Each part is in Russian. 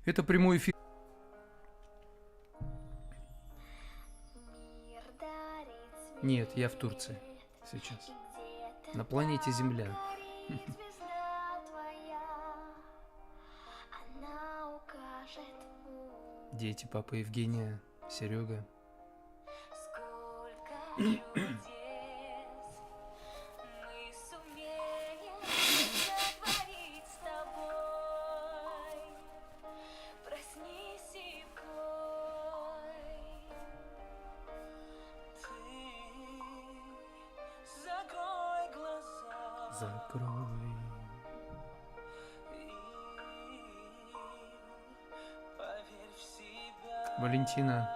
Это прямой эфир. Нет, я в Турции сейчас. На планете Земля. Дети, папа Евгения, Серега. Закрой. Валентина.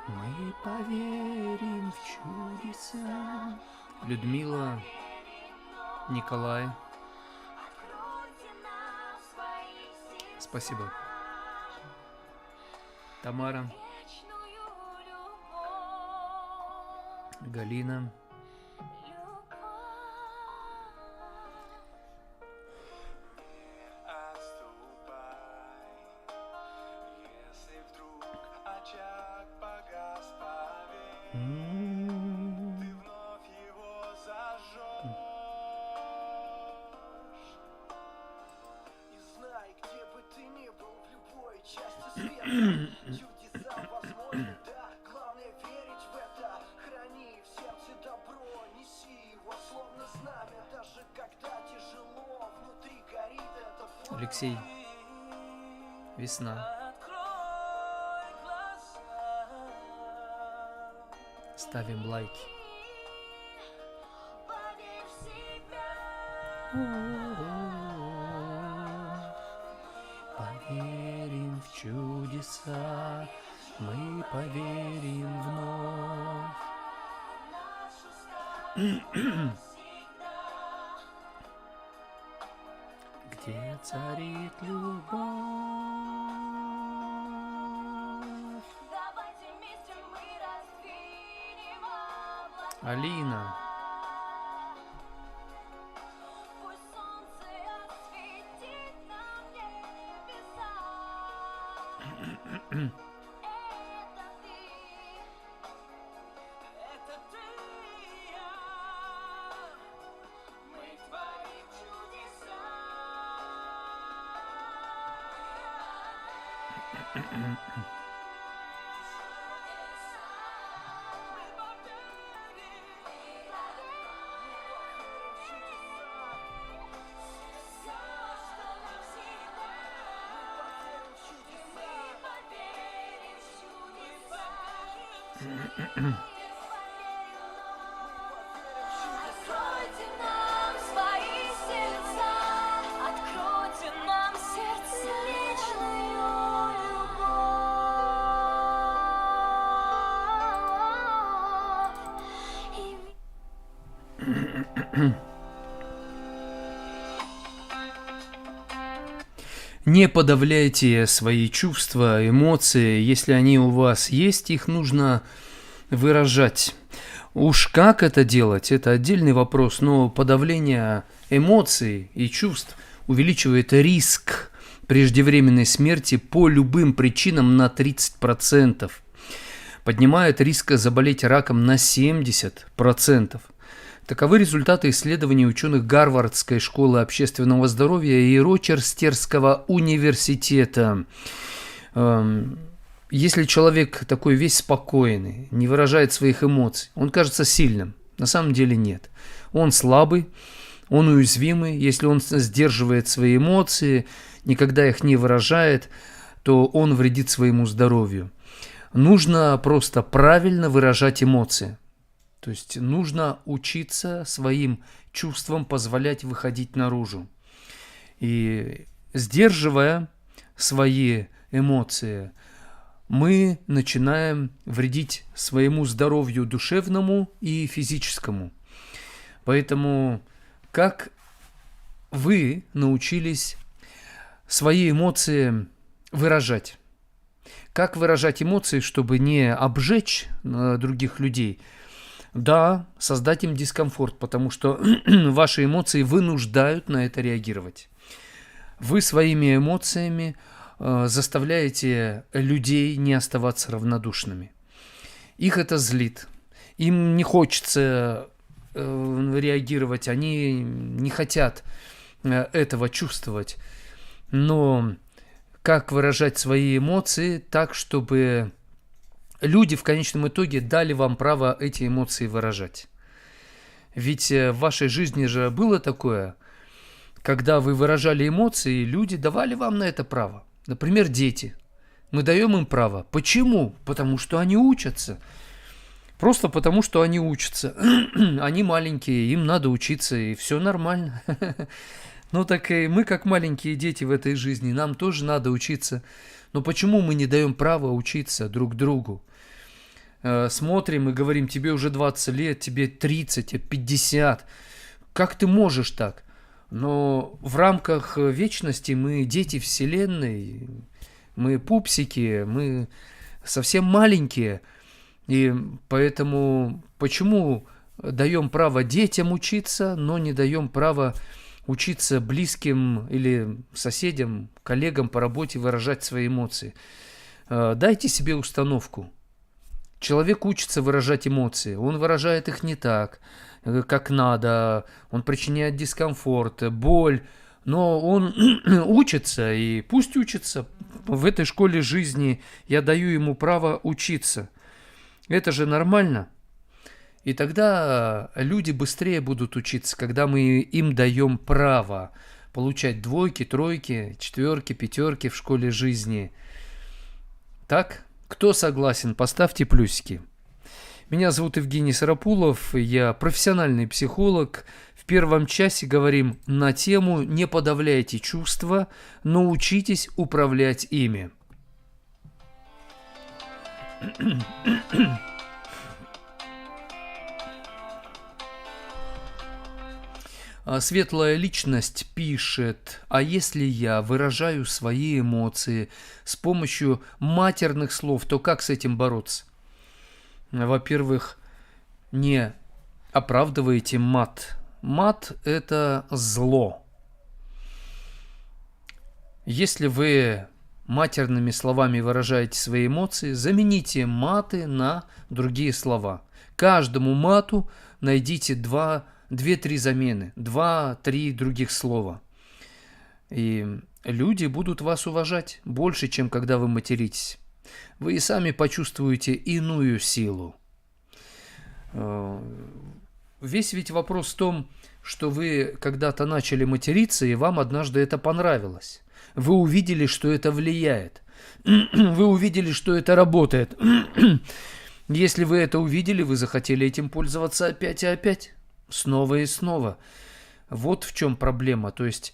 Мы поверим в чудеса. Людмила, Николай. Спасибо. Тамара. Галина. Алексей. Весна. Ставим лайки. Поверим в чудеса, мы поверим вновь. Где царит любовь? Алина. Не подавляйте свои чувства, эмоции. Если они у вас есть, их нужно выражать. Уж как это делать, это отдельный вопрос, но подавление эмоций и чувств увеличивает риск преждевременной смерти по любым причинам на 30%. Поднимает риск заболеть раком на 70%. Таковы результаты исследований ученых Гарвардской школы общественного здоровья и Рочестерского университета. Если человек такой весь спокойный, не выражает своих эмоций, он кажется сильным. На самом деле нет. Он слабый, он уязвимый. Если он сдерживает свои эмоции, никогда их не выражает, то он вредит своему здоровью. Нужно просто правильно выражать эмоции. То есть нужно учиться своим чувствам позволять выходить наружу. И сдерживая свои эмоции, мы начинаем вредить своему здоровью душевному и физическому. Поэтому как вы научились свои эмоции выражать. Как выражать эмоции, чтобы не обжечь других людей? Да, создать им дискомфорт, потому что ваши эмоции вынуждают на это реагировать. Вы своими эмоциями заставляете людей не оставаться равнодушными. Их это злит. Им не хочется реагировать, они не хотят этого чувствовать. Но как выражать свои эмоции так, чтобы люди в конечном итоге дали вам право эти эмоции выражать? Ведь в вашей жизни же было такое, когда вы выражали эмоции, люди давали вам на это право. Например, дети. Мы даем им право. Почему? Потому что они учатся. Просто потому, что они учатся. Они маленькие, им надо учиться, и все нормально. Ну так и мы, как маленькие дети в этой жизни, нам тоже надо учиться. Но почему мы не даем права учиться друг другу? Смотрим и говорим, тебе уже 20 лет, тебе 30, 50. Как ты можешь так? Но в рамках вечности мы дети Вселенной, мы пупсики, мы совсем маленькие. И поэтому почему даем право детям учиться, но не даем право учиться близким или соседям, коллегам по работе выражать свои эмоции? Дайте себе установку. Человек учится выражать эмоции, он выражает их не так, как надо, он причиняет дискомфорт, боль, но он учится, и пусть учится. В этой школе жизни я даю ему право учиться. Это же нормально. И тогда люди быстрее будут учиться, когда мы им даем право получать 2, 3, 4, 5 в школе жизни. Так? Кто согласен, поставьте плюсики. Меня зовут Евгений Сарапулов, я профессиональный психолог. В первом часе говорим на тему «Не подавляйте чувства, но учитесь управлять ими». Светлая личность пишет: а если я выражаю свои эмоции с помощью матерных слов, то как с этим бороться? Во-первых, не оправдывайте мат. Мат – это зло. Если вы матерными словами выражаете свои эмоции, замените маты на другие слова. Каждому мату найдите 2-3 замены, 2-3 других слова. И люди будут вас уважать больше, чем когда вы материтесь. Вы и сами почувствуете иную силу. Весь ведь вопрос в том, что вы когда-то начали материться, и вам однажды это понравилось. Вы увидели, что это влияет. Вы увидели, что это работает. Если вы это увидели, вы захотели этим пользоваться опять и опять. Снова и снова. Вот в чем проблема. То есть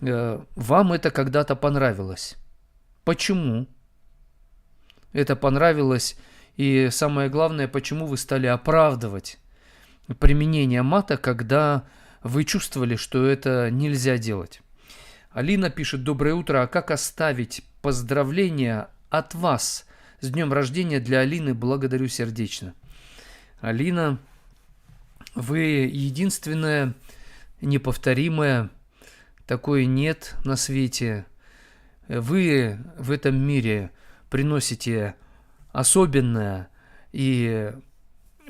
вам это когда-то понравилось. Почему это понравилось? И самое главное, почему вы стали оправдывать применение мата, когда вы чувствовали, что это нельзя делать? Алина пишет: доброе утро, а как оставить поздравления от вас с днем рождения? Для Алины благодарю сердечно. Алина, вы единственная, неповторимая, такой нет на свете. Вы в этом мире приносите особенное, и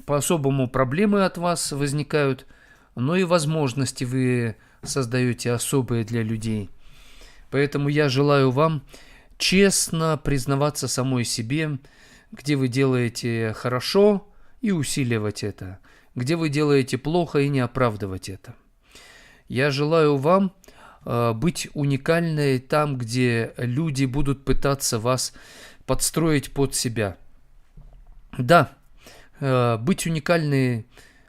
по-особому проблемы от вас возникают, но и возможности вы создаете особые для людей. Поэтому я желаю вам честно признаваться самой себе, где вы делаете хорошо, и усиливать это, где вы делаете плохо, и не оправдывать это. Я желаю вам быть уникальной там, где люди будут пытаться вас подстроить под себя. Да, быть уникальной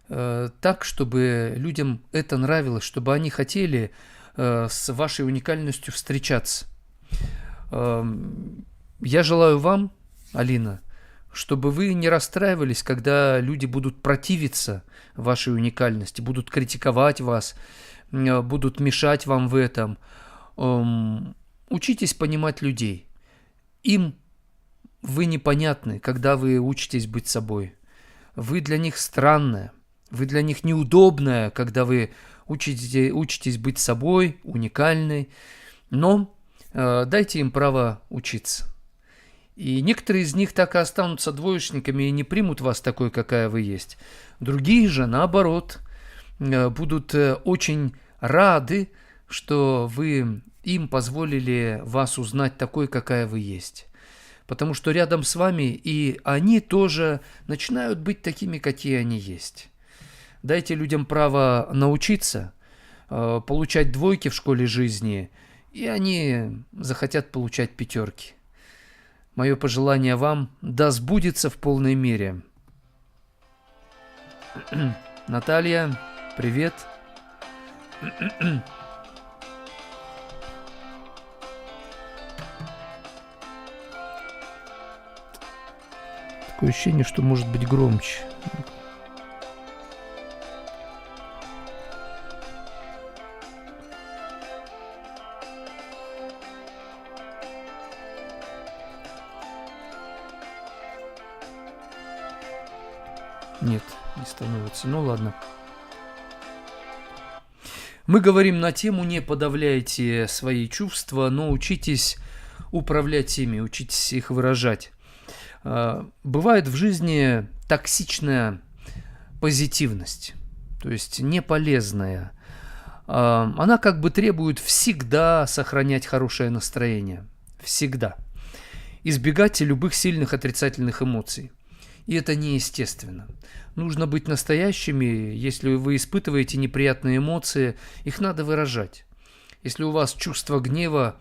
так, чтобы людям это нравилось, чтобы они хотели с вашей уникальностью встречаться. Я желаю вам, Алина, чтобы вы не расстраивались, когда люди будут противиться вашей уникальности, будут критиковать вас, будут мешать вам в этом. Учитесь понимать людей. Им вы непонятны, когда вы учитесь быть собой. Вы для них странная, вы для них неудобная, когда вы учитесь быть собой, уникальной. Но дайте им право учиться. И некоторые из них так и останутся двоечниками и не примут вас такой, какая вы есть. Другие же, наоборот, будут очень рады, что вы им позволили вас узнать такой, какая вы есть. Потому что рядом с вами и они тоже начинают быть такими, какие они есть. Дайте людям право научиться, получать двойки в школе жизни, и они захотят получать пятерки. Мое пожелание вам: да сбудется в полной мере. Наталья, привет. Такое ощущение, что может быть громче. Нет, не становится. Ну ладно. Мы говорим на тему «Не подавляйте свои чувства, но учитесь управлять ими, учитесь их выражать». Бывает в жизни токсичная позитивность, то есть неполезная. Она как бы требует всегда сохранять хорошее настроение. Всегда. Избегать любых сильных отрицательных эмоций. И это неестественно. Нужно быть настоящими. Если вы испытываете неприятные эмоции, их надо выражать. Если у вас чувство гнева,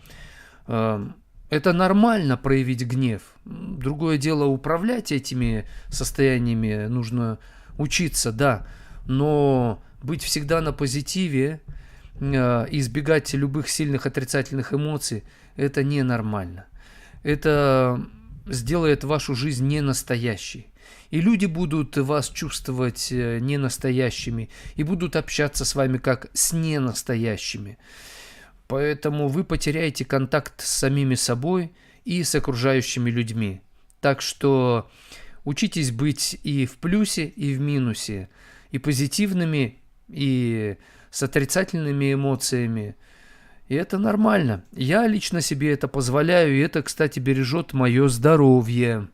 это нормально проявить гнев. Другое дело, управлять этими состояниями нужно учиться, да. Но быть всегда на позитиве, избегать любых сильных отрицательных эмоций, это ненормально. Это сделает вашу жизнь ненастоящей. И люди будут вас чувствовать ненастоящими и будут общаться с вами как с ненастоящими. Поэтому вы потеряете контакт с самими собой и с окружающими людьми. Так что учитесь быть и в плюсе, и в минусе, и позитивными, и с отрицательными эмоциями. И это нормально. Я лично себе это позволяю, и это, кстати, бережет мое здоровье.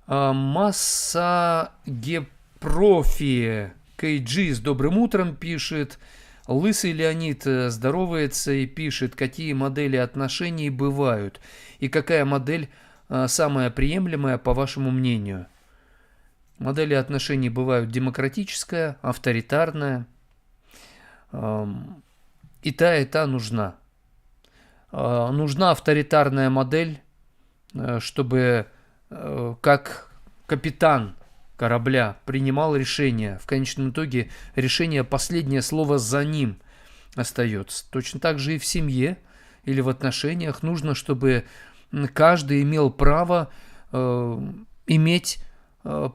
Масса Гепрофи KG с добрым утром пишет. Лысый Леонид здоровается и пишет, какие модели отношений бывают и какая модель самая приемлемая по вашему мнению. Модели отношений бывают демократическая, авторитарная. И та нужна. Нужна авторитарная модель, чтобы как капитан корабля принимал решение. В конечном итоге решение, последнее слово за ним остается. Точно так же и в семье или в отношениях нужно, чтобы каждый имел право иметь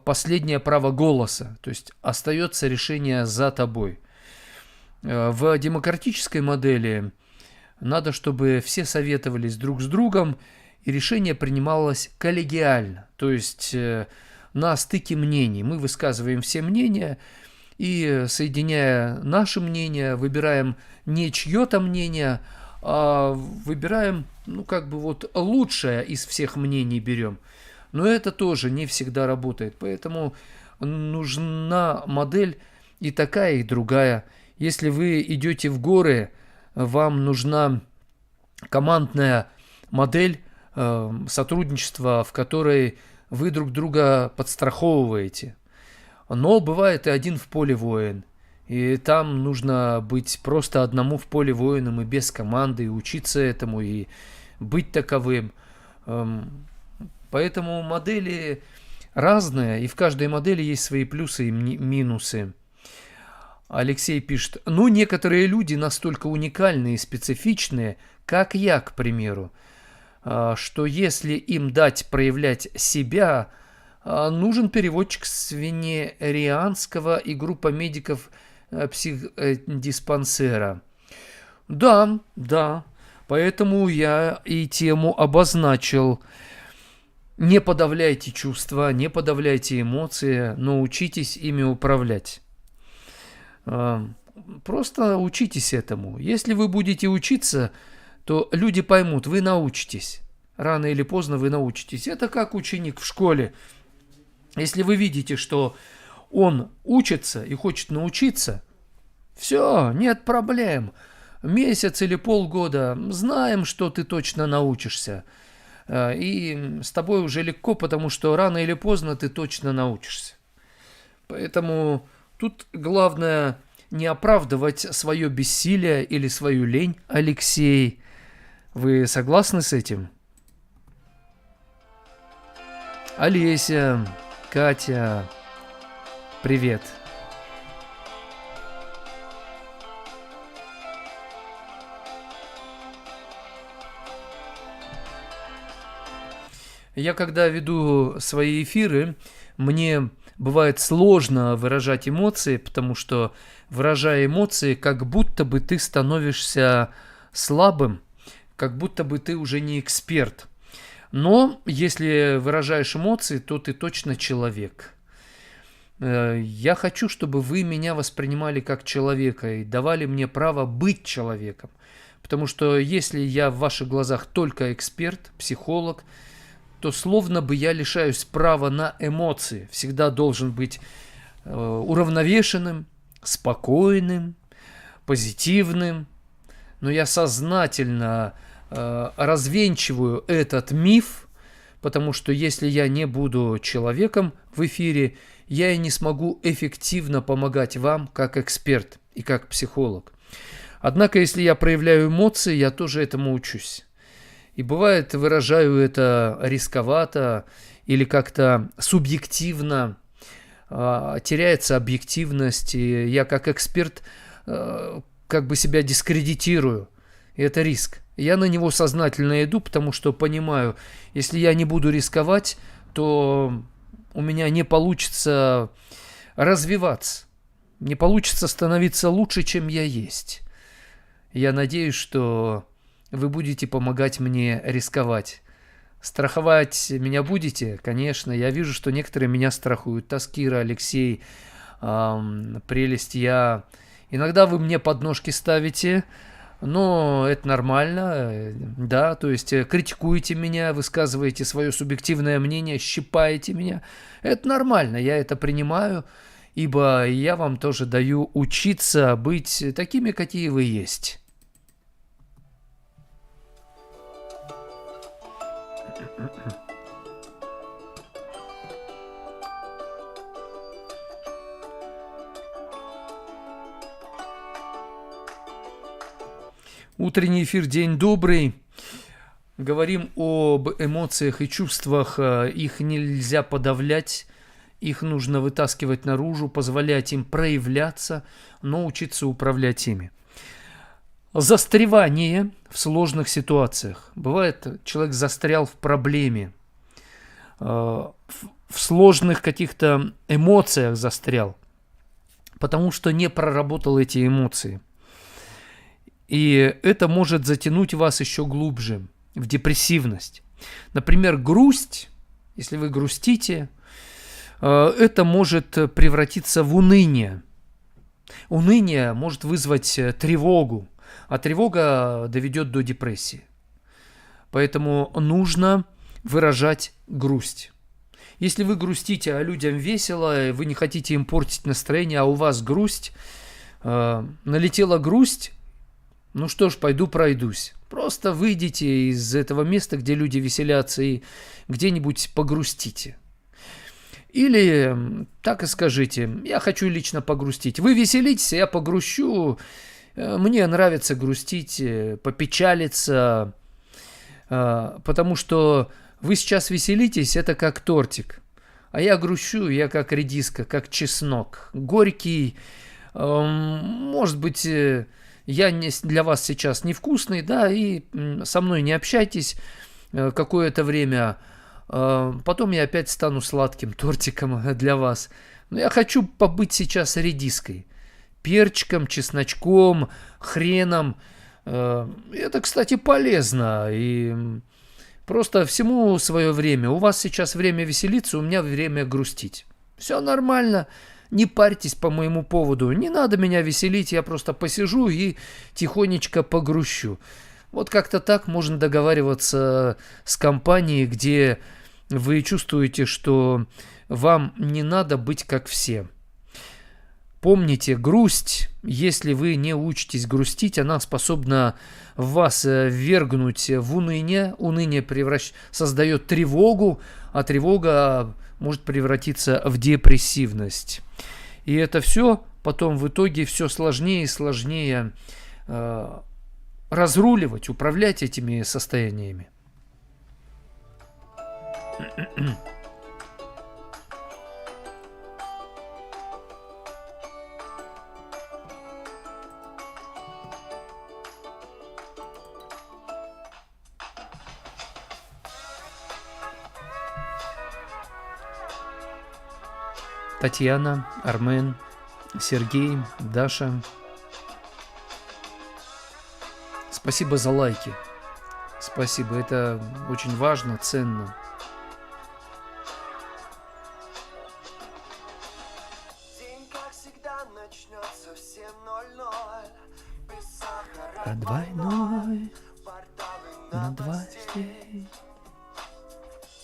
последнее право голоса. То есть остается решение за тобой. В демократической модели надо, чтобы все советовались друг с другом, и решение принималось коллегиально, то есть на стыке мнений. Мы высказываем все мнения, и, соединяя наши мнения, выбираем не чье-то мнение, а выбираем, лучшее из всех мнений берем. Но это тоже не всегда работает, поэтому нужна модель и такая, и другая. Если вы идете в горы, вам нужна командная модель сотрудничества, в которой вы друг друга подстраховываете. Но бывает и один в поле воин. И там нужно быть просто одному в поле воином и без команды, и учиться этому, и быть таковым. Поэтому модели разные, и в каждой модели есть свои плюсы и минусы. Алексей пишет, некоторые люди настолько уникальные и специфичные, как я, к примеру, что если им дать проявлять себя, нужен переводчик с венерианского и группа медиков психдиспансера. Да, да, поэтому я и тему обозначил. Не подавляйте чувства, не подавляйте эмоции, но учитесь ими управлять. Просто учитесь этому. Если вы будете учиться, то люди поймут, вы научитесь. Рано или поздно вы научитесь. Это как ученик в школе. Если вы видите, что он учится и хочет научиться, все, нет проблем. Месяц или полгода знаем, что ты точно научишься. И с тобой уже легко, потому что рано или поздно ты точно научишься. Поэтому тут главное не оправдывать свое бессилие или свою лень, Алексей. Вы согласны с этим? Олеся, Катя, привет. Я когда веду свои эфиры, мне бывает сложно выражать эмоции, потому что, выражая эмоции, как будто бы ты становишься слабым, как будто бы ты уже не эксперт. Но если выражаешь эмоции, то ты точно человек. Я хочу, чтобы вы меня воспринимали как человека и давали мне право быть человеком. Потому что если я в ваших глазах только эксперт, психолог, то словно бы я лишаюсь права на эмоции. Всегда должен быть уравновешенным, спокойным, позитивным. Но я сознательно развенчиваю этот миф, потому что если я не буду человеком в эфире, я и не смогу эффективно помогать вам как эксперт и как психолог. Однако, если я проявляю эмоции, я тоже этому учусь. И бывает, выражаю это рисковато или как-то субъективно, теряется объективность, и я как эксперт как бы себя дискредитирую. И это риск. Я на него сознательно иду, потому что понимаю, если я не буду рисковать, то у меня не получится развиваться, не получится становиться лучше, чем я есть. Я надеюсь, что вы будете помогать мне рисковать. Страховать меня будете? Конечно. Я вижу, что некоторые меня страхуют. Таскира, Алексей, прелесть я. Иногда вы мне подножки ставите, но это нормально. Да, то есть критикуете меня, высказываете свое субъективное мнение, щипаете меня. Это нормально, я это принимаю, ибо я вам тоже даю учиться быть такими, какие вы есть. Утренний эфир, день добрый. Говорим об эмоциях и чувствах. Их нельзя подавлять, их нужно вытаскивать наружу, позволять им проявляться, но учиться управлять ими. Застревание в сложных ситуациях. Бывает, человек застрял в проблеме, в сложных каких-то эмоциях застрял, потому что не проработал эти эмоции. И это может затянуть вас еще глубже в депрессивность. Например, грусть, если вы грустите, это может превратиться в уныние. Уныние может вызвать тревогу, а тревога доведет до депрессии. Поэтому нужно выражать грусть. Если вы грустите, а людям весело, вы не хотите им портить настроение, а у вас грусть, налетела грусть, ну что ж, пойду пройдусь. Просто выйдите из этого места, где люди веселятся, и где-нибудь погрустите. Или так и скажите: я хочу лично погрустить. Вы веселитесь, я погрущу. Мне нравится грустить, попечалиться, потому что вы сейчас веселитесь, это как тортик. А я грущу, я как редиска, как чеснок. Горький, может быть, я для вас сейчас невкусный, да, и со мной не общайтесь какое-то время. Потом я опять стану сладким тортиком для вас. Но я хочу побыть сейчас редиской. Перчиком, чесночком, хреном. Это, кстати, полезно. И просто всему свое время. У вас сейчас время веселиться, у меня время грустить. Все нормально. Не парьтесь по моему поводу. Не надо меня веселить, я просто посижу и тихонечко погрущу. Вот как-то так можно договариваться с компанией, где вы чувствуете, что вам не надо быть как все. Помните, грусть, если вы не учитесь грустить, она способна вас ввергнуть в уныние. Уныние создает тревогу, а тревога может превратиться в депрессивность. И это все потом в итоге все сложнее и сложнее разруливать, управлять этими состояниями. Татьяна, Армен, Сергей, Даша. Спасибо за лайки. Спасибо, это очень важно, ценно. День, как всегда, начнется в 7:00. Без сахара А двойной порталы на на постель. двоих.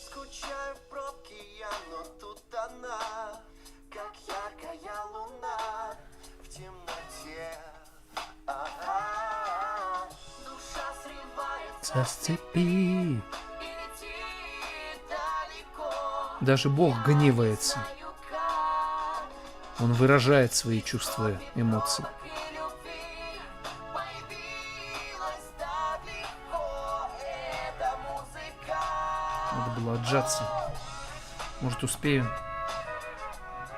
Скучаю в пробке я, но тут она, как яркая луна в темноте. Ага. Душа срывается Со цепи. и летит далеко. Даже Бог гневается. Знаю, как Он выражает свои чувства, эмоции. и любви появилась так легко эта музыка. Надо было отжаться. Может, успею?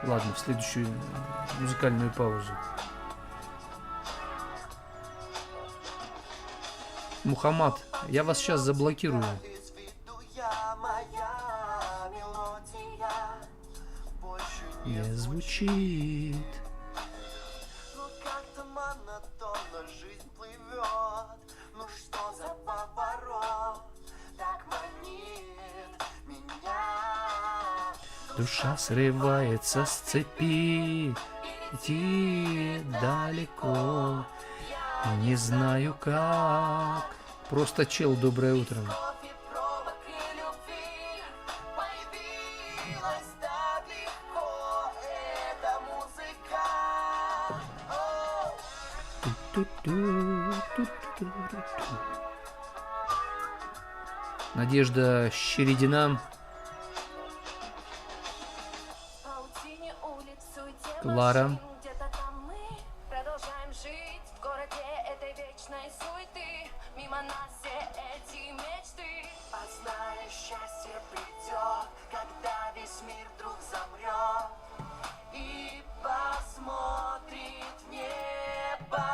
Ладно, в следующую музыкальную паузу. Мухаммад, я вас сейчас заблокирую. Из виду я, моя мелодия больше не Не звучит. звучит. Ну как-то монотонно жизнь плывет. Ну что за поворот так манит меня? Душа срывается с цепи. Идти далеко. Не знаю как. Просто чел, доброе утро. Кофе, пробок и любви появилась так легко эта музыка. Оу. Ту-ту-ту-ту-ту-ту-ту. Надежда Щередина. В паутине улиц, суете Клара. машин, где-то там мы продолжаем жить в городе этой вечной суеты. Мимо нас все эти мечты. А зная, счастье придет, когда весь мир вдруг замрет и посмотрит в небо.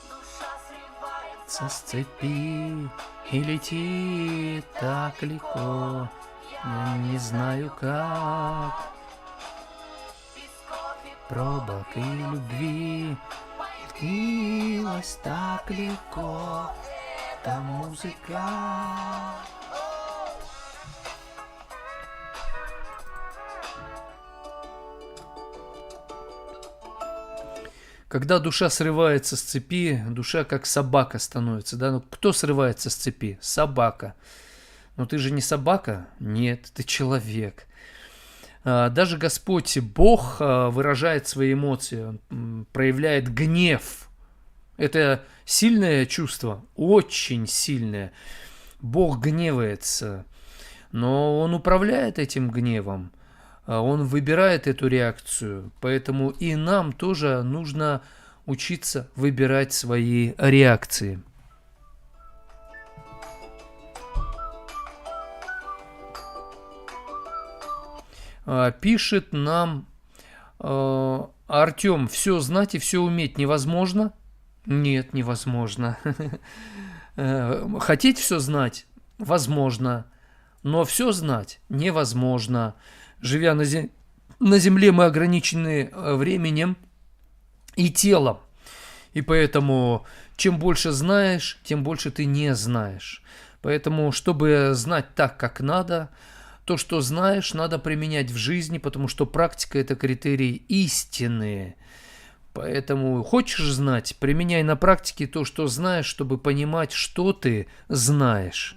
Душа срывается С цепи и летит так легко. Я не знаю как. без кофе, Пробок и любви длилась так легко. Эта музыка. Когда душа срывается с цепи, душа как собака становится. Да? Ну, кто срывается с цепи? Собака. Но ты же не собака? Нет, ты человек. Даже Господь Бог выражает свои эмоции, Он проявляет гнев. Это сильное чувство, очень сильное. Бог гневается, но Он управляет этим гневом. Он выбирает эту реакцию, поэтому и нам тоже нужно учиться выбирать свои реакции. Пишет нам Артем, все знать и все уметь невозможно? Нет, невозможно. Хотеть все знать возможно, но все знать невозможно. Живя на Земле, мы ограничены временем и телом. И поэтому, чем больше знаешь, тем больше ты не знаешь. Поэтому, чтобы знать так, как надо, то, что знаешь, надо применять в жизни, потому что практика – это критерий истины. Поэтому хочешь знать, применяй на практике то, что знаешь, чтобы понимать, что ты знаешь.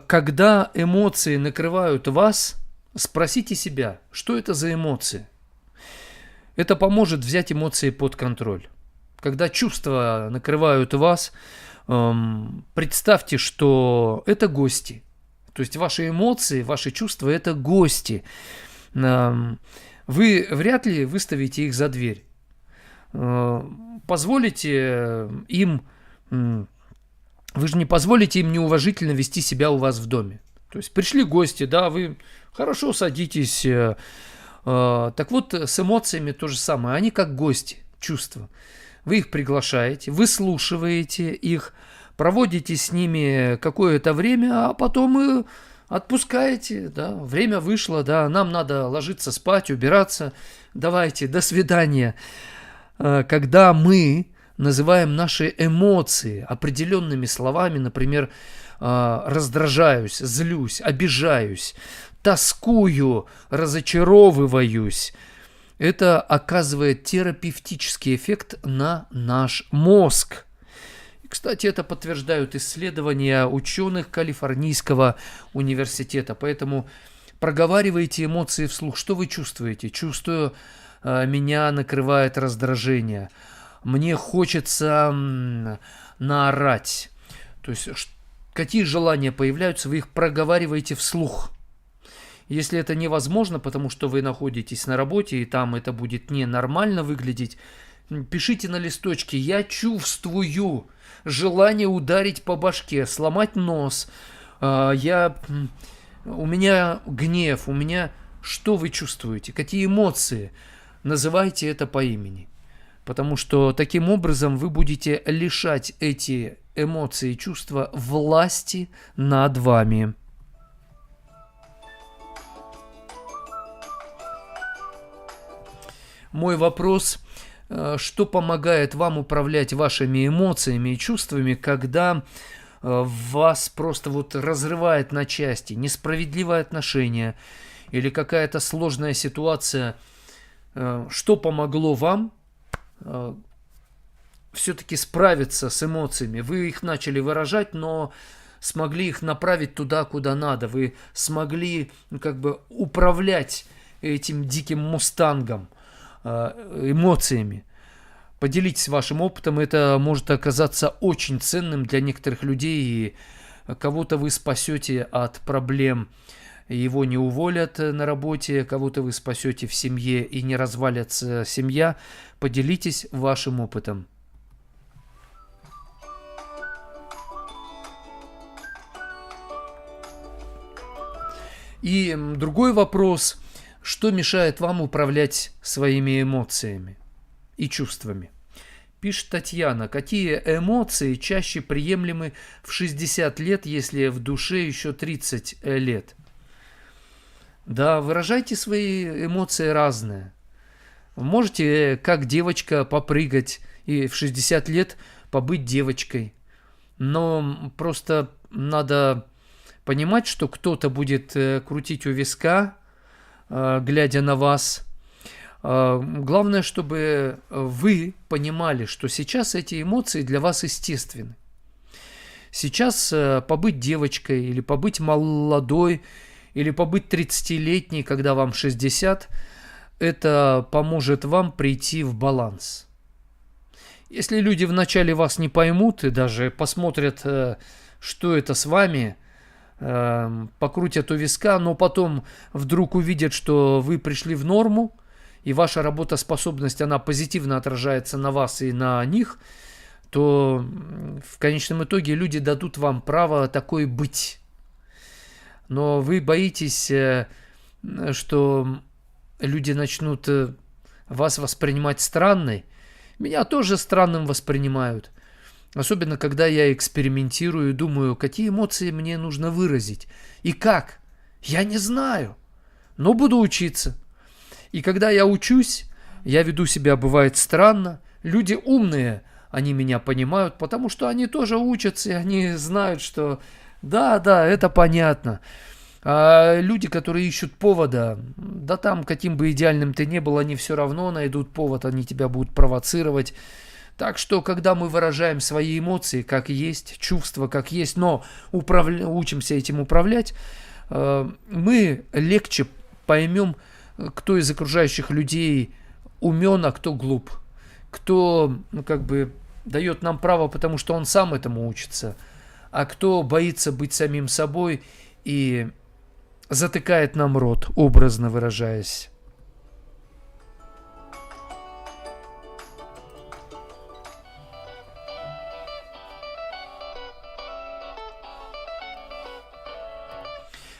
Когда эмоции накрывают вас, спросите себя, что это за эмоции. Это поможет взять эмоции под контроль. Когда чувства накрывают вас, представьте, что это гости. То есть ваши эмоции, ваши чувства – это гости. Вы вряд ли выставите их за дверь. Позволите им... Вы же не позволите им неуважительно вести себя у вас в доме. То есть пришли гости, да, вы хорошо садитесь. Так вот, с эмоциями то же самое. Они как гости, чувства. Вы их приглашаете, выслушиваете их, проводите с ними какое-то время, а потом отпускаете. Да. Время вышло, да, нам надо ложиться спать, убираться. Давайте, до свидания. Когда мы называем наши эмоции определенными словами, например, раздражаюсь, злюсь, обижаюсь, тоскую, разочаровываюсь, это оказывает терапевтический эффект на наш мозг. И, кстати, это подтверждают исследования ученых Калифорнийского университета. Поэтому проговаривайте эмоции вслух. Что вы чувствуете? Чувствую, меня накрывает раздражение. Мне хочется наорать. То есть, какие желания появляются, вы их проговариваете вслух. Если это невозможно, потому что вы находитесь на работе, и там это будет ненормально выглядеть, пишите на листочке: «Я чувствую желание ударить по башке, сломать нос. У меня гнев, у меня...» Что вы чувствуете? Какие эмоции? Называйте это по имени. Потому что таким образом вы будете лишать эти эмоции и чувства власти над вами. Мой вопрос: что помогает вам управлять вашими эмоциями и чувствами, когда вас просто вот разрывает на части, несправедливое отношение или какая-то сложная ситуация? Что помогло вам все-таки справиться с эмоциями? Вы их начали выражать, но смогли их направить туда, куда надо. Вы смогли управлять этим диким мустангом, эмоциями. Поделитесь вашим опытом, это может оказаться очень ценным для некоторых людей, и кого-то вы спасете от проблем, его не уволят на работе, кого-то вы спасете в семье и не развалится семья. Поделитесь вашим опытом. И другой вопрос: что мешает вам управлять своими эмоциями и чувствами? Пишет Татьяна: какие эмоции чаще приемлемы в 60 лет, если в душе еще 30 лет? Да, выражайте свои эмоции разные. Можете, как девочка, попрыгать и в 60 лет побыть девочкой. Но просто надо понимать, что кто-то будет крутить у виска, глядя на вас. Главное, чтобы вы понимали, что сейчас эти эмоции для вас естественны. Сейчас побыть девочкой или побыть молодой, или побыть 30-летней, когда вам 60, это поможет вам прийти в баланс. Если люди вначале вас не поймут и даже посмотрят, что это с вами, покрутят у виска, но потом вдруг увидят, что вы пришли в норму, и ваша работоспособность, она позитивно отражается на вас и на них, то в конечном итоге люди дадут вам право такой быть. Но вы боитесь что люди начнут вас воспринимать странной. Меня тоже странным воспринимают. Особенно, когда я экспериментирую и думаю, какие эмоции мне нужно выразить. И как? Я не знаю. Но буду учиться. И когда я учусь, я веду себя, бывает, странно. Люди умные, они меня понимают, потому что они тоже учатся, и они знают, что да, это понятно. А люди, которые ищут повода, да там, каким бы идеальным ты ни был, они все равно найдут повод, они тебя будут провоцировать. Так что, когда мы выражаем свои эмоции, как есть, чувства, как есть, но учимся этим управлять, мы легче поймем, кто из окружающих людей умен, а кто глуп. Кто, дает нам право, потому что он сам этому учится, а кто боится быть самим собой и затыкает нам рот, образно выражаясь.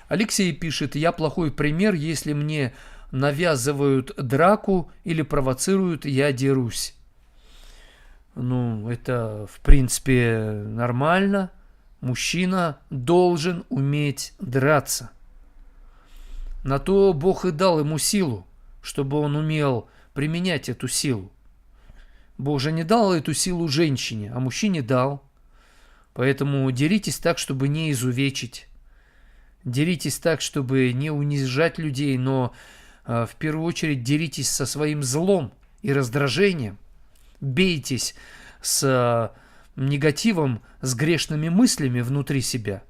Алексей пишет: я плохой пример, если мне навязывают драку или провоцируют, я дерусь. Это, в принципе, нормально. Мужчина должен уметь драться. На то Бог и дал ему силу, чтобы он умел применять эту силу. Бог же не дал эту силу женщине, а мужчине дал. Поэтому деритесь так, чтобы не изувечить. Деритесь так, чтобы не унижать людей, но в первую очередь деритесь со своим злом и раздражением. Бейтесь с негативом, с грешными мыслями внутри себя.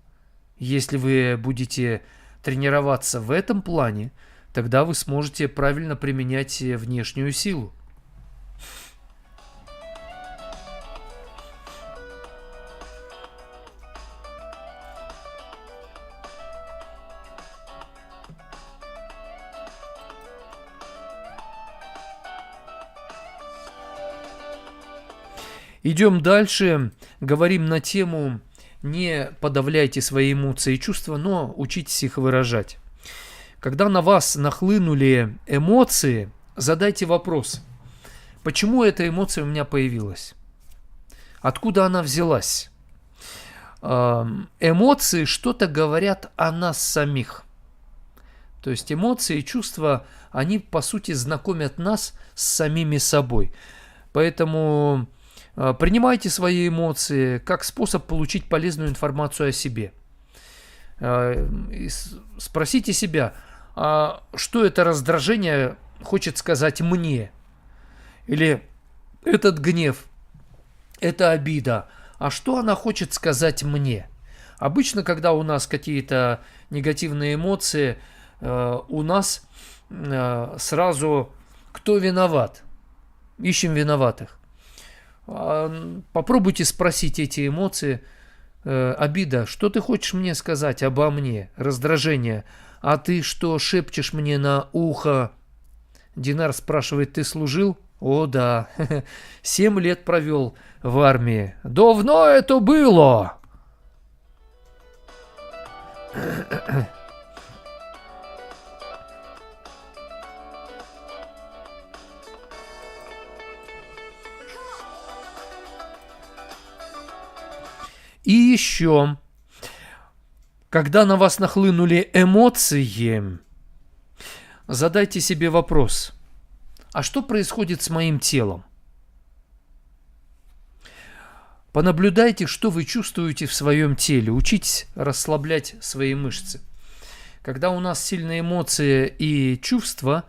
Если вы будете тренироваться в этом плане, тогда вы сможете правильно применять внешнюю силу. Идем дальше, говорим на тему «Не подавляйте свои эмоции и чувства, но учитесь их выражать». Когда на вас нахлынули эмоции, задайте вопрос: почему эта эмоция у меня появилась? Откуда она взялась? Эмоции что-то говорят о нас самих. То есть эмоции и чувства, они по сути знакомят нас с самими собой. Поэтому принимайте свои эмоции как способ получить полезную информацию о себе. Спросите себя, что это раздражение хочет сказать мне? Или этот гнев, эта обида, а что она хочет сказать мне? Обычно, когда у нас какие-то негативные эмоции, у нас сразу кто виноват? Ищем виноватых. Попробуйте спросить эти эмоции. Обида: что ты хочешь мне сказать обо мне? Раздражение: а ты что шепчешь мне на ухо? Динар спрашивает: ты служил? О да, 7 лет провел в армии. Давно это было. И еще, когда на вас нахлынули эмоции, задайте себе вопрос: а что происходит с моим телом? Понаблюдайте, что вы чувствуете в своем теле. Учитесь расслаблять свои мышцы. Когда у нас сильные эмоции и чувства,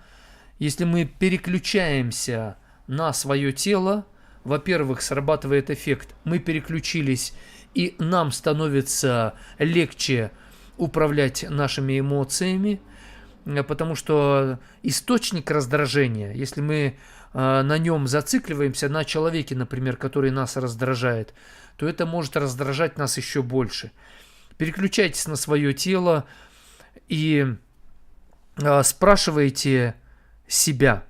если мы переключаемся на свое тело, во-первых, срабатывает эффект: мы переключились, и нам становится легче управлять нашими эмоциями, потому что источник раздражения, если мы на нем зацикливаемся, на человеке, например, который нас раздражает, то это может раздражать нас еще больше. Переключайтесь на свое тело и спрашивайте себя: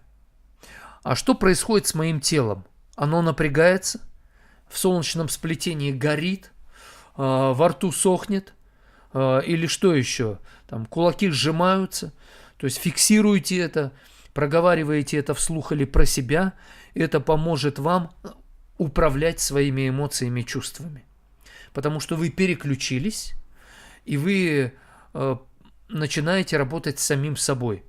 а что происходит с моим телом? Оно напрягается, в солнечном сплетении горит, во рту сохнет, или что еще? Там кулаки сжимаются. То То есть фиксируйте это, проговариваете это вслух или про себя. Это поможет вам управлять своими эмоциями и чувствами. Потому что вы переключились, и вы начинаете работать с самим собой.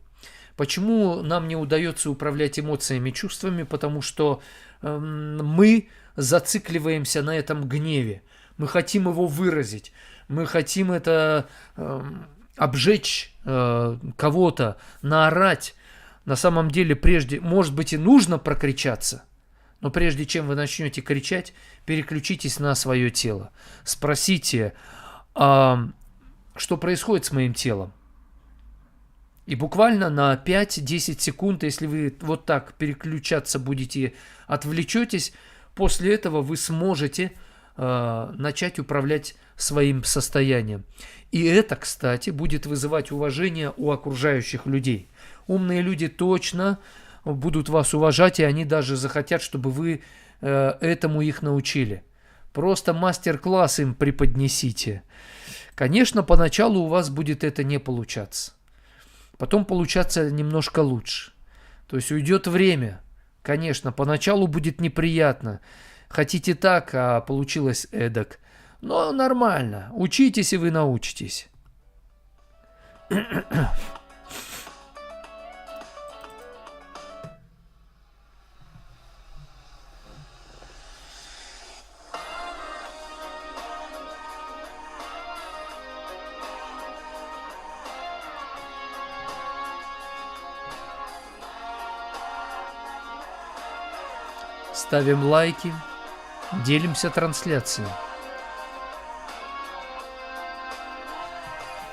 Почему нам не удается управлять эмоциями и чувствами? Потому что мы зацикливаемся на этом гневе. Мы хотим его выразить. Мы хотим это обжечь кого-то, наорать. На самом деле, прежде, может быть, и нужно прокричаться, но прежде чем вы начнете кричать, переключитесь на свое тело. Спросите, что происходит с моим телом. И буквально на 5-10 секунд, если вы вот так переключаться будете, отвлечетесь, после этого вы сможете начать управлять своим состоянием. И это, кстати, будет вызывать уважение у окружающих людей. Умные люди точно будут вас уважать, и они даже захотят, чтобы вы этому их научили. Просто мастер-класс им преподнесите. Конечно, поначалу у вас будет это не получаться. Потом получаться немножко лучше. То есть уйдет время. Конечно, поначалу будет неприятно. Хотите так, а получилось эдак. Но нормально. Учитесь, и вы научитесь. Ставим лайки, делимся трансляцией.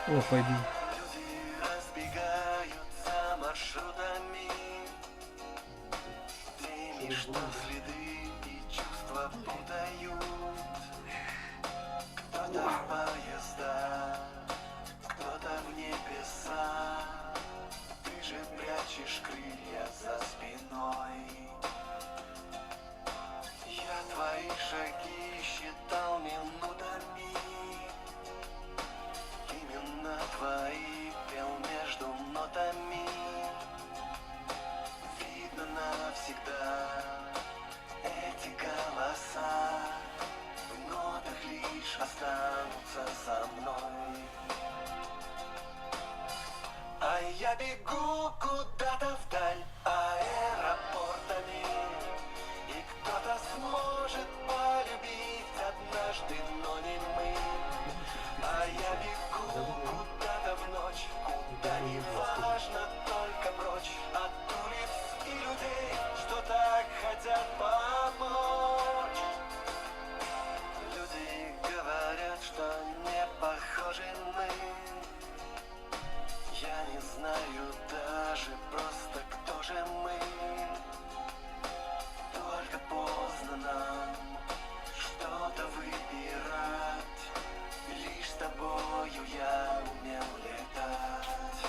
О, пойду. Люди разбегаются маршрутами, теми, что следы и чувства путают. Кто-то в поезда, кто-то в небеса. Ты же прячешь крылья за спиной. Я твои шаги считал минутами. Именно твои пел между нотами. Видно навсегда эти голоса. В нотах лишь останутся со мной. А я бегу куда-то вдаль аэропортами. И кто-то сможет полюбить однажды, но не мы. А я бегу куда-то в ночь, куда не важно, только прочь от улиц и людей, что так хотят помочь. Люди говорят, что не похожи мы. Я не знаю даже просто, кто же мы. Только поздно нам что-то выбирать. Лишь с тобою я умел летать.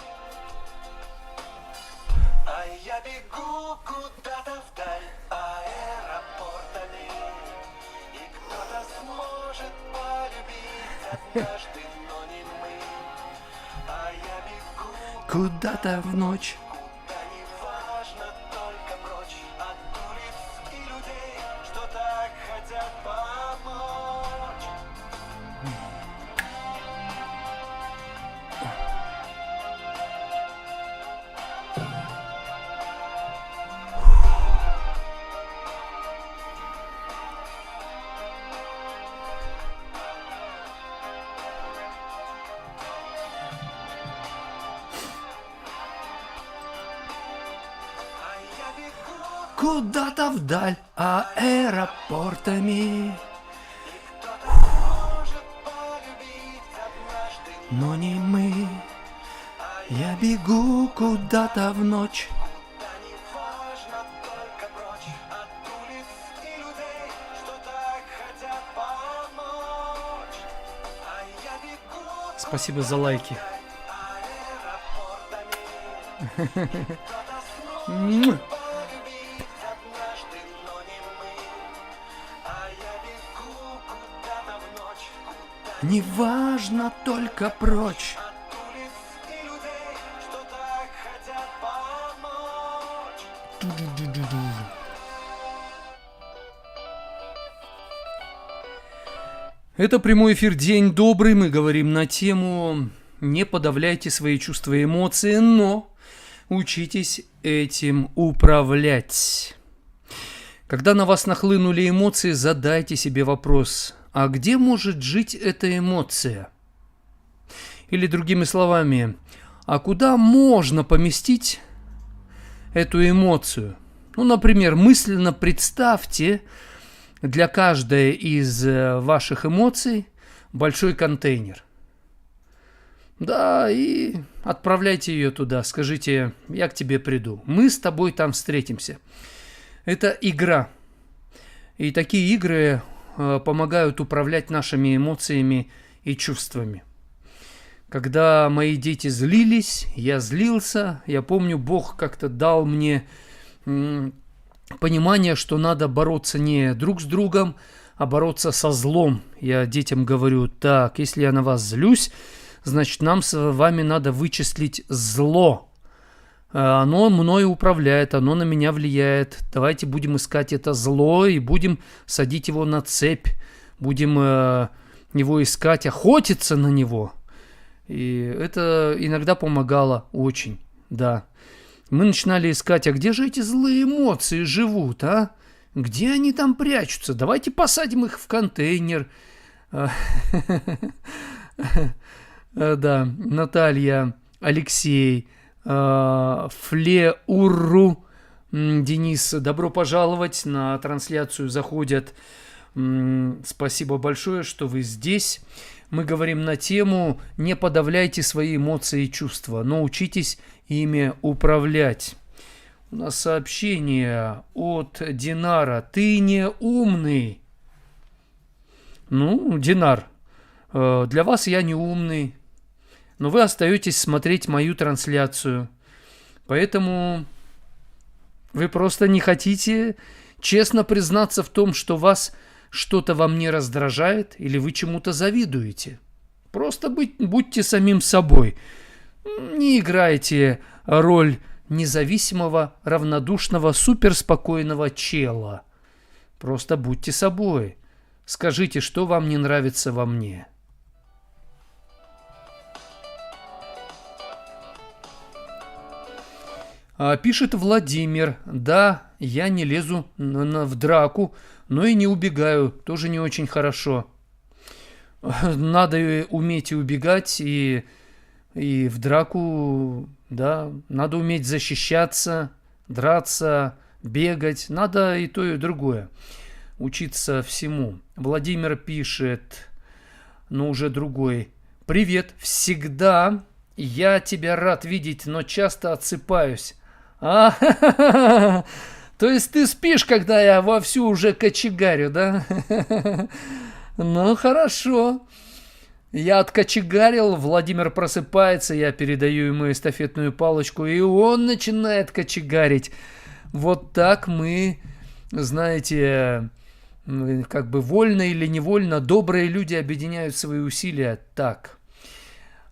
А я бегу куда-то вдаль аэропортами. И кто-то сможет полюбить однажды, но не мы. А я бегу Куда-то в ночь. куда не важно, только прочь от улиц и людей, что так хотят помочь. А я бегу, Куда-то вдаль аэропортами. кто-то сможет полюбить однажды, Но не мы. Я бегу куда-то в ночь. куда не важно, только прочь от улиц и людей, что так хотят помочь. А я бегу Спасибо за лайки. аэропортами. Кто-то сможет полюбить однажды, но не мы. А я бегу куда-то в ночь, куда Неважно, только прочь. от улиц и людей, что так Это прямой эфир «День добрый». Мы говорим на тему «Не подавляйте свои чувства и эмоции, но учитесь этим управлять». Когда на вас нахлынули эмоции, задайте себе вопрос: а где может жить эта эмоция? Или другими словами, а куда можно поместить эту эмоцию? Ну, например, мысленно представьте для каждой из ваших эмоций большой контейнер. Да, и отправляйте ее туда. Скажите: я к тебе приду. Мы с тобой там встретимся. Это игра. И такие игры помогают управлять нашими эмоциями и чувствами. Когда мои дети злились, я злился. Я помню, Бог как-то дал мне понимание, что надо бороться не друг с другом, а бороться со злом. Я детям говорю: так, если я на вас злюсь, значит, нам с вами надо вычислить зло. Оно мною управляет, оно на меня влияет. Давайте будем искать это зло и будем садить его на цепь. Будем его искать, охотиться на него. И это иногда помогало очень, да. Мы начинали искать, а где же эти злые эмоции живут, а? Где они там прячутся? Давайте посадим их в контейнер. Да, Наталья, Алексей, Флеурру, Денис, добро пожаловать на трансляцию, заходят. Спасибо большое, что вы здесь. Мы говорим на тему «Не подавляйте свои эмоции и чувства, но учитесь ими управлять». У нас сообщение от Динара: ты не умный. Ну, Динар, для вас я не умный, но вы остаетесь смотреть мою трансляцию. Поэтому вы просто не хотите честно признаться в том, что вас что-то во мне раздражает или вы чему-то завидуете. Просто будьте самим собой. Не играйте роль независимого, равнодушного, суперспокойного чела. Просто будьте собой. Скажите, что вам не нравится во мне. Пишет Владимир: да, я не лезу в драку, но и не убегаю, тоже не очень хорошо. Надо уметь и убегать, и в драку, да, надо уметь защищаться, драться, бегать, надо и то, и другое. Учиться всему. Владимир пишет, но уже другой: привет, всегда я тебя рад видеть, но часто отсыпаюсь. То есть ты спишь, когда я вовсю уже кочегарю, да? Ну, хорошо. Я откочегарил, Владимир просыпается, я передаю ему эстафетную палочку, и он начинает кочегарить. Вот так мы, знаете, как бы вольно или невольно, добрые люди объединяют свои усилия так.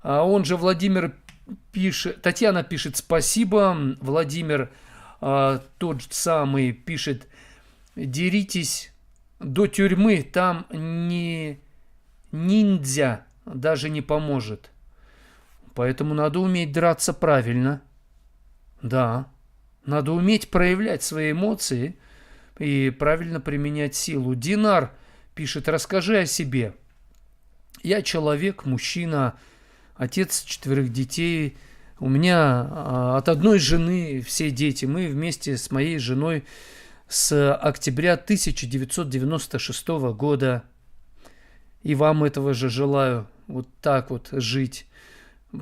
А он же, Владимир, пишет, Татьяна пишет: спасибо. Владимир тот самый пишет: деритесь до тюрьмы, там ниндзя даже не поможет. Поэтому надо уметь драться правильно. Да, надо уметь проявлять свои эмоции и правильно применять силу. Динар пишет: расскажи о себе. Я человек, мужчина, отец 4 детей. У меня от одной жены все дети. Мы вместе с моей женой с октября 1996 года. И вам этого же желаю. Вот так вот жить.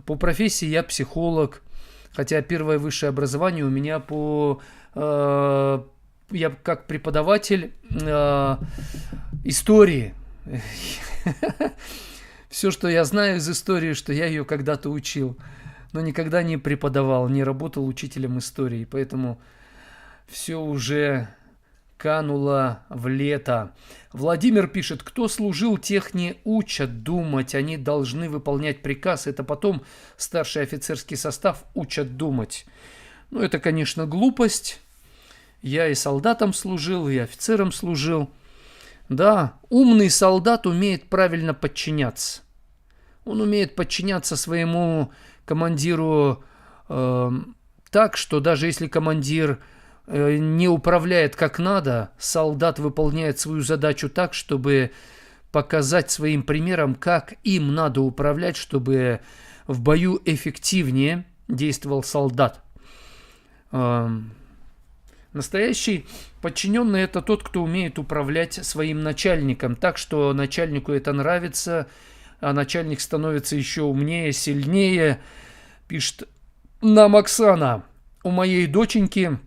По профессии я психолог. Хотя первое высшее образование у меня я как преподаватель истории. Все, что я знаю из истории, что я ее когда-то учил, но никогда не преподавал, не работал учителем истории, поэтому все уже кануло в лето. Владимир пишет: кто служил, тех не учат думать, они должны выполнять приказ, это потом старший офицерский состав учат думать. Ну, это, конечно, глупость. Я и солдатом служил, и офицером служил. Да, умный солдат умеет правильно подчиняться. Он умеет подчиняться своему командиру так, что даже если командир не управляет как надо, солдат выполняет свою задачу так, чтобы показать своим примером, как им надо управлять, чтобы в бою эффективнее действовал солдат. Настоящий подчиненный – это тот, кто умеет управлять своим начальником так, что начальнику это нравится, а начальник становится еще умнее, сильнее. Пишет нам Оксана: у моей доченьки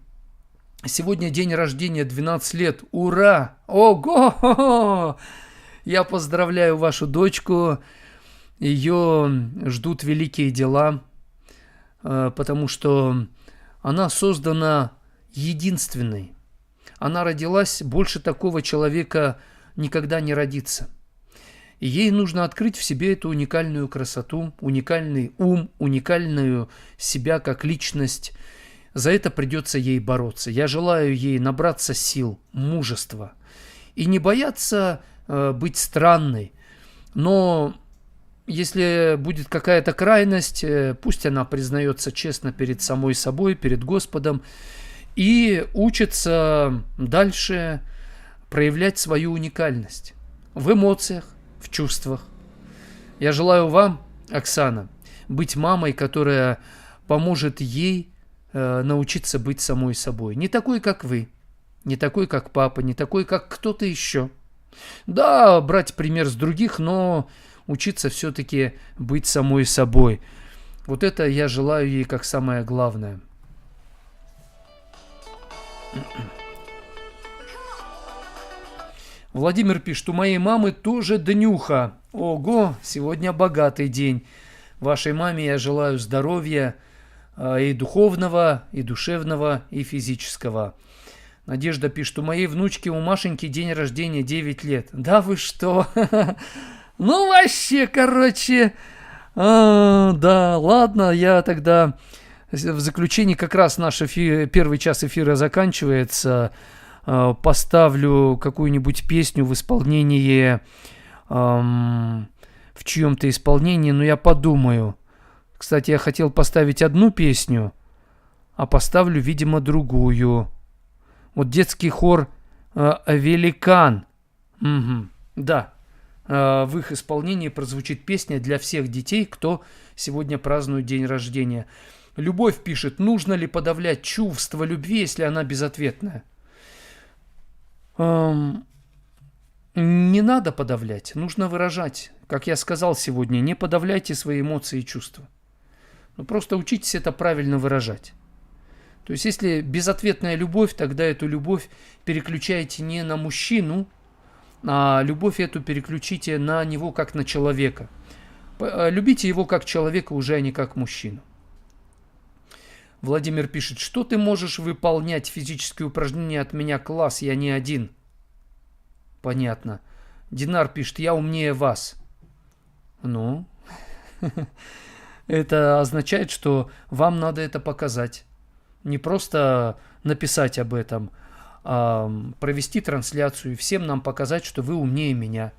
сегодня день рождения, 12 лет. Ура! Ого! Я поздравляю вашу дочку. Ее ждут великие дела, потому что она создана единственной. Она родилась, больше такого человека никогда не родится. И ей нужно открыть в себе эту уникальную красоту, уникальный ум, уникальную себя как личность. За это придется ей бороться. Я желаю ей набраться сил, мужества и не бояться быть странной. Но если будет какая-то крайность, пусть она признается честно перед самой собой, перед Господом, и учится дальше проявлять свою уникальность в эмоциях, в чувствах. Я желаю вам, Оксана, быть мамой, которая поможет ей научиться быть самой собой. Не такой, как вы, не такой, как папа, не такой, как кто-то еще. Да, брать пример с других, но учиться все-таки быть самой собой. Вот это я желаю ей как самое главное. Владимир пишет: у моей мамы тоже днюха. Ого, сегодня богатый день. Вашей маме я желаю здоровья и духовного, и душевного, и физического. Надежда пишет: у моей внучки, у Машеньки день рождения 9 лет. Да вы что? Ну вообще, короче. Да, ладно, я тогда в заключении, как раз наш первый час эфира заканчивается, поставлю какую-нибудь песню в исполнении, в чьем-то исполнении, но я подумаю. Кстати, я хотел поставить одну песню, а поставлю, видимо, другую. Вот детский хор «Великан». Угу. Да, в их исполнении прозвучит песня для всех детей, кто сегодня празднует день рождения. Любовь пишет: нужно ли подавлять чувство любви, если она безответная? Не надо подавлять, нужно выражать. Как я сказал сегодня, не подавляйте свои эмоции и чувства. Но просто учитесь это правильно выражать. То есть, если безответная любовь, тогда эту любовь переключайте не на мужчину, а любовь эту переключите на него как на человека. Любите его как человека, уже а не как мужчину. Владимир пишет: что ты можешь выполнять физические упражнения от меня? Класс, я не один. Понятно. Динар пишет: я умнее вас. Ну, это означает, что вам надо это показать. Не просто написать об этом, а провести трансляцию и всем нам показать, что вы умнее меня.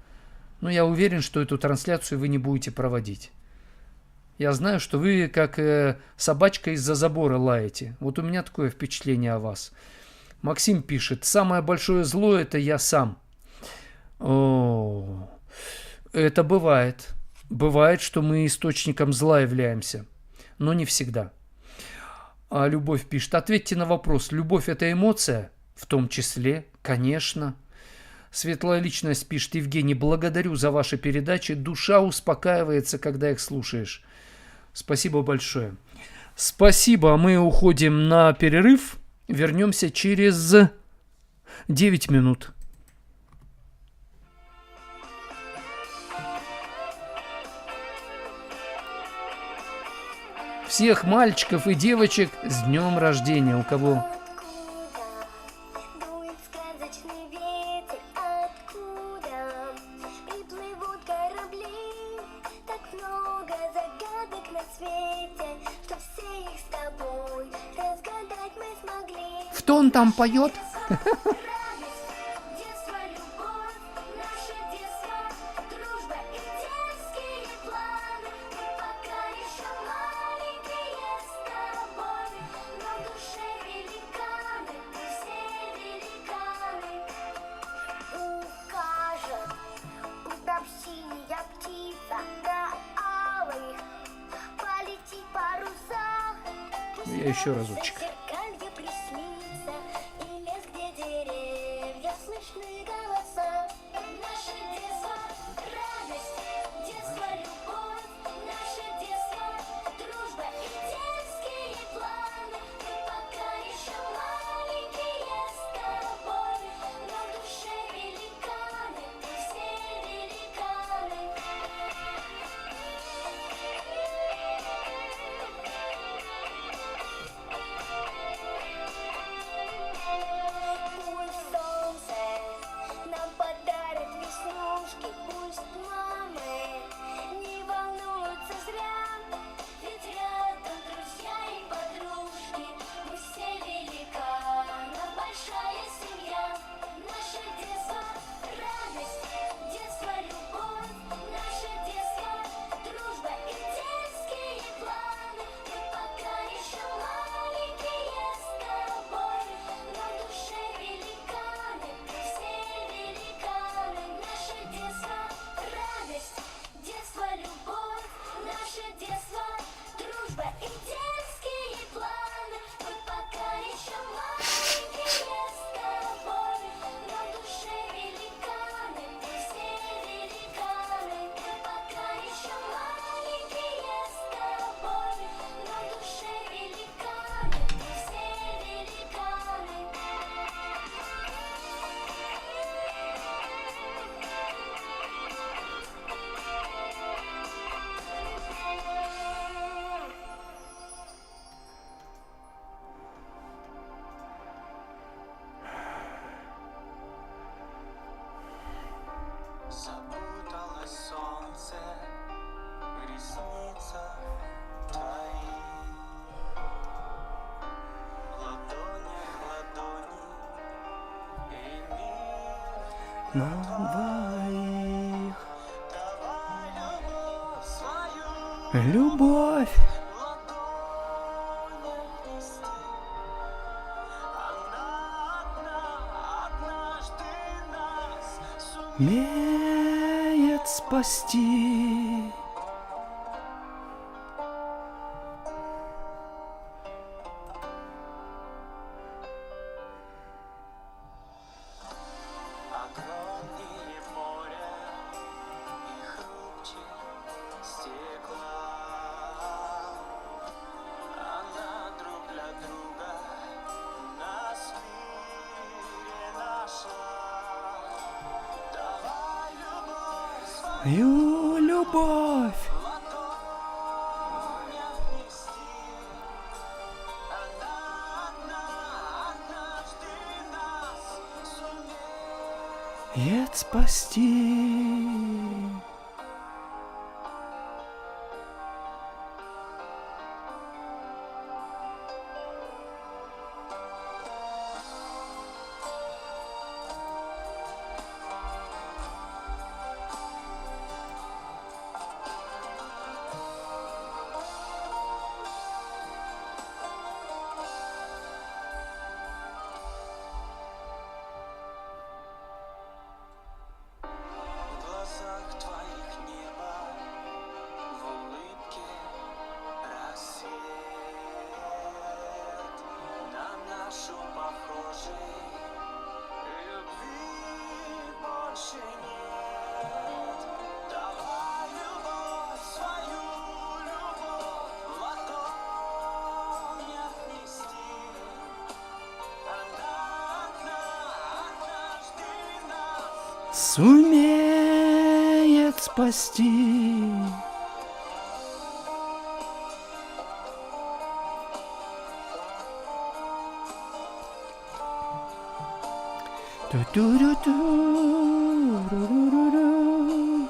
Но я уверен, что эту трансляцию вы не будете проводить. Я знаю, что вы как собачка из-за забора лаете. Вот у меня такое впечатление о вас. Максим пишет: самое большое зло – это я сам. О, это бывает. Бывает, что мы источником зла являемся. Но не всегда. А Любовь пишет: ответьте на вопрос. Любовь – это эмоция? В том числе, конечно. Светлая личность пишет: Евгений, благодарю за ваши передачи. Душа успокаивается, когда их слушаешь. Спасибо большое. Спасибо. Мы уходим на перерыв. Вернемся через 9 минут. Всех мальчиков и девочек с днем рождения. У кого... Дует сказочный ветер, откуда приплывут корабли? Так много загадок на свете, что все их с тобой разгадать мы смогли. Кто он там поет? Радость, детство, любовь, наше детство, дружба и детские планы. Мы пока еще маленькие с тобой, но в душе великаны, мы все великаны. Укажет, там синяя птица на алых, полетит в парусах. Я еще разочек. Зеркалье приснится, и лес, где деревья, слышны голоса. Наше детство, радость, детство, любовь, наше детство, дружба и детские планы. Мы пока еще маленькие с тобой, но в душе великаны, мы все великаны. Пусть солнце нам подарит веснушки, пусть мамы не волнуются зря, ведь рядом друзья и подружки, мы все великанов, большая семья. Наше детство, радость, детство, любовь, наше детство, дружба и детские планы. Мы пока еще маленькие с тобой, но в душе великаны, мы все великаны. Наше детство, радость, детство, любовь, наше детство, дружба и детские планы. Мы пока еще маленькие с тобой, но в душе великаны, мы все великаны. Мы пока еще маленькие с тобой, но в душе великаны, мы все великаны. Запуталось солнце в ресницах твоих, в ладонях ладони, и мир На двоих. давай любовь свою Любовь. в ладонях нести. Она одна, однажды нас Умеет спасти. огромнее моря и хрупче стекла. Она друг для друга нас в мире нашла. Давай любовь свою Мою любовь. в ладонях нести. Она одна, однажды нас сумеет. Ет спасти. В глазах твоих небо, в улыбке рассвет. На нашу похожей любви больше нет. Давай любовь свою, любовь в ладонях нести. Она одна, однажды нас Сумеет спасти. Ту-ту-ру-ту, ру-ру-ру-ру.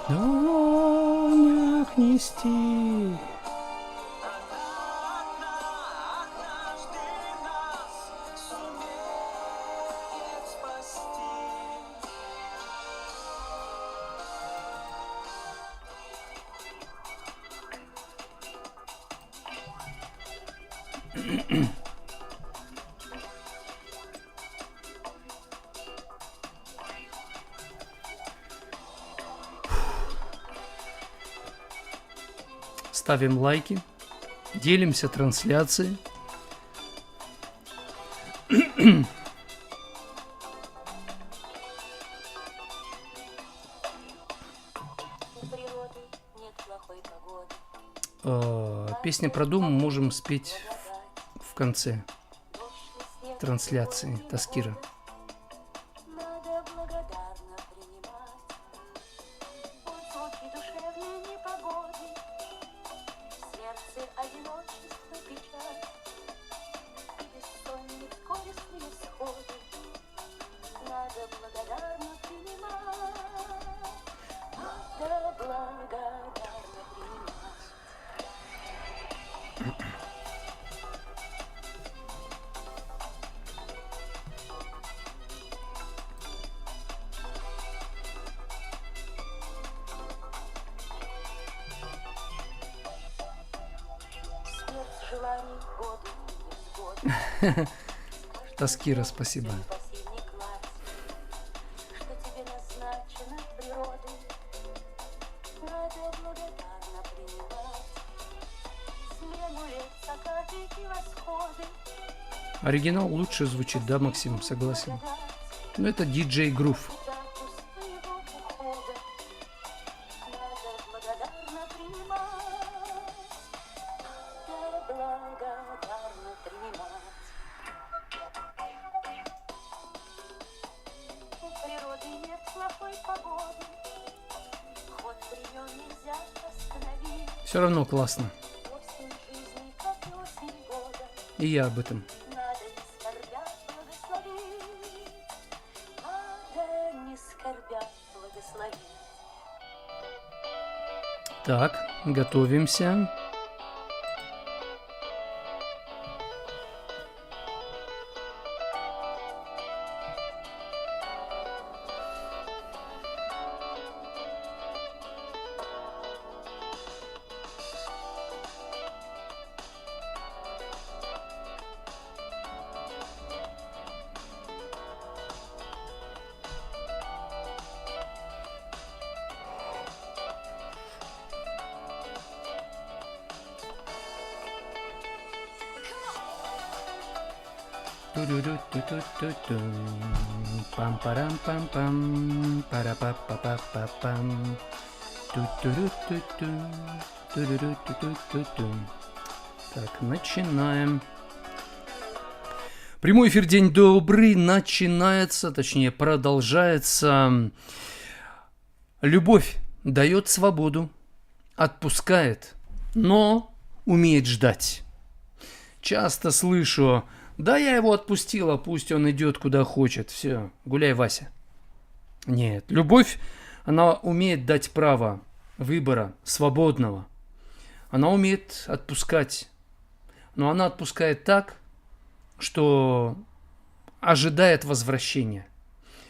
донях нести. Однажды нас сумеет спасти. Ставим лайки, делимся трансляцией. У природы нет плохой погоды. Песня про дом можем спеть в конце Дождь и снег трансляции Таскира. надо благодарно принимать. От звуки душевной непогоды в сердце одиночество печаль и бессонник горестные всходы надо благодарно принимать. Надо благодарно принимать. Смерть желаний, годы и невзгоды. Таскира, спасибо. Посильный клад, что тебе назначено природой, надо благодарно принимать. Смену лет, закаты и восходы. Оригинал лучше звучит, да, Максим? Согласен. Но это диджей Грув. Дату своего ухода надо благодарно принимать. Надо благодарно принимать. У природы нет плохой погоды, ход времен нельзя остановить. Все равно классно. Осень жизни, как и осень года, И я об этом. надо не скорбя благословить. Надо не скорбя благословить. Так, готовимся. Ту-ду-ду-ту-ту-ту-ту. Пам-парам-пам-пам. Пара-па-па-па-па-пам. Ту-ту-ру-ту-ту. Ту-ду-ду-ту-ту-ту. Так, начинаем. Прямой эфир, день добрый, начинается, точнее продолжается. Любовь дает свободу, отпускает, но умеет ждать. Часто слышу: да я его отпустила, пусть он идет куда хочет, все, гуляй, Вася. Нет, любовь, она умеет дать право выбора, свободного. Она умеет отпускать, но она отпускает так, что ожидает возвращения.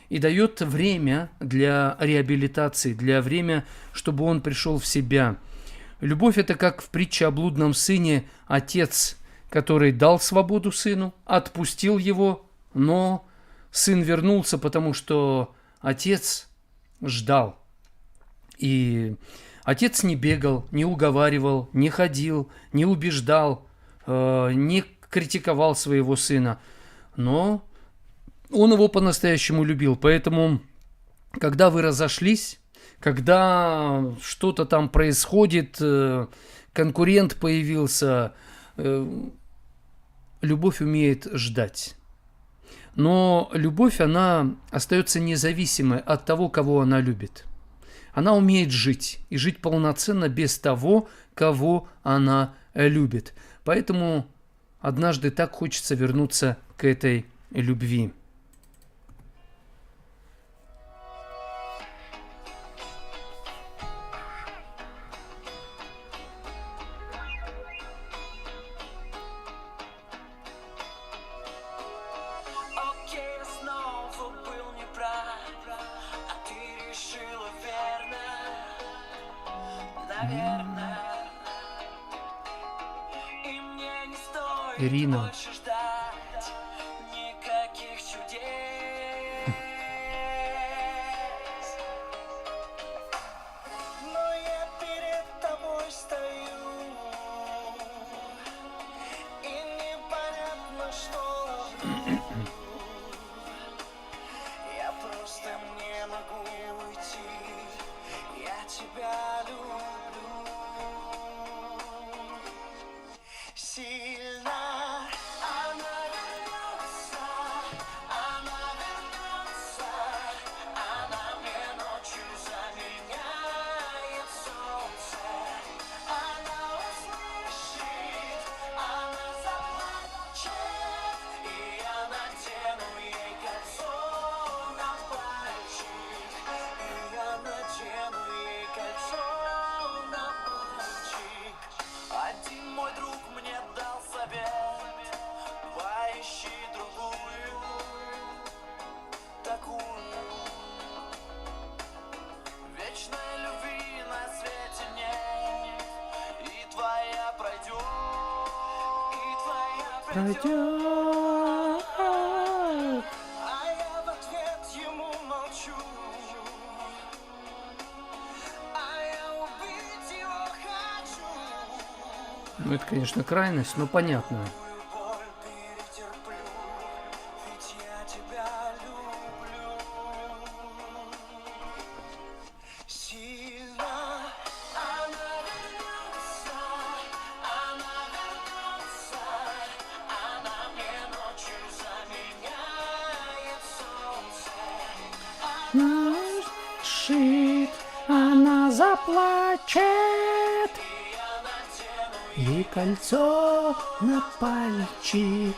И дает время для реабилитации, для время, чтобы он пришел в себя. Любовь – это как в притче о блудном сыне: отец, который дал свободу сыну, отпустил его, но сын вернулся, потому что отец ждал. И отец не бегал, не уговаривал, не ходил, не убеждал, не критиковал своего сына, но он его по-настоящему любил. Поэтому, когда вы разошлись, когда что-то там происходит, конкурент появился, любовь умеет ждать. Но любовь, она остается независимой от того, кого она любит. Она умеет жить, и жить полноценно без того, кого она любит. Поэтому однажды так хочется вернуться к этой любви. наверное. И мне не стоит Ирина. больше ждать никаких чудес. Но я перед тобой стою, и непонятно, что вдруг. Я просто не могу уйти, я тебя люблю сильно. Она вернется, она мне ночью заменяет солнце. Она услышит, она заплачет, и я надену ей кольцо на пальчик. И я надену ей кольцо на пальчик. Один мой друг мне дал совет: поищи другую, такую. Вечной любви на свете нет, и твоя пройдет, и твоя пройдет. А я в ответ ему молчу, а я убить его хочу. Ну, это, конечно, крайность, но понятно. Боль перетерплю, ведь я тебя люблю сильно. Она вернется, она мне ночью заменяет солнце. Шит, она заплачет, Я надену ей кольцо на пальчик.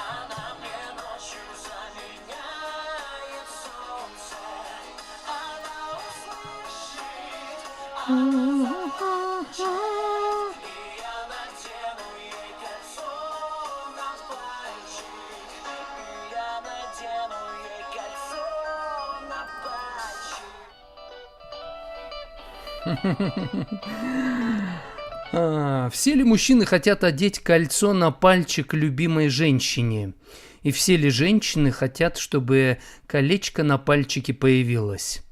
она мне ночью заменяет солнце. Она услышит, и я надену ей кольцо на пальчик. И я надену ей кольцо на пальчик. Все ли мужчины хотят одеть кольцо на пальчик любимой женщине? И все ли женщины хотят, чтобы колечко на пальчике появилось?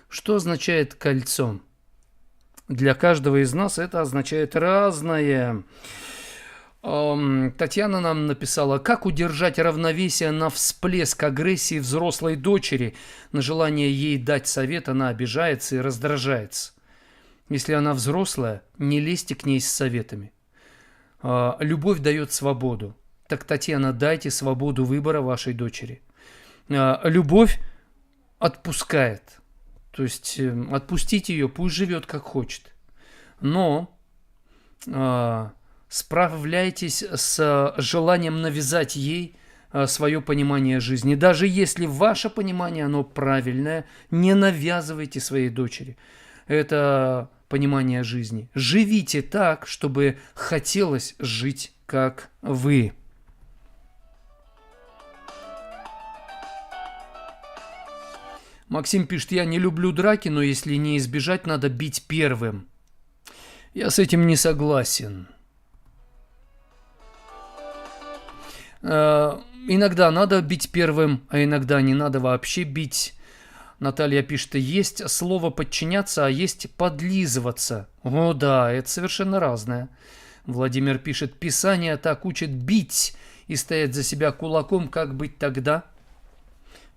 Что означает кольцо? Для каждого из нас это означает разное. Татьяна нам написала: как удержать равновесие на всплеск агрессии взрослой дочери? На желание ей дать совет она обижается и раздражается. Если она взрослая, не лезьте к ней с советами. Любовь дает свободу. Так, Татьяна, дайте свободу выбора вашей дочери. Любовь отпускает. То есть отпустите ее, пусть живет как хочет. Но справляйтесь с желанием навязать ей свое понимание жизни. Даже если ваше понимание, оно правильное, не навязывайте своей дочери это понимание жизни. Живите так, чтобы хотелось жить, как вы. Максим пишет: я не люблю драки, но если не избежать, надо бить первым. Я с этим не согласен. Иногда надо бить первым, а иногда не надо вообще бить. Наталья пишет: есть слово подчиняться, а есть подлизываться. О да, это совершенно разное. Владимир пишет: Писание так учит бить и стоять за себя кулаком, как быть тогда?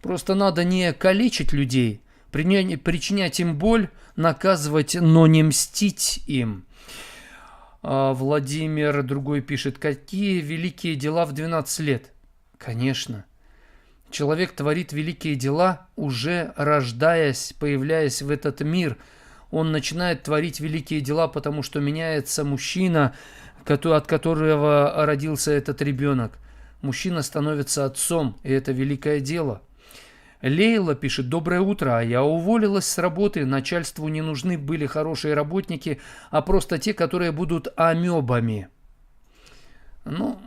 Просто надо не калечить людей, причинять им боль, наказывать, но не мстить им. Владимир другой пишет: какие великие дела в 12 лет? Конечно. Человек творит великие дела, уже рождаясь, появляясь в этот мир. Он начинает творить великие дела, потому что меняется мужчина, от которого родился этот ребенок. Мужчина становится отцом, и это великое дело. Лейла пишет: доброе утро, я уволилась с работы, начальству не нужны были хорошие работники, а просто те, которые будут амебами. Ну,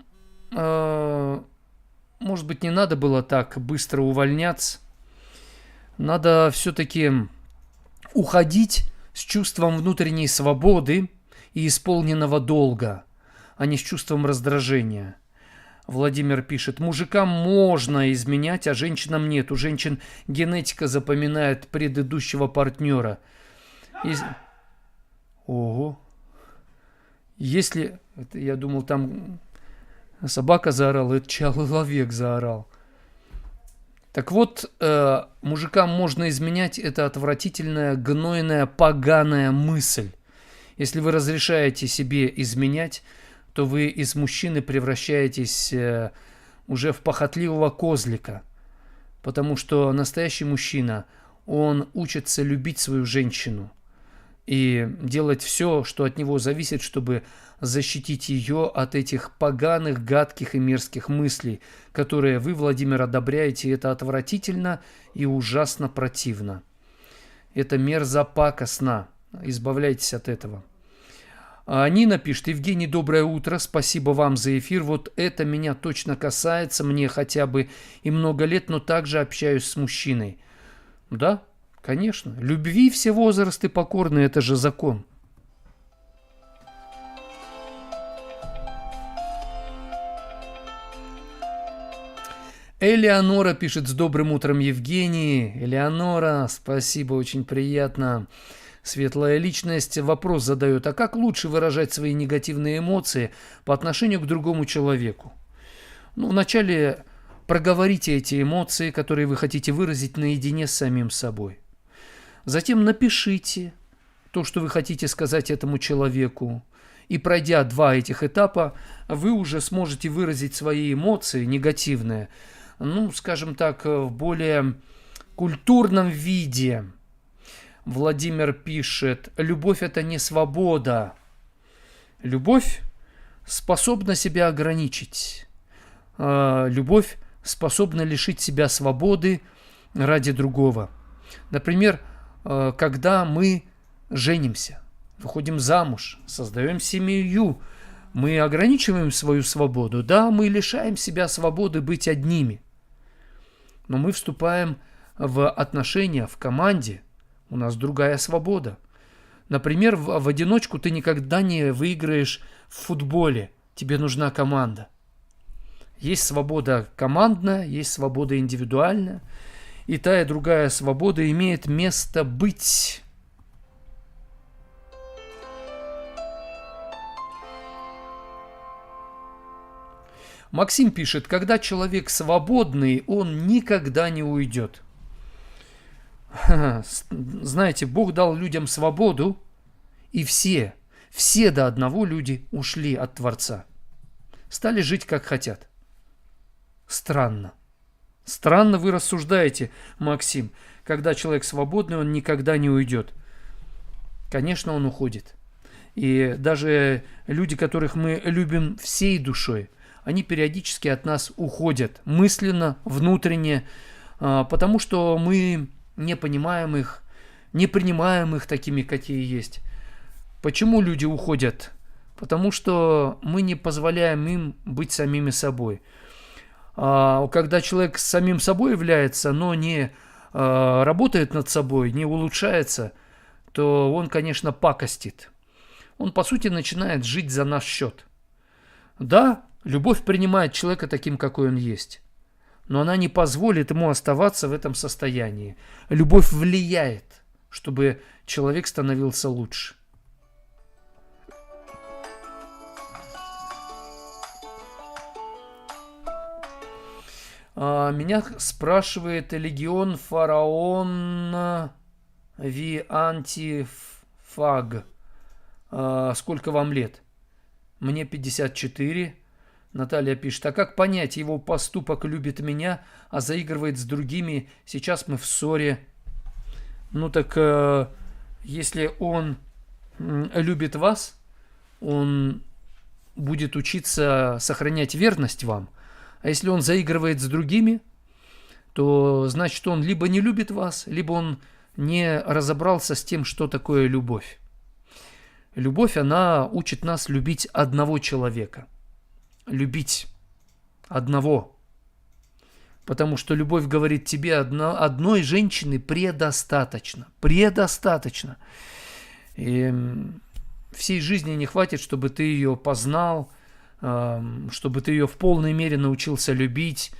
может быть, не надо было так быстро увольняться. Надо все-таки уходить с чувством внутренней свободы и исполненного долга, а не с чувством раздражения. Владимир пишет, мужикам можно изменять, а женщинам нет. У женщин генетика запоминает предыдущего партнера. Ого. Если... Это, я думал, там собака заорала, это человек заорал. Так вот, мужикам можно изменять, это отвратительная, гнойная, поганая мысль. Если вы разрешаете себе изменять, то вы из мужчины превращаетесь уже в похотливого козлика. Потому что настоящий мужчина, он учится любить свою женщину и делать все, что от него зависит, чтобы защитить ее от этих поганых, гадких и мерзких мыслей, которые вы, Владимир, одобряете. Это отвратительно и ужасно противно. Это мерзопакостно. Избавляйтесь от этого. А Нина пишет, Евгений, доброе утро, спасибо вам за эфир. Вот это меня точно касается, мне хотя бы и много лет, но также общаюсь с мужчиной. Да, конечно. Любви все возрасты покорны, это же закон. Элеонора пишет, с добрым утром, Евгений. Элеонора, спасибо, очень приятно. Светлая личность вопрос задает, а как лучше выражать свои негативные эмоции по отношению к другому человеку? Ну, вначале проговорите эти эмоции, которые вы хотите выразить наедине с самим собой. Затем напишите то, что вы хотите сказать этому человеку. И пройдя 2 этих этапа, вы уже сможете выразить свои эмоции негативные, ну, скажем так, в более культурном виде. Владимир пишет, любовь – это не свобода. Любовь способна себя ограничить. Любовь способна лишить себя свободы ради другого. Например, когда мы женимся, выходим замуж, создаем семью, мы ограничиваем свою свободу. Да, мы лишаем себя свободы быть одними. Но мы вступаем в отношения, в команде. У нас другая свобода. Например, в одиночку ты никогда не выиграешь в футболе. Тебе нужна команда. Есть свобода командная, есть свобода индивидуальная. И та, и другая свобода имеет место быть. Максим пишет, когда человек свободный, он никогда не уйдет. Знаете, Бог дал людям свободу, и все до одного люди ушли от Творца. Стали жить, как хотят. Странно. Странно вы рассуждаете, Максим. Когда человек свободный, он никогда не уйдет. Конечно, он уходит. И даже люди, которых мы любим всей душой, они периодически от нас уходят. Мысленно, внутренне. Потому что мы не понимаем их, не принимаем их такими, какие есть. Почему люди уходят? Потому что мы не позволяем им быть самими собой. Когда человек с самим собой является, но не работает над собой, не улучшается, то он, конечно, пакостит. Он, по сути, начинает жить за наш счет. Да, любовь принимает человека таким, какой он есть. Но она не позволит ему оставаться в этом состоянии. Любовь влияет, чтобы человек становился лучше. Меня спрашивает Легион Фараон Ви Антифаг. Сколько вам лет? Мне 54. Наталья пишет, а как понять, его поступок любит меня, а заигрывает с другими, сейчас мы в ссоре. Ну так, если он любит вас, он будет учиться сохранять верность вам. А если он заигрывает с другими, то значит он либо не любит вас, либо он не разобрался с тем, что такое любовь. Любовь, она учит нас любить одного человека. Любить одного. Потому что любовь говорит тебе, одной женщины предостаточно. Предостаточно. И всей жизни не хватит, чтобы ты ее познал, чтобы ты ее в полной мере научился любить.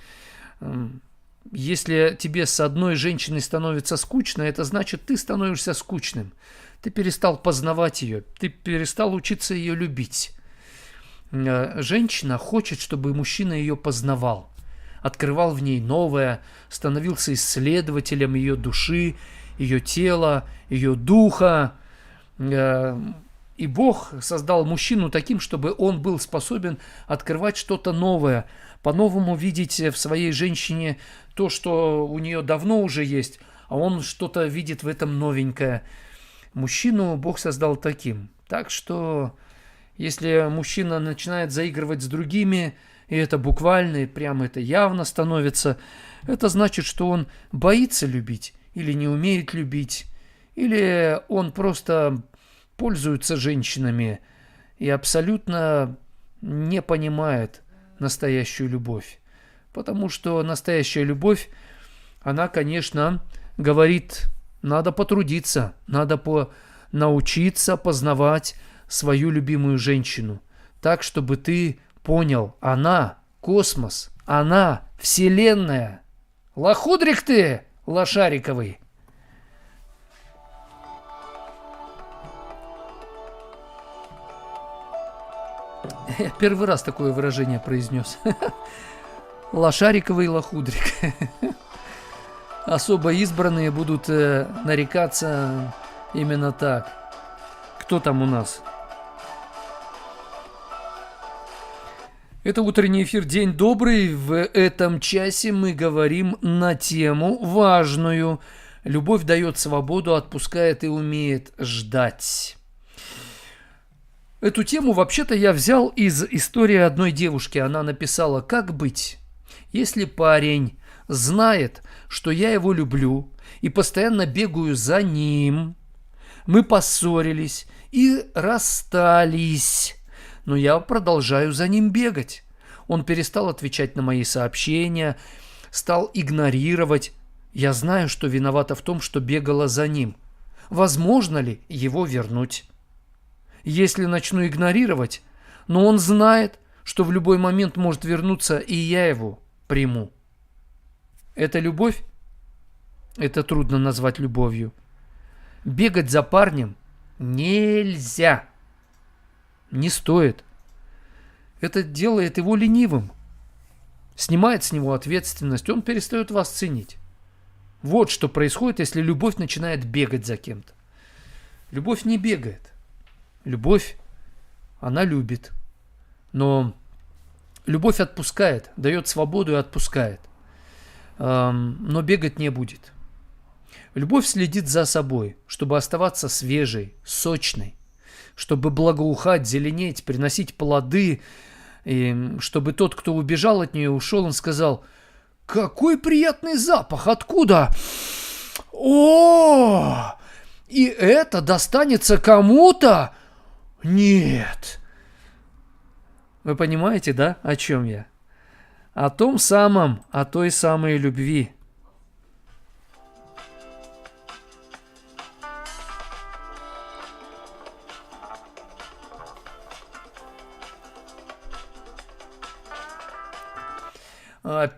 Если тебе с одной женщиной становится скучно, это значит, ты становишься скучным. Ты перестал познавать ее, ты перестал учиться ее любить. Женщина хочет, чтобы мужчина ее познавал, открывал в ней новое, становился исследователем ее души, ее тела, ее духа. И Бог создал мужчину таким, чтобы он был способен открывать что-то новое, по-новому видеть в своей женщине то, что у нее давно уже есть, а он что-то видит в этом новенькое. Мужчину Бог создал таким. Так что, если мужчина начинает заигрывать с другими, и это буквально, и прямо это явно становится, это значит, что он боится любить, или не умеет любить, или он просто пользуется женщинами и абсолютно не понимает настоящую любовь. Потому что настоящая любовь, она, конечно, говорит, надо потрудиться, надо научиться познавать свою любимую женщину. Так, чтобы ты понял, она космос, она вселенная. Лохудрик ты, лошариковый! Я первый раз такое выражение произнес. Лошариковый лохудрик. Особо избранные будут нарекаться именно так. Кто там у нас? Это утренний эфир «День добрый». В этом часе мы говорим на тему важную. Любовь дает свободу, отпускает и умеет ждать. Эту тему вообще-то я взял из истории одной девушки. Она написала: «Как быть, если парень знает, что я его люблю и постоянно бегаю за ним, мы поссорились и расстались, но я продолжаю за ним бегать. Он перестал отвечать на мои сообщения, стал игнорировать. Я знаю, что виновата в том, что бегала за ним. Возможно ли его вернуть? Если начну игнорировать, но он знает, что в любой момент может вернуться, и я его приму. Это любовь? Это трудно назвать любовью. Бегать за парнем нельзя. Не стоит. Это делает его ленивым. Снимает с него ответственность, он перестает вас ценить. Вот что происходит, если любовь начинает бегать за кем-то. Любовь не бегает. Любовь, она любит. Но любовь отпускает, дает свободу и отпускает. Но бегать не будет. Любовь следит за собой, чтобы оставаться свежей, сочной, чтобы благоухать, зеленеть, приносить плоды, и чтобы тот, кто убежал от нее, ушел, он сказал: «Какой приятный запах! Откуда? О! И это достанется кому-то? Нет!» Вы понимаете, да, о чем я? О том самом, о той самой любви.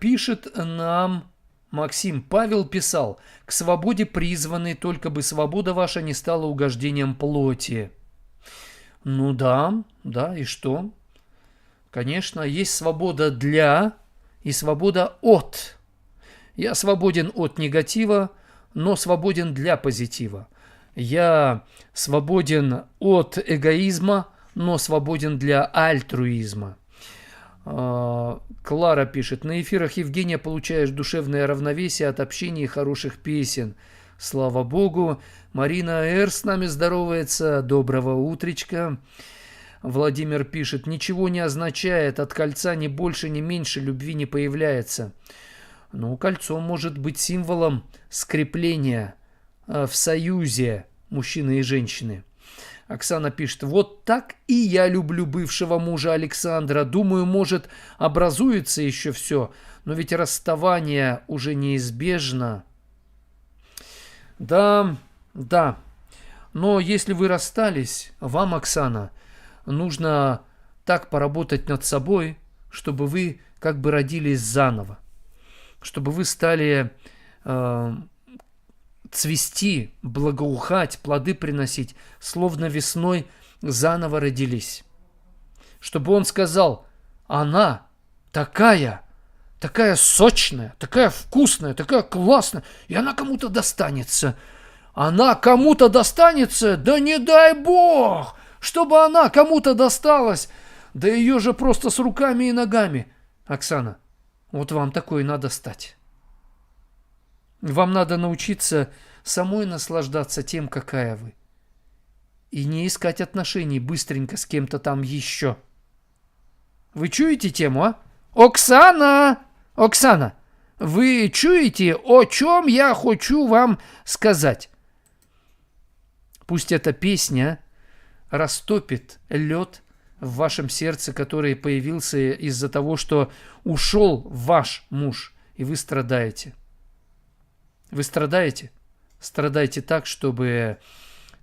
Пишет нам Максим. Павел писал: «К свободе призваны, только бы свобода ваша не стала угождением плоти». Ну да, и что? Конечно, есть свобода для и свобода от. Я свободен от негатива, но свободен для позитива. Я свободен от эгоизма, но свободен для альтруизма. Клара пишет: «На эфирах Евгения получаешь душевное равновесие от общения и хороших песен. Слава Богу». Марина Р. с нами здоровается. Доброго утречка. Владимир пишет: «Ничего не означает, от кольца ни больше, ни меньше любви не появляется». Ну, кольцо может быть символом скрепления в союзе мужчины и женщины. Оксана пишет: вот так и я люблю бывшего мужа Александра. Думаю, может, образуется еще все, но ведь расставание уже неизбежно. Да, да. Но если вы расстались, вам, Оксана, нужно так поработать над собой, чтобы вы как бы родились заново, чтобы вы стали цвести, благоухать, плоды приносить, словно весной заново родились. Чтобы он сказал: она такая сочная, такая вкусная, такая классная, и она кому-то достанется. Она кому-то достанется? Да не дай бог, чтобы она кому-то досталась. Да ее же просто с руками и ногами. Оксана, вот вам такой надо стать. Вам надо научиться самой наслаждаться тем, какая вы. И не искать отношений быстренько с кем-то там еще. Вы чуете тему, а? Оксана! Оксана, вы чуете, о чем я хочу вам сказать? Пусть эта песня растопит лед в вашем сердце, который появился из-за того, что ушел ваш муж, и вы страдаете. Вы страдаете? Страдаете так, чтобы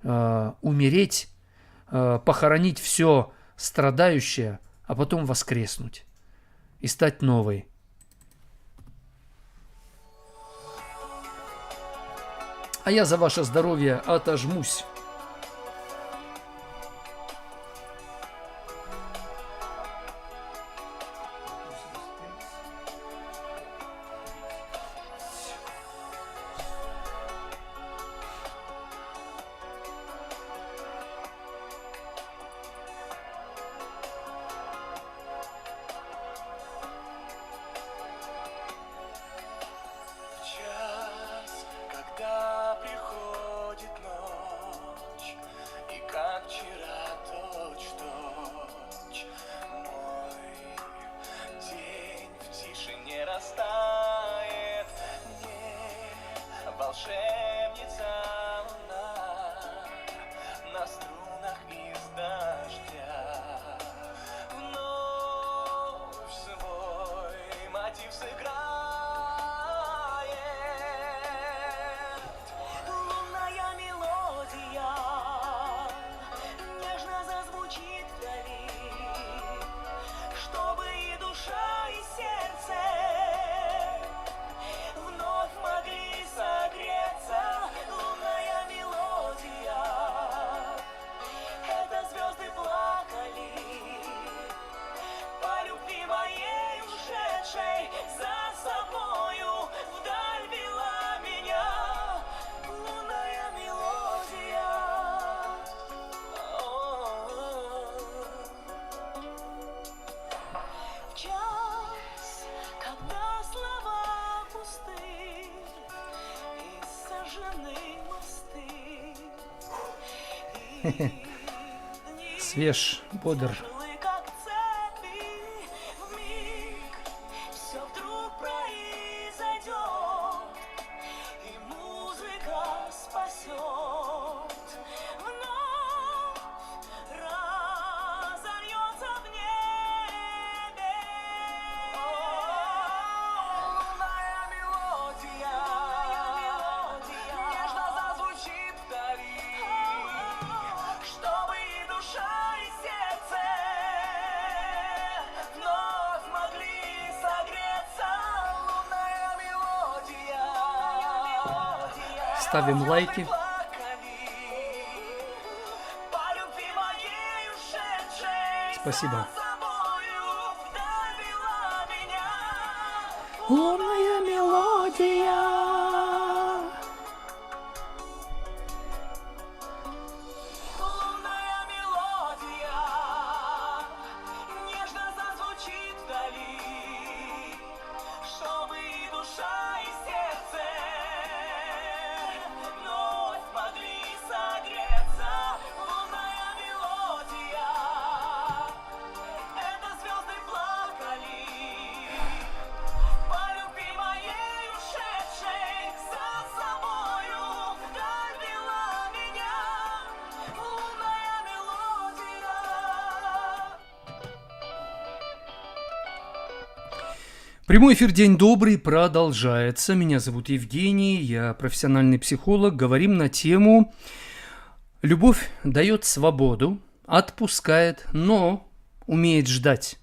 умереть, похоронить все страдающее, а потом воскреснуть и стать новой. А я за ваше здоровье отожмусь. Час, когда приходит ночь, и как вчера точь-в-точь мой день в тишине растает, не волшебница луна на струнах из дождя вновь свой мотив сыграет. Лунная мелодия нежно зазвучит вдали, чтобы и душа, и сердце вновь могли согреться. Лунная мелодия — это звезды плакали по любви моей ушедшей, за собою вдаль вела меня. Лунная мелодия. В час, когда слова пусты и сожжены мосты, и дни Свеж, бодр. тяжелы, как цепи, вмиг все вдруг произойдет, и музыка спасет, вновь разольется в небе. Лунная мелодия нежно зазвучит вдали, чтобы и душа, и сердце вновь могли согреться. Лунная мелодия. Ставим лайки. Плакали по любви моей ушедшей, Спасибо. за собою вдаль вела меня. Лунная мелодия. Лунная мелодия нежно зазвучит вдали, чтобы и душа, и сердце вновь могли согреться. Лунная мелодия — это звезды плакали по любви моей. Прямой эфир «День добрый» продолжается. Меня зовут Евгений, я профессиональный психолог. Говорим на тему «Любовь дает свободу, отпускает, но умеет ждать».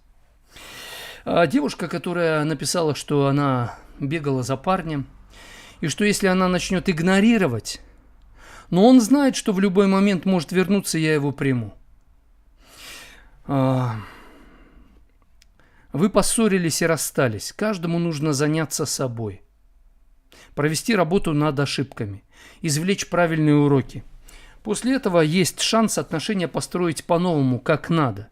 Девушка, которая написала, что она бегала за парнем, и что если она начнет игнорировать, но он знает, что в любой момент может вернуться, я его приму. Вы поссорились и расстались. Каждому нужно заняться собой. Провести работу над ошибками. Извлечь правильные уроки. После этого есть шанс отношения построить по-новому, как надо.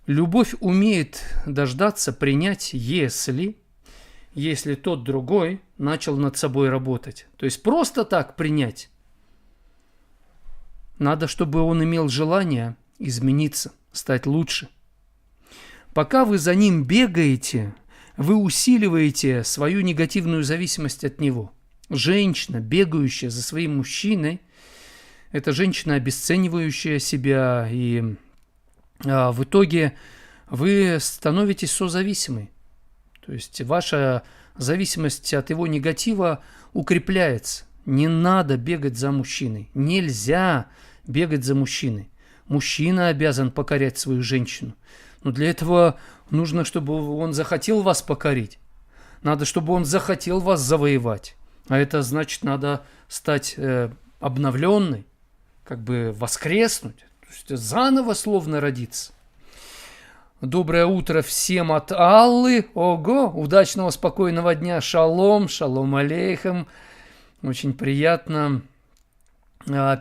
Любовь умеет дождаться, принять, если тот другой начал над собой работать. То есть просто так принять. Надо, чтобы он имел желание измениться, стать лучше. Пока вы за ним бегаете, вы усиливаете свою негативную зависимость от него. Женщина, бегающая за своим мужчиной, это женщина, обесценивающая себя, и в итоге вы становитесь созависимой. То есть ваша зависимость от его негатива укрепляется. Не надо бегать за мужчиной. Нельзя бегать за мужчиной. Мужчина обязан покорять свою женщину. Но для этого нужно, чтобы он захотел вас покорить. Надо, чтобы он захотел вас завоевать. А это значит, надо стать обновленной, как бы воскреснуть, то есть заново словно родиться. Доброе утро всем от Аллы. Ого, удачного, спокойного дня. Шалом, шалом алейхам. Очень приятно.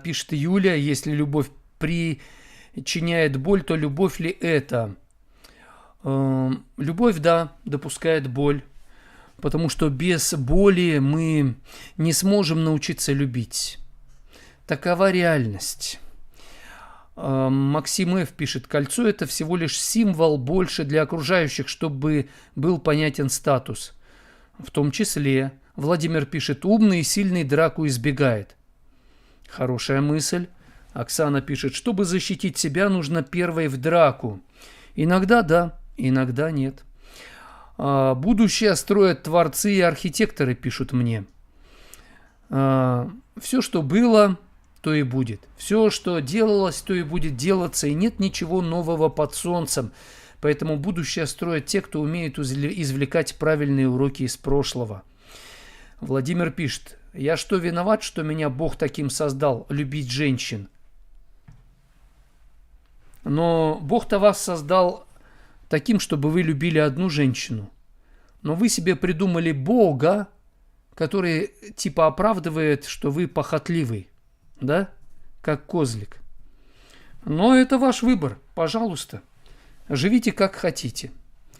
Пишет Юля, если любовь причиняет боль, то любовь ли это? Любовь, да, допускает боль, потому что без боли мы не сможем научиться любить. Такова реальность. Максим Ф. пишет, кольцо – это всего лишь символ больше для окружающих, чтобы был понятен статус. В том числе Владимир пишет, умный и сильный драку избегает. Хорошая мысль. Оксана пишет, чтобы защитить себя, нужно первой в драку. Иногда да. Иногда нет. Будущее строят творцы и архитекторы, пишут мне. Все, что было, то и будет. Все, что делалось, то и будет делаться. И нет ничего нового под солнцем. Поэтому будущее строят те, кто умеет извлекать правильные уроки из прошлого. Владимир пишет, я что, виноват, что меня Бог таким создал, любить женщин? Но Бог-то вас создал таким, чтобы вы любили одну женщину. Но вы себе придумали Бога, который типа оправдывает, что вы похотливый, да, как козлик. Но это ваш выбор, пожалуйста. Живите как хотите.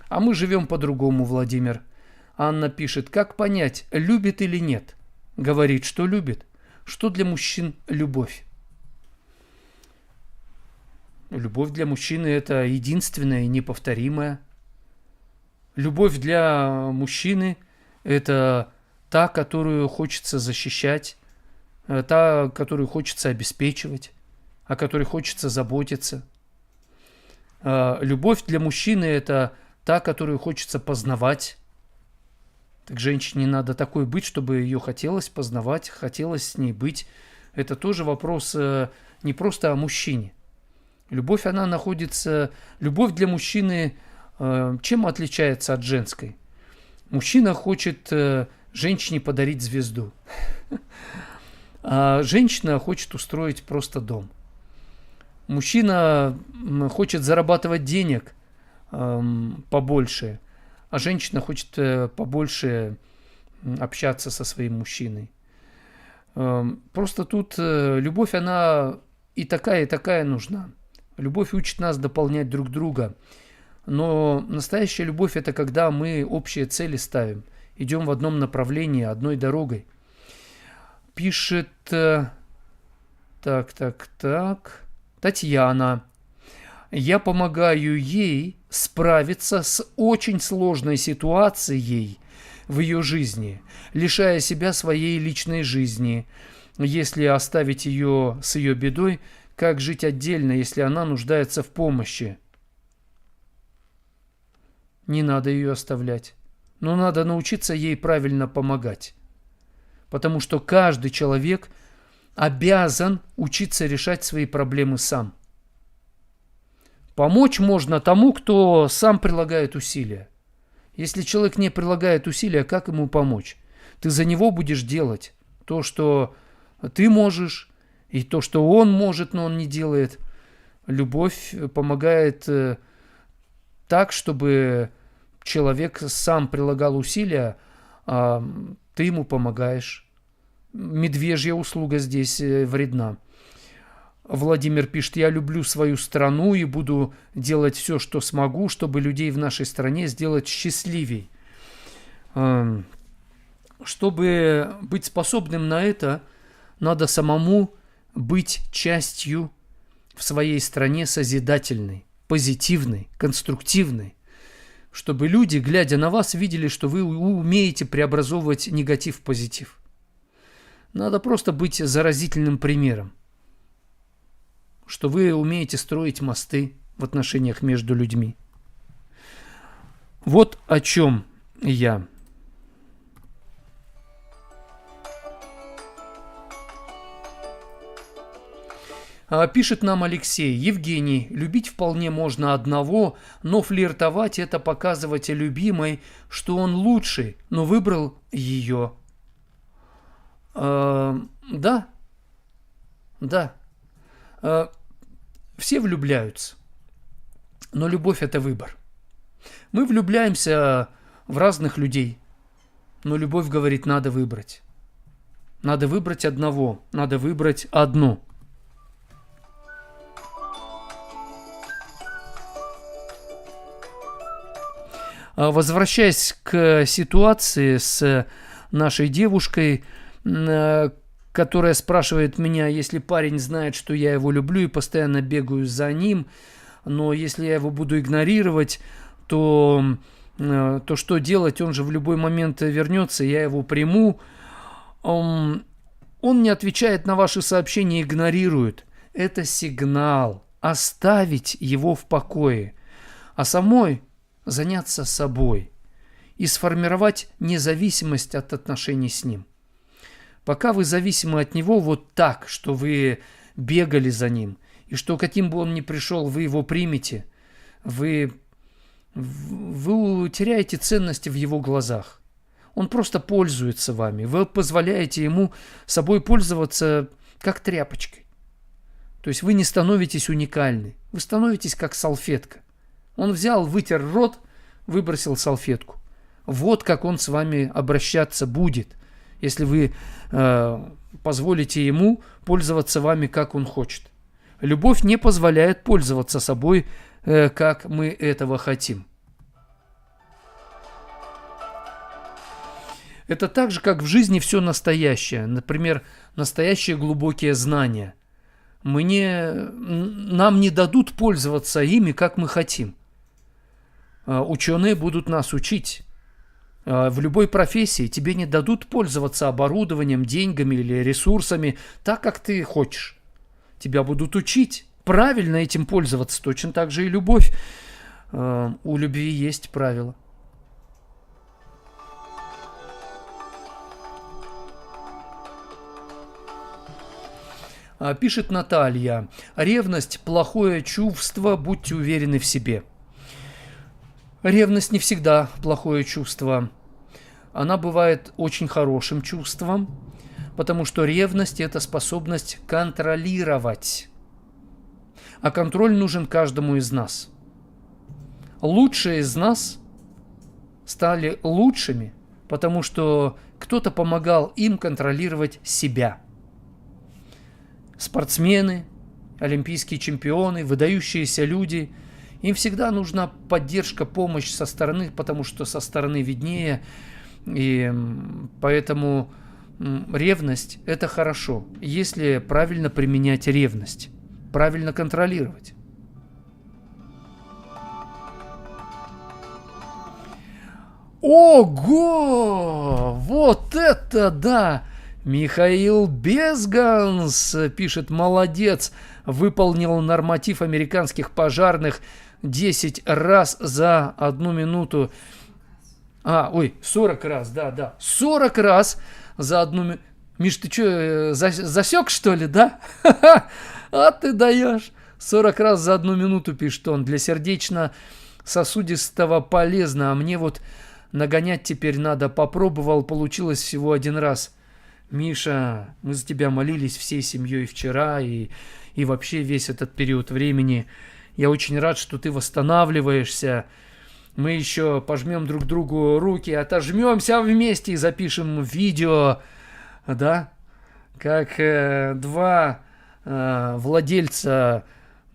А мы живем по-другому, Владимир. Анна пишет, как понять, любит или нет? Говорит, что любит. Что для мужчин любовь? Любовь для мужчины – это единственная и неповторимая. Любовь для мужчины – это та, которую хочется защищать, та, которую хочется обеспечивать, о которой хочется заботиться. Любовь для мужчины – это та, которую хочется познавать. Так женщине надо такой быть, чтобы ее хотелось познавать, хотелось с ней быть. Это тоже вопрос не просто о мужчине. Любовь, она находится... Любовь для мужчины чем отличается от женской? Мужчина хочет женщине подарить звезду, а женщина хочет устроить просто дом. Мужчина хочет зарабатывать денег побольше, а женщина хочет побольше общаться со своим мужчиной. Просто тут любовь, она и такая нужна. Любовь учит нас дополнять друг друга. Но настоящая любовь – это когда мы общие цели ставим, идем в одном направлении, одной дорогой. Пишет Татьяна. Я помогаю ей справиться с очень сложной ситуацией в ее жизни, лишая себя своей личной жизни. Если оставить ее с ее бедой, как жить отдельно, если она нуждается в помощи? Не надо ее оставлять. но надо научиться ей правильно помогать. Потому что каждый человек обязан учиться решать свои проблемы сам. Помочь можно тому, кто сам прилагает усилия. Если человек не прилагает усилия, как ему помочь? Ты за него будешь делать то, что ты можешь, и то, что он может, но он не делает. Любовь помогает так, чтобы человек сам прилагал усилия, а ты ему помогаешь. Медвежья услуга здесь вредна. Владимир пишет: я люблю свою страну и буду делать все, что смогу, чтобы людей в нашей стране сделать счастливей. Чтобы быть способным на это, надо самому быть частью в своей стране созидательной, позитивной, конструктивной. Чтобы люди, глядя на вас, видели, что вы умеете преобразовывать негатив в позитив. Надо просто быть заразительным примером, что вы умеете строить мосты в отношениях между людьми. Вот о чем я. Пишет нам Алексей: Евгений, любить вполне можно одного, но флиртовать — это показывать любимой, что он лучший, но выбрал ее. Да. Все влюбляются, но любовь — это выбор. Мы влюбляемся в разных людей, но любовь говорит: надо выбрать. Надо выбрать одного, надо выбрать одну. Возвращаясь к ситуации с нашей девушкой, которая спрашивает меня, если парень знает, что я его люблю и постоянно бегаю за ним, но если я его буду игнорировать, то что делать? Он же в любой момент вернется, я его приму. Он не отвечает на ваши сообщения, игнорирует. Это сигнал оставить его в покое, а самой заняться собой и сформировать независимость от отношений с ним. Пока вы зависимы от него вот так, что вы бегали за ним, и что каким бы он ни пришел, вы его примете, вы теряете ценности в его глазах. Он просто пользуется вами. Вы позволяете ему собой пользоваться как тряпочкой. То есть вы не становитесь уникальны. Вы становитесь как салфетка. Он взял, вытер рот, выбросил салфетку. Вот как он с вами обращаться будет, если вы позволите ему пользоваться вами, как он хочет. Любовь не позволяет пользоваться собой, как мы этого хотим. Это так же, как в жизни все настоящее. Например, настоящие глубокие знания. Нам не дадут пользоваться ими, как мы хотим. Ученые будут нас учить. В любой профессии тебе не дадут пользоваться оборудованием, деньгами или ресурсами так, как ты хочешь. Тебя будут учить правильно этим пользоваться. Точно так же и любовь. У любви есть правила. Пишет Наталья: ревность – плохое чувство, будьте уверены в себе. Ревность не всегда плохое чувство. Она бывает очень хорошим чувством, потому что ревность – это способность контролировать. А контроль нужен каждому из нас. Лучшие из нас стали лучшими, потому что кто-то помогал им контролировать себя. Спортсмены, олимпийские чемпионы, выдающиеся люди – им всегда нужна поддержка, помощь со стороны, потому что со стороны виднее. И поэтому ревность – это хорошо, если правильно применять ревность, правильно контролировать. Ого! Вот это да! Михаил Безганс пишет: молодец, выполнил норматив американских пожарных 10 раз за 1 минуту. Ой, 40 раз, да. 40 раз за одну минуту. Миш, ты что, засек, что ли, да? А ты даешь. 40 раз за одну минуту, пишет он. Для сердечно-сосудистого полезно. А мне вот нагонять теперь надо. Попробовал, получилось всего один раз. Миша, мы за тебя молились всей семьей вчера и вообще весь этот период времени. Я очень рад, что ты восстанавливаешься. Мы еще пожмем друг другу руки, отожмемся вместе и запишем видео, да? Как два владельца...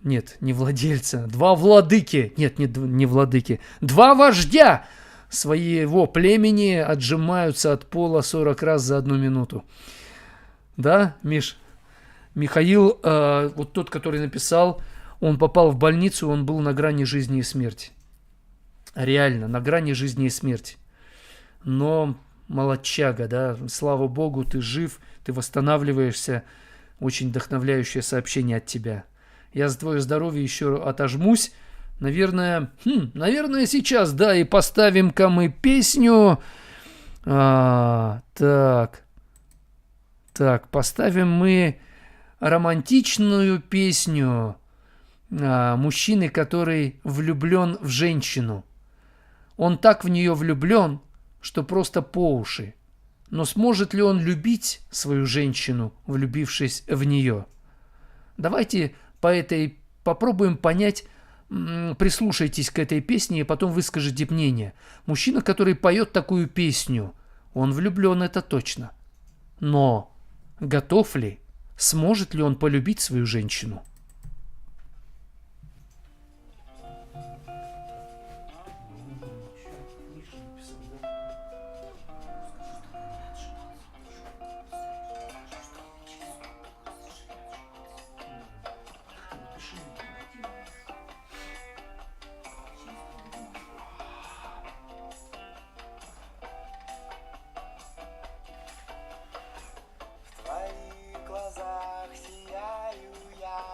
Нет, не владельца. Два владыки. Нет, не владыки. Два вождя своего племени отжимаются от пола 40 раз за одну минуту. Да, Миш? Михаил, вот тот, который написал, он попал в больницу, он был на грани жизни и смерти. Реально, на грани жизни и смерти. Но молодчага, да, слава богу, ты жив, ты восстанавливаешься. Очень вдохновляющее сообщение от тебя. Я за твое здоровье еще отожмусь. Наверное, сейчас, да, и поставим-ка мы песню. Так, поставим мы романтичную песню мужчины, который влюблен в женщину. Он так в нее влюблен, что просто по уши. Но сможет ли он любить свою женщину, влюбившись в нее? Давайте попробуем понять, прислушайтесь к этой песне и потом выскажите мнение. Мужчина, который поет такую песню, он влюблен, это точно. Но готов ли, сможет ли он полюбить свою женщину? В твоих глазах сияю я.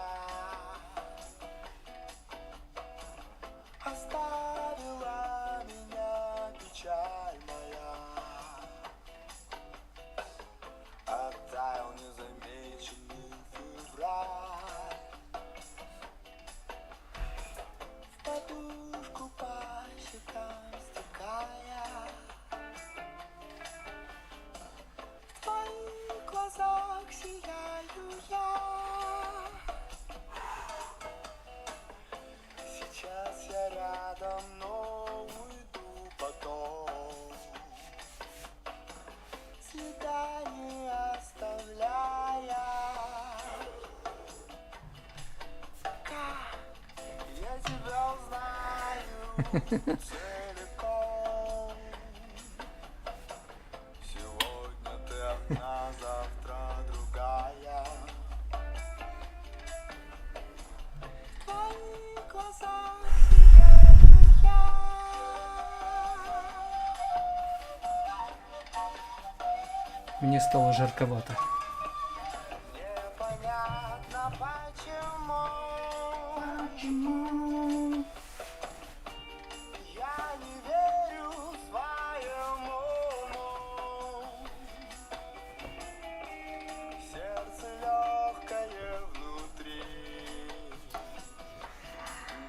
Оставила меня печаль моя. Оттаял незамеченный февраль. В подушку по щекам стекая. В твоих глазах сияю я. Сейчас я рядом, но уйду потом. Следа не оставляя. Как я тебя узнаю целиком. Сегодня ты одна, завтра другая. В твоих глазах сияю я. Мне стало жарковато. Непонятно почему. Я не верю своему уму. Сердце легкое внутри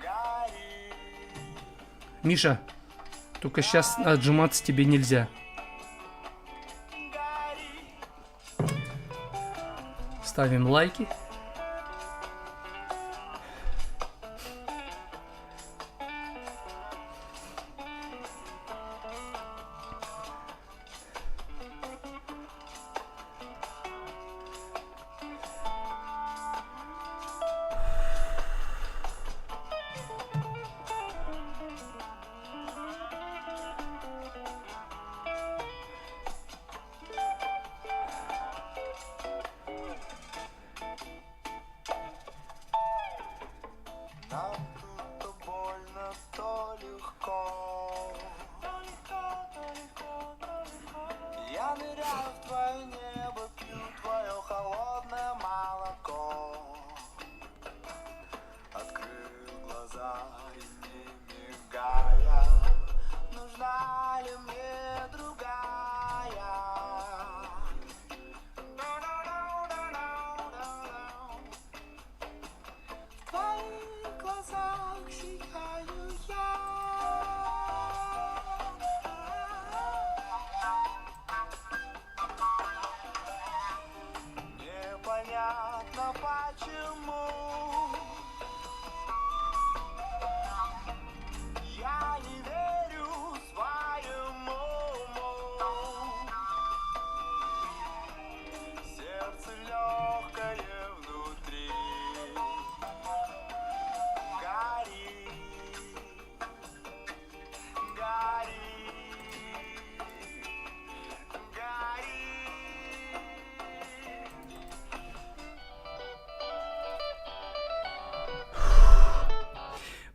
горит. Миша, только сейчас отжиматься тебе нельзя. Ставим лайки.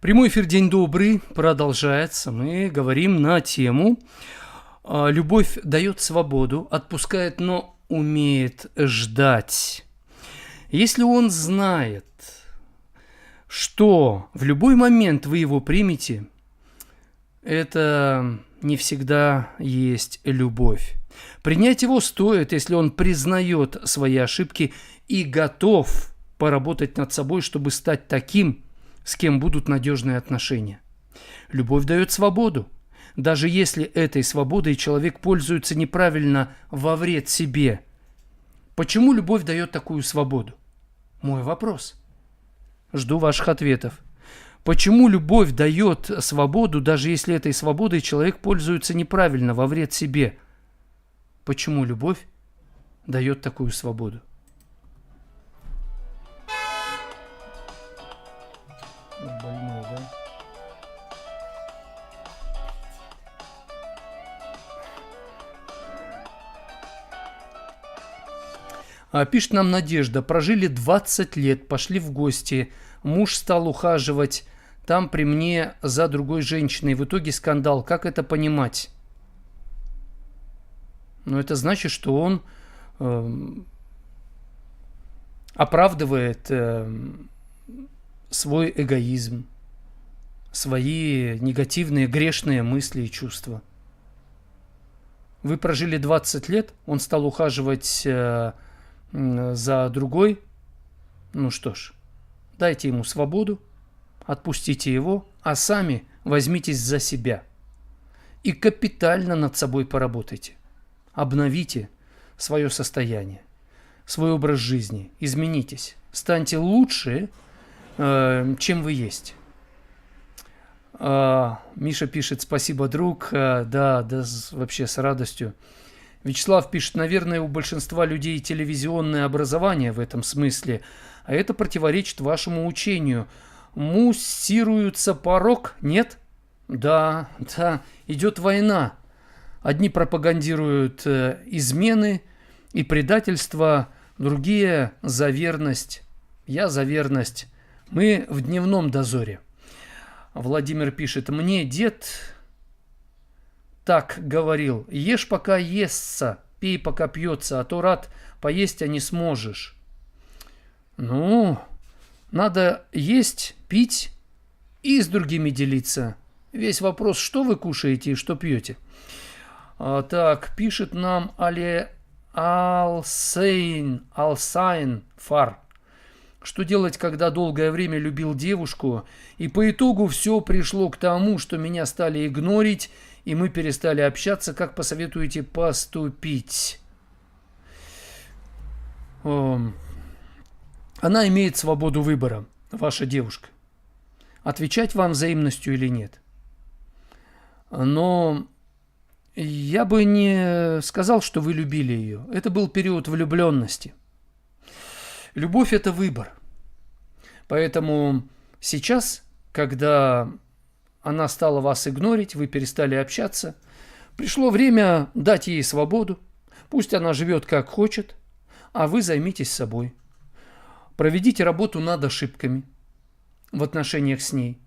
Прямой эфир «День добрый» продолжается. Мы говорим на тему «Любовь дает свободу, отпускает, но умеет ждать». Если он знает, что в любой момент вы его примете, это не всегда есть любовь. Принять его стоит, если он признает свои ошибки и готов поработать над собой, чтобы стать таким, с кем будут надежные отношения. Любовь дает свободу, даже если этой свободой человек пользуется неправильно во вред себе. Почему любовь дает такую свободу? Мой вопрос. Жду ваших ответов. Почему любовь дает свободу, даже если этой свободой человек пользуется неправильно во вред себе? Почему любовь дает такую свободу? Больной, да? Пишет нам Надежда. Прожили 20 лет, пошли в гости. Муж стал ухаживать там при мне за другой женщиной. В итоге скандал. Как это понимать? Ну, это значит, что он оправдывает свой эгоизм, свои негативные, грешные мысли и чувства. Вы прожили 20 лет, он стал ухаживать за другой. Ну что ж, дайте ему свободу, отпустите его, а сами возьмитесь за себя и капитально над собой поработайте. Обновите свое состояние, свой образ жизни, изменитесь, станьте лучше, чем вы есть. Миша пишет: спасибо, друг. Да, вообще с радостью. Вячеслав пишет: наверное, у большинства людей телевизионное образование в этом смысле, а это противоречит вашему учению. Муссируется порок? Нет? Да, идет война. Одни пропагандируют измены и предательство, другие за верность. Я за верность. Мы в дневном дозоре. Владимир пишет: мне дед так говорил: ешь пока естся, пей пока пьется, а то рад поесть, а не сможешь. Ну, надо есть, пить и с другими делиться. Весь вопрос, что вы кушаете и что пьете. Так, пишет нам Алсайн Фар. Что делать, когда долгое время любил девушку, и по итогу все пришло к тому, что меня стали игнорить, и мы перестали общаться? Как посоветуете поступить? Она имеет свободу выбора, ваша девушка. Отвечать вам взаимностью или нет. Но я бы не сказал, что вы любили ее. Это был период влюбленности. Любовь – это выбор. Поэтому сейчас, когда она стала вас игнорить, вы перестали общаться, пришло время дать ей свободу. Пусть она живет как хочет, а вы займитесь собой. Проведите работу над ошибками в отношениях с ней.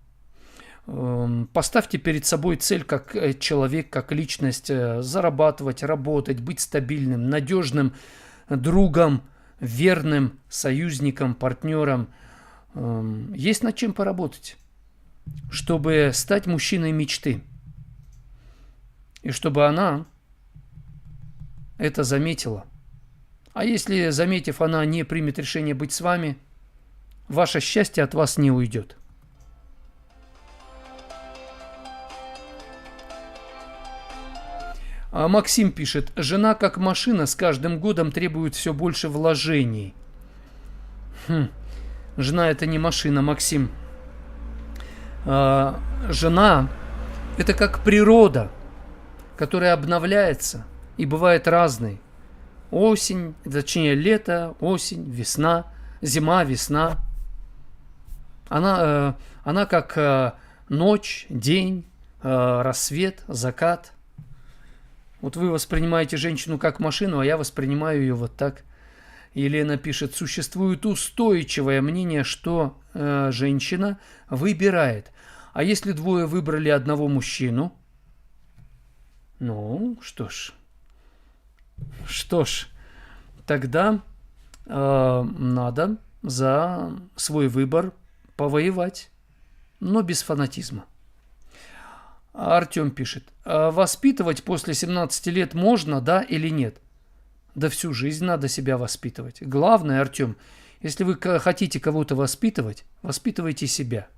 Поставьте перед собой цель как человек, как личность, зарабатывать, работать, быть стабильным, надежным другом, верным союзником, партнером. Есть над чем поработать, чтобы стать мужчиной мечты. И чтобы она это заметила. А если, заметив, она не примет решение быть с вами, ваше счастье от вас не уйдет. А Максим пишет: жена как машина с каждым годом требует все больше вложений. Жена — это не машина, Максим. Жена — это как природа, которая обновляется и бывает разной. Осень, точнее лето, осень, весна, зима, весна. Она как ночь, день, рассвет, закат. Вот вы воспринимаете женщину как машину, а я воспринимаю ее вот так. Елена пишет: существует устойчивое мнение, что женщина выбирает, А если двое выбрали одного мужчину? Ну, что ж, тогда надо за свой выбор повоевать, но без фанатизма. Артем пишет: воспитывать после 17 лет можно, да или нет? Да всю жизнь надо себя воспитывать. Главное, Артем, если вы хотите кого-то воспитывать, воспитывайте себя.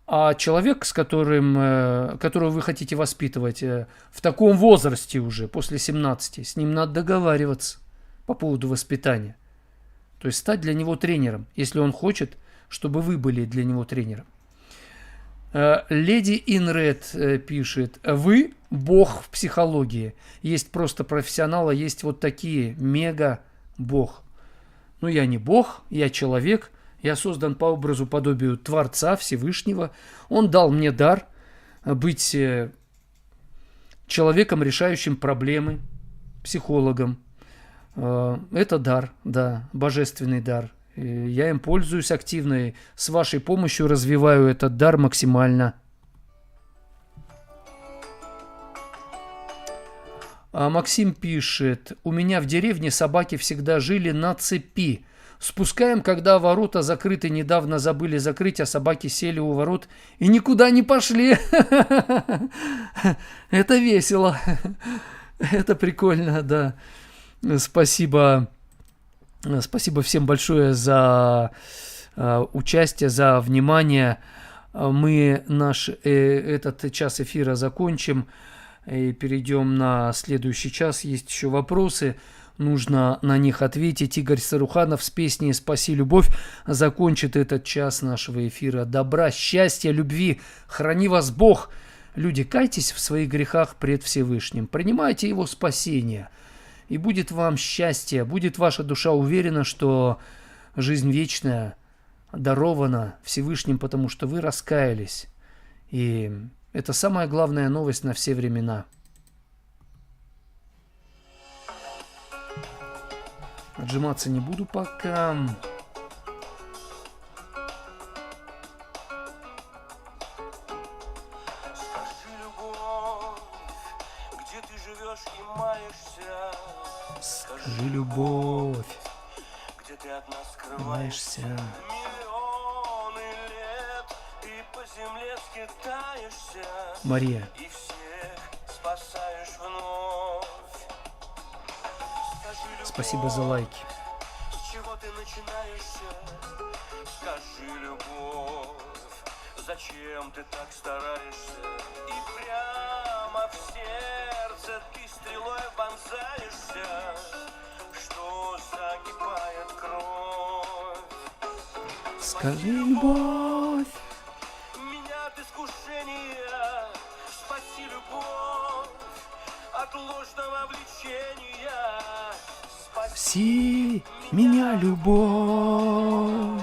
А человек, которого вы хотите воспитывать в таком возрасте уже, после 17, с ним надо договариваться по поводу воспитания. То есть стать для него тренером, если он хочет, чтобы вы были для него тренером. Леди Инред пишет: вы бог в психологии. Есть просто профессионалы, есть вот такие, мега-бог. Ну, я не бог, я человек. Я создан по образу, подобию Творца Всевышнего. Он дал мне дар быть человеком, решающим проблемы, психологом. Это дар, да, божественный дар. Я им пользуюсь активно, и с вашей помощью развиваю этот дар максимально. Максим пишет: у меня в деревне собаки всегда жили на цепи. Спускаем, когда ворота закрыты, недавно забыли закрыть, а собаки сели у ворот и никуда не пошли. Это весело. Это прикольно, да. Спасибо. Спасибо всем большое за участие, за внимание. Мы наш этот час эфира закончим и перейдем на следующий час. Есть еще вопросы. Нужно на них ответить. Игорь Саруханов с песней «Спаси любовь» закончит этот час нашего эфира. Добра, счастья, любви. Храни вас Бог. Люди, кайтесь в своих грехах пред Всевышним. Принимайте Его спасение. И будет вам счастье. Будет ваша душа уверена, что жизнь вечная дарована Всевышним, потому что вы раскаялись. И это самая главная новость на все времена. Отжиматься не буду пока. Скажи, любовь, где ты живешь и маешься? Скажи, любовь, Где ты от нас скрываешься? маешься. Миллионы лет ты по земле скитаешься Мария, и всех спасаешь вновь. Скажи, любовь, спасибо за лайки. с чего ты начинаешься? Скажи, любовь, зачем ты так стараешься? И прямо в сердце ты стрелой вонзаешься, что закипает кровь. Скажи, любовь, Меня от искушения, спаси любовь от ложного влечения. спаси меня, любовь,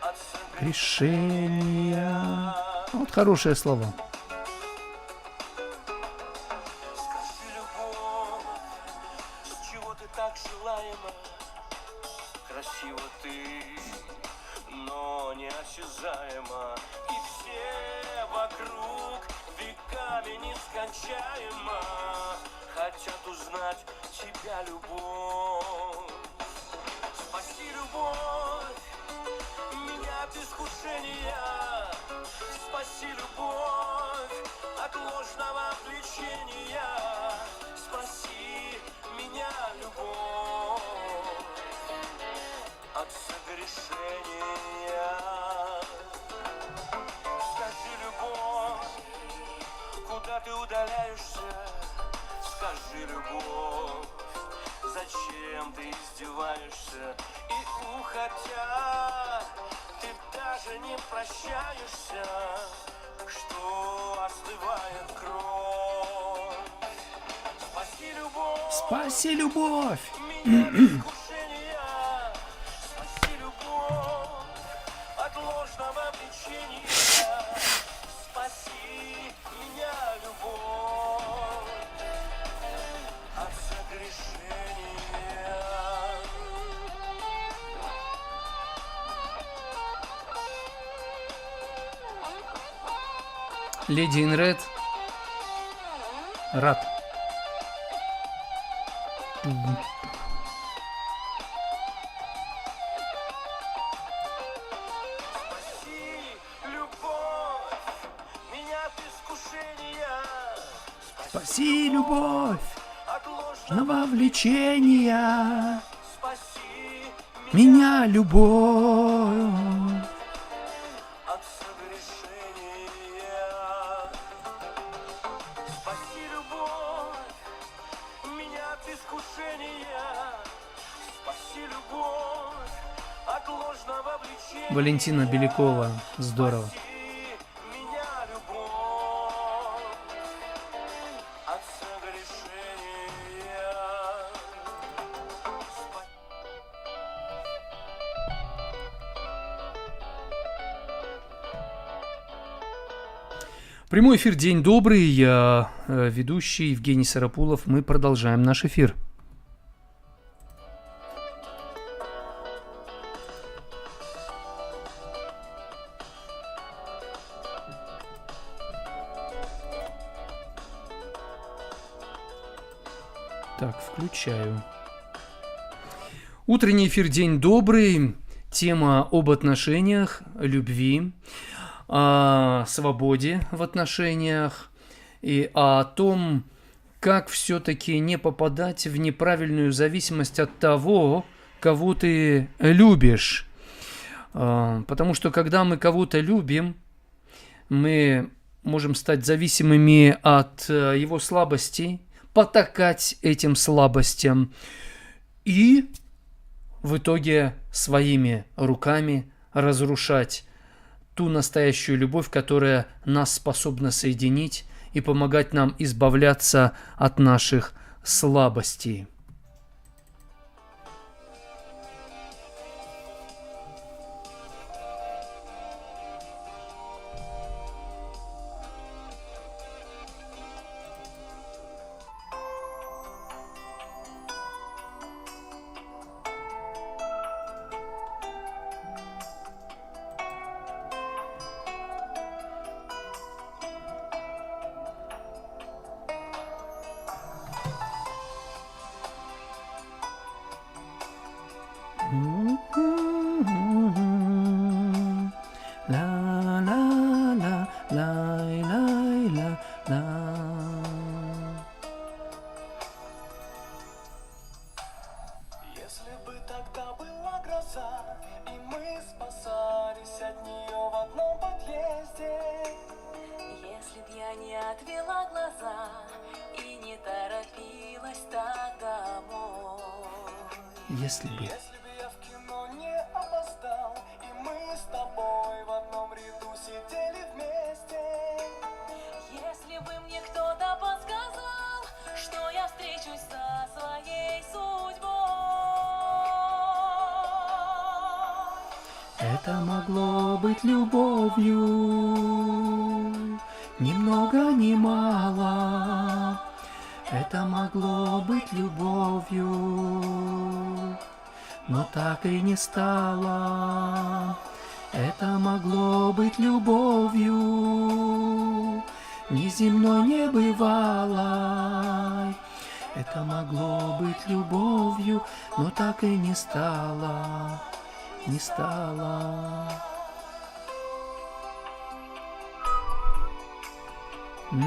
От решения. Вот хорошие слова. Скажи, любовь, с чего ты так желаема? Красива ты, но неосязаема. И все вокруг веками нескончаемо хотят узнать тебя, любовь. Спаси, любовь, меня от искушения. Спаси, любовь, от ложного влечения. Спаси меня, любовь, от согрешения. Скажи, любовь, куда ты удаляешься? Скажи, любовь, зачем ты издеваешься? И уходя, ты даже не прощаешься, что остывает кровь. Спаси, любовь, Спаси, любовь. меня от искушения. Спаси, любовь, от ложного влечения. Спаси меня, любовь, от согрешения. Lady in Red. Рад. Спаси, любовь, меня от искушения. Спаси любовь, От ложного нововлечения, спаси меня любовь. от согрешения. Спаси, любовь, меня от искушения. Спаси, любовь, от ложного влечения. Валентина Белякова. Здорово. Спаси меня, любовь, от согрешения. Прямой эфир, день добрый. Я ведущий Евгений Сарапулов. Мы продолжаем наш эфир. Так, включаю. Утренний эфир, день добрый. Тема об отношениях, любви, о свободе в отношениях и о том, как все-таки не попадать в неправильную зависимость от того, кого ты любишь. Потому что когда мы кого-то любим, мы можем стать зависимыми от его слабостей, потакать этим слабостям и в итоге своими руками разрушать ту настоящую любовь, которая нас способна соединить и помогать нам избавляться от наших слабостей. Если бы тогда была гроза, и мы спасались от нее в одном подъезде. Если б я не отвела глаза и не торопилась так домой. Если бы. Если бы я в кино не опоздал, и мы с тобой в одном ряду сидели вместе. Если бы мне кто-то подсказал, что я встречусь со своей судьбой. Это могло быть любовью, ни много ни мало. Это могло быть любовью, но так и не стало. Это могло быть любовью, неземной, небывалой. Это могло быть любовью, но так и не стало. Не стало. Если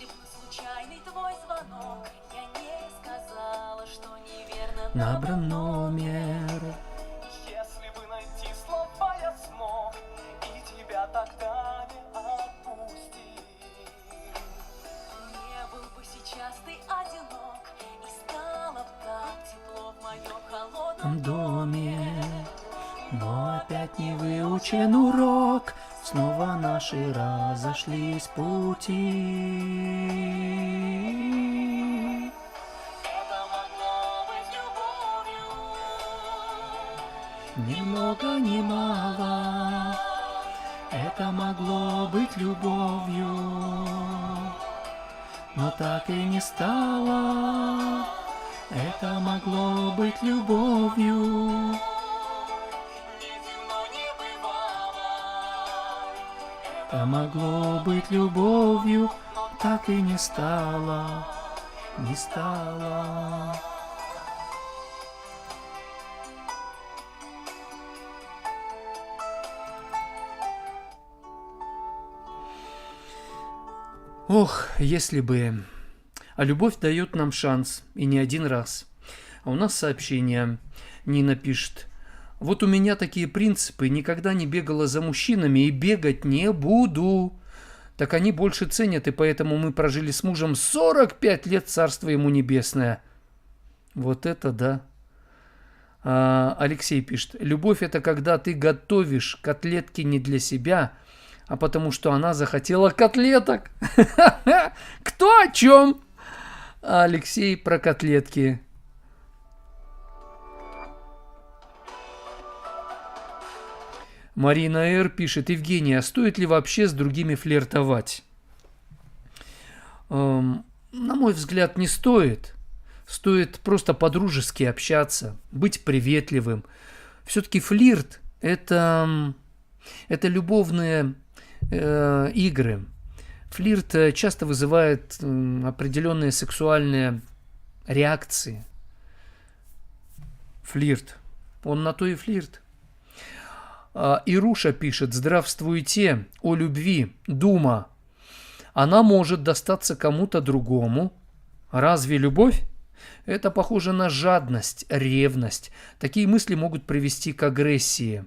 бы случайный твой звонок, я не сказала, что неверно Набран номер. Если бы найти слова я смог, и тебя тогда не отпустить. Не был бы сейчас ты одинок, и стало б так тепло в моем холодном Доме. Но опять не выучен урок, снова наши разошлись пути. Это могло быть любовью. Ни много, ни мало. Это могло быть любовью, но так и не стало. Это могло быть любовью. Неземной, небывалой. Это могло быть любовью, так и не стало, не стало. Ох, если бы. А любовь дает нам шанс, и не один раз. А у нас сообщение. Нина пишет. Вот у меня такие принципы, никогда не бегала за мужчинами и бегать не буду. Так они больше ценят, и поэтому мы прожили с мужем 45 лет, царство ему небесное. Вот это да. Алексей пишет. Любовь это когда ты готовишь котлетки не для себя, а потому что она захотела котлеток. Кто о чем? Алексей про котлетки. Марина Р. пишет. Евгений, а стоит ли вообще с другими флиртовать? На мой взгляд, не стоит. Стоит просто по-дружески общаться, быть приветливым. Все-таки флирт – это любовные игры. Флирт часто вызывает определенные сексуальные реакции. Флирт. Он на то и флирт. Ируша пишет. Здравствуйте. О любви. Дума. Она может достаться кому-то другому. Разве любовь? Это похоже на жадность, ревность. Такие мысли могут привести к агрессии.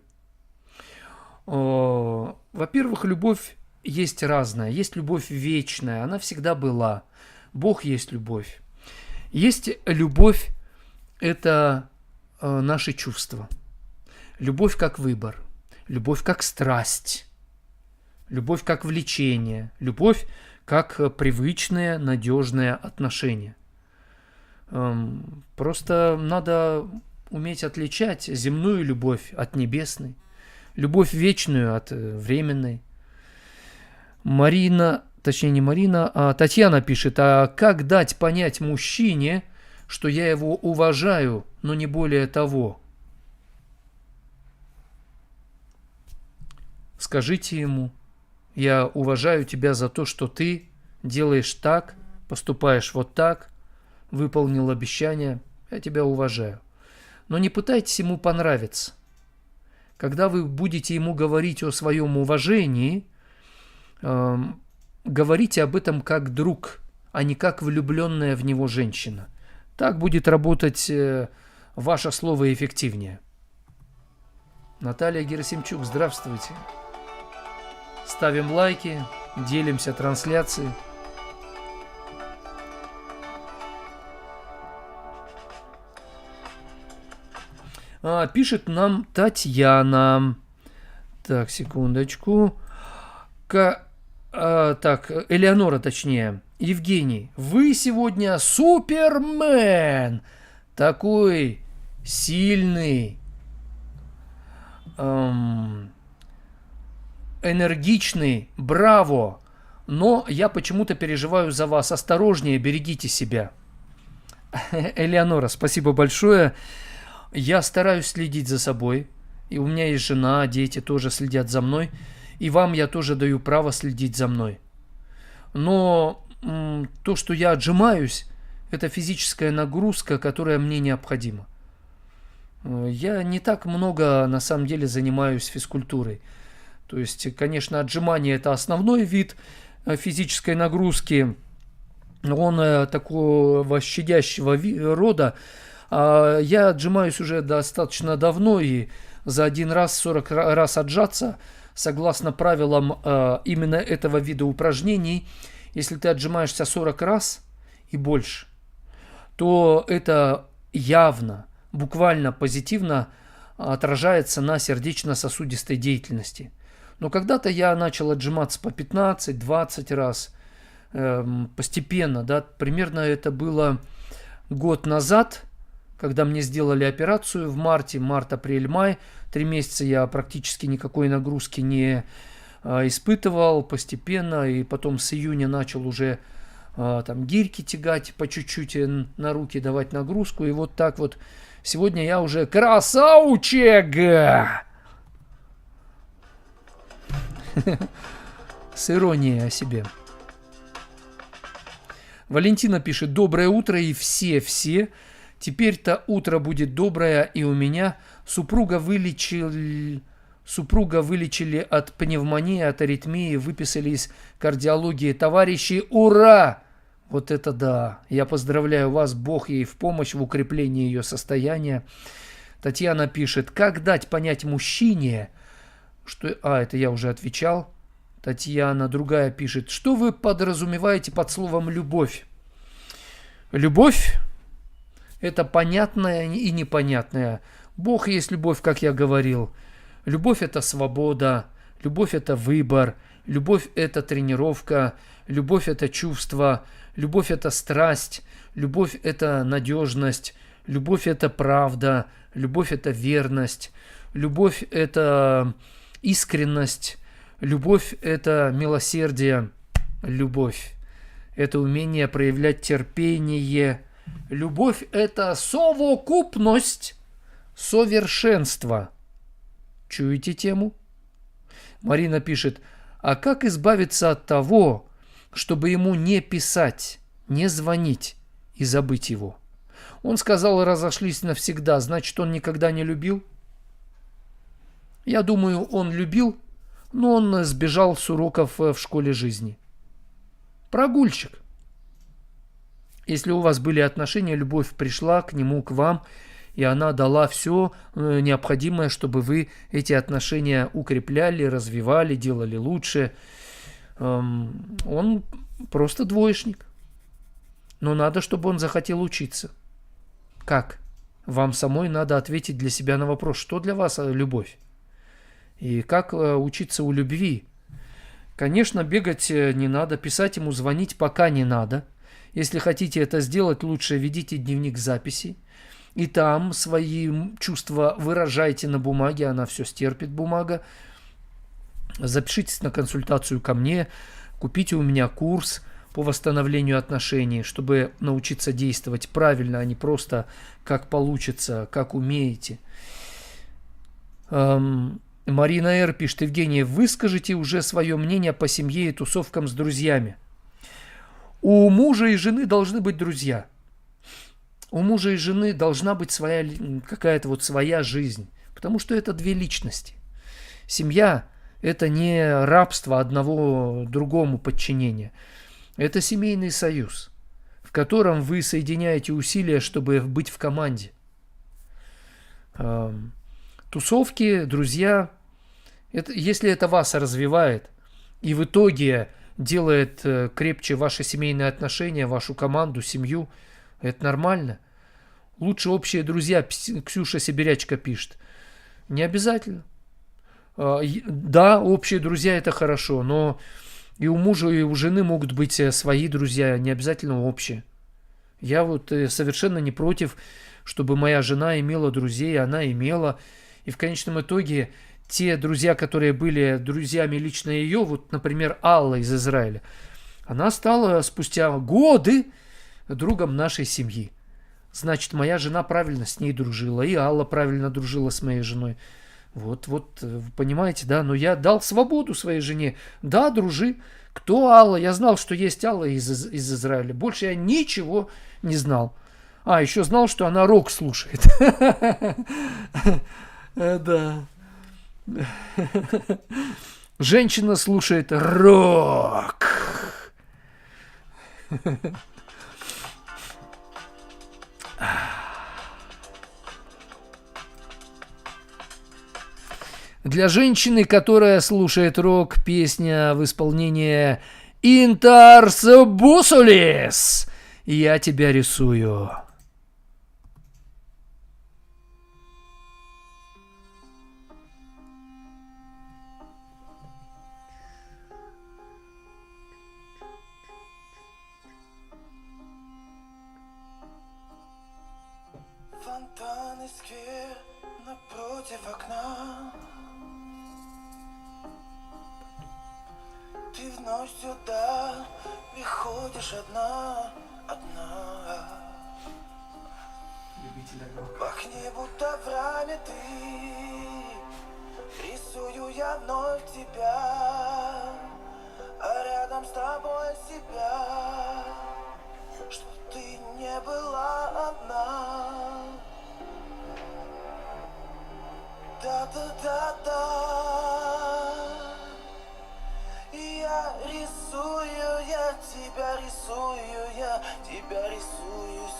Во-первых, любовь есть разная. Есть любовь вечная, она всегда была. Бог есть любовь. Есть любовь, это наши чувства. Любовь как выбор. Любовь как страсть. Любовь как влечение. Любовь как привычное, надежное отношение. Просто надо уметь отличать земную любовь от небесной. Любовь вечную от временной. Марина, точнее не Марина, а Татьяна пишет, а как дать понять мужчине, что я его уважаю, но не более того? Скажите ему, я уважаю тебя за то, что ты делаешь так, поступаешь вот так, выполнил обещание, я тебя уважаю. Но не пытайтесь ему понравиться. Когда вы будете ему говорить о своем уважении, говорите об этом как друг, а не как влюбленная в него женщина. Так будет работать ваше слово эффективнее. Наталья Герасимчук, здравствуйте. Ставим лайки, делимся трансляцией. Пишет нам Татьяна. Так, секундочку. Так, Элеонора, точнее. Евгений, вы сегодня супермен. Такой сильный, энергичный. Браво. Но я почему-то переживаю за вас. Осторожнее, берегите себя. Элеонора, спасибо большое. Я стараюсь следить за собой, и у меня есть жена, дети тоже следят за мной, и вам я тоже даю право следить за мной. Но то, что я отжимаюсь, это физическая нагрузка, которая мне необходима. Я не так много, на самом деле, занимаюсь физкультурой. То есть, конечно, отжимание – это основной вид физической нагрузки, он такого щадящего рода. Я отжимаюсь уже достаточно давно, и за один раз 40 раз отжаться, согласно правилам именно этого вида упражнений, если ты отжимаешься 40 раз и больше, то это явно, буквально позитивно отражается на сердечно-сосудистой деятельности. Но когда-то я начал отжиматься по 15-20 раз постепенно, да, примерно это было год назад, когда мне сделали операцию в марте, март, апрель, май. 3 месяца я практически никакой нагрузки не испытывал постепенно. И потом с июня начал уже там гирьки тягать по чуть-чуть, на руки давать нагрузку. И вот так вот. Сегодня я уже красавчик! С иронией о себе. Валентина пишет: доброе утро и все. Теперь-то утро будет доброе и у меня. Супруга вылечили от пневмонии, от аритмии, выписали из кардиологии. Товарищи, ура! Вот это да! Я поздравляю вас, Бог ей в помощь в укреплении ее состояния. Татьяна пишет: как дать понять мужчине, что... это я уже отвечал. Татьяна другая пишет: что вы подразумеваете под словом «любовь»? Любовь – это понятное и непонятное. Бог есть любовь, как я говорил. Любовь – это свобода, любовь – это выбор, любовь – это тренировка, любовь – это чувство, любовь – это страсть, любовь – это надежность, любовь – это правда, любовь – это верность, любовь – это искренность, любовь – это милосердие, любовь – это умение проявлять терпение, любовь – это совокупность, совершенство. Чуете тему? Марина пишет: а как избавиться от того, чтобы ему не писать, не звонить и забыть его? Он сказал, разошлись навсегда, значит, он никогда не любил? Я думаю, он любил, но он сбежал с уроков в школе жизни. Прогульщик. Если у вас были отношения, любовь пришла к нему, к вам, и она дала все необходимое, чтобы вы эти отношения укрепляли, развивали, делали лучше. Он просто двоечник. Но надо, чтобы он захотел учиться. Как? Вам самой надо ответить для себя на вопрос, что для вас любовь? И как учиться у любви? Конечно, бегать не надо, писать ему, звонить пока не надо. Если хотите это сделать, лучше ведите дневник записей. И там свои чувства выражайте на бумаге, она все стерпит, бумага. Запишитесь на консультацию ко мне, купите у меня курс по восстановлению отношений, чтобы научиться действовать правильно, а не просто как получится, как умеете. Марина Р. пишет: Евгений, выскажите уже свое мнение по семье и тусовкам с друзьями. У мужа и жены должны быть друзья. У мужа и жены должна быть своя какая-то вот своя жизнь, потому что это две личности. Семья – это не рабство одного другому подчинения. Это семейный союз, в котором вы соединяете усилия, чтобы быть в команде. Тусовки, друзья, если это вас развивает и в итоге делает крепче ваши семейные отношения, вашу команду, семью, это нормально. Лучше общие друзья, Ксюша Сибирячка пишет. Не обязательно. Да, общие друзья это хорошо, но и у мужа, и у жены могут быть свои друзья, не обязательно общие. Я вот совершенно не против, чтобы моя жена имела друзей, она имела. И в конечном итоге те друзья, которые были друзьями лично ее, вот, например, Алла из Израиля, она стала спустя годы другом нашей семьи. Значит, моя жена правильно с ней дружила, и Алла правильно дружила с моей женой. Вот, понимаете, да? Но я дал свободу своей жене. Да, дружи. Кто Алла? Я знал, что есть Алла из Израиля. Больше я ничего не знал. Еще знал, что она рок слушает. Да. Женщина слушает рок. Для женщины, которая слушает рок, песня в исполнении Интарс Бусулис. Я тебя рисую. Фонтан и сквер напротив окна. Ты вновь сюда приходишь одна. В окне будто в раме ты. Рисую я вновь тебя. рядом с тобой себя, что ты не была одна. Да-да-да-да. Я рисую, я тебя рисую,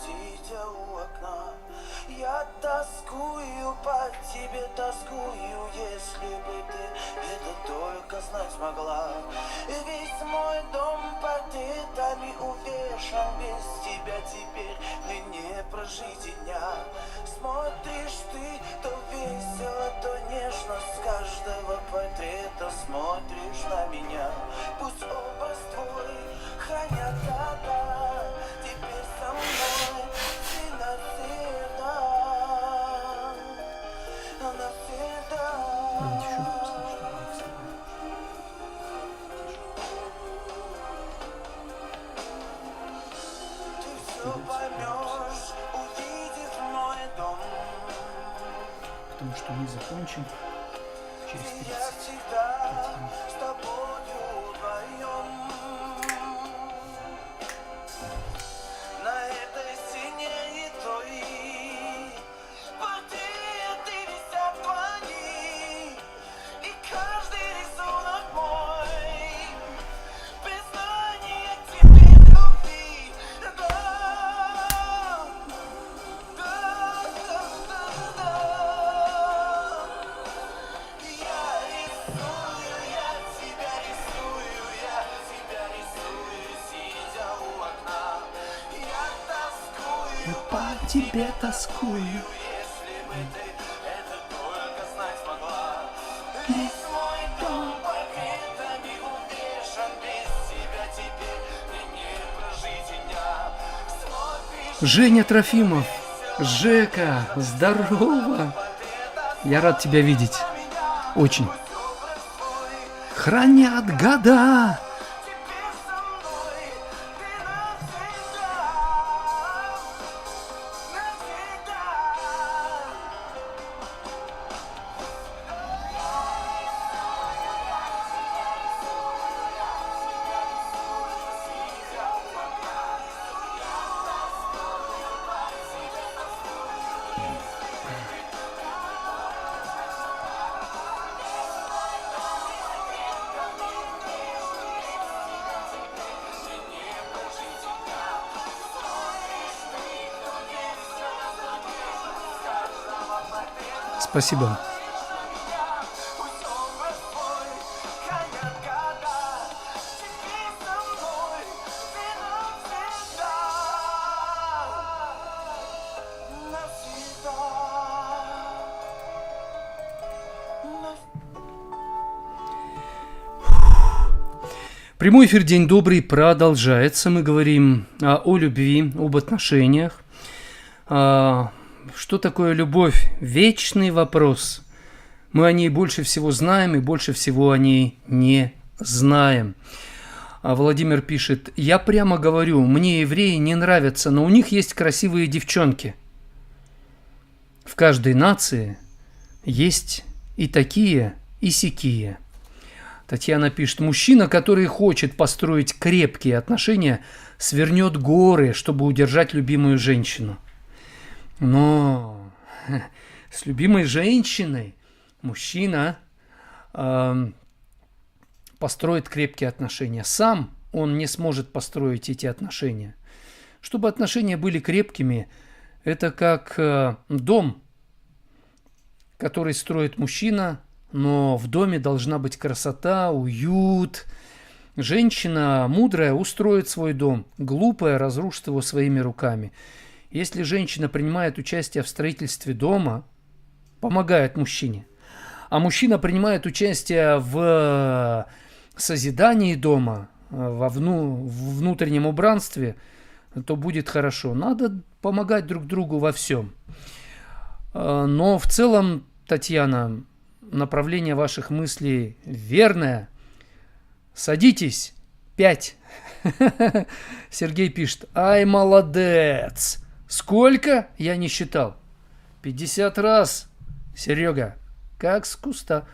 сидя у окна. Я тоскую по тебе, тоскую, если бы ты это только знать могла. Весь мой дом портретами увешан, без тебя теперь мне не прожить и дня. Смотришь ты то весело, то нежно, с каждого портрета смотришь на меня. Пусть образ твой хранят года, теперь со мной ты навсегда, навсегда. Ты все поймешь, увидев мой дом. Потому что мы закончим через Я 30. всегда с тобою вдвоем. На этой стене и той портреты висят твои, и каждый рисунок мой признание тебе любви. Сидя у окна. Я тоскую По тебе тоскую. если бы ты это только знать могла. Весь мой дом портретами увешан, без тебя теперь мне не прожить и дня. Смотришь Женя Трофимов, Жека, здорово. Я рад тебя видеть. Очень. образ твой, Хранят года. теперь со мной ты навсегда, навсегда. Спасибо. Прямой эфир «День добрый» продолжается. Мы говорим о любви, об отношениях. Что такое любовь? Вечный вопрос. Мы о ней больше всего знаем и больше всего о ней не знаем. Владимир пишет: я прямо говорю, мне евреи не нравятся, но у них есть красивые девчонки. В каждой нации есть и такие, и сякие. Татьяна пишет: мужчина, который хочет построить крепкие отношения, свернет горы, чтобы удержать любимую женщину. Но с любимой женщиной мужчина построит крепкие отношения. Сам он не сможет построить эти отношения. Чтобы отношения были крепкими, это как дом, который строит мужчина, но в доме должна быть красота, уют. Женщина мудрая устроит свой дом, глупая разрушит его своими руками. Если женщина принимает участие в строительстве дома, помогает мужчине, а мужчина принимает участие в созидании дома, во внутреннем убранстве, то будет хорошо. Надо помогать друг другу во всем. Но в целом, Татьяна, направление ваших мыслей верное. Садитесь. 5. Сергей пишет: ай, молодец. Сколько? Я не считал. 50 раз. Серега, как с куста.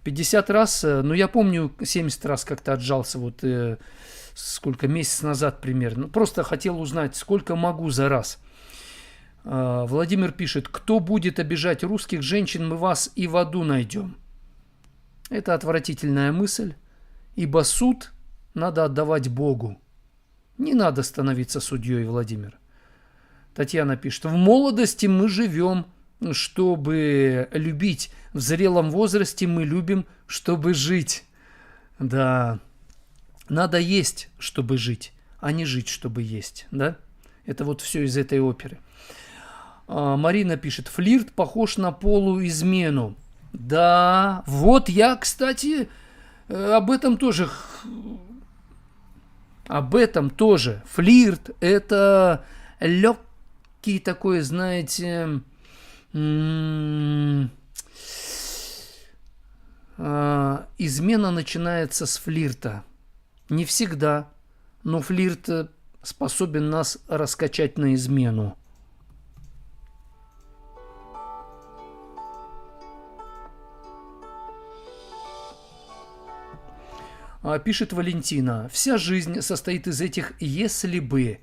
50 раз, ну я помню 70 раз как-то отжался, вот сколько, месяц назад примерно. Просто хотел узнать, сколько могу за раз. Владимир пишет: кто будет обижать русских женщин, мы вас и в аду найдем. Это отвратительная мысль, ибо суд надо отдавать Богу. Не надо становиться судьей, Владимир. Татьяна пишет: в молодости мы живем, чтобы любить. В зрелом возрасте мы любим, чтобы жить. Да, надо есть, чтобы жить, а не жить, чтобы есть. Да? Это вот все из этой оперы. Марина пишет: флирт похож на полуизмену. Да, вот я, кстати, об этом тоже. Флирт – это легкий такой, знаете, измена начинается с флирта. Не всегда, но флирт способен нас раскачать на измену. Пишет Валентина: вся жизнь состоит из этих «если бы».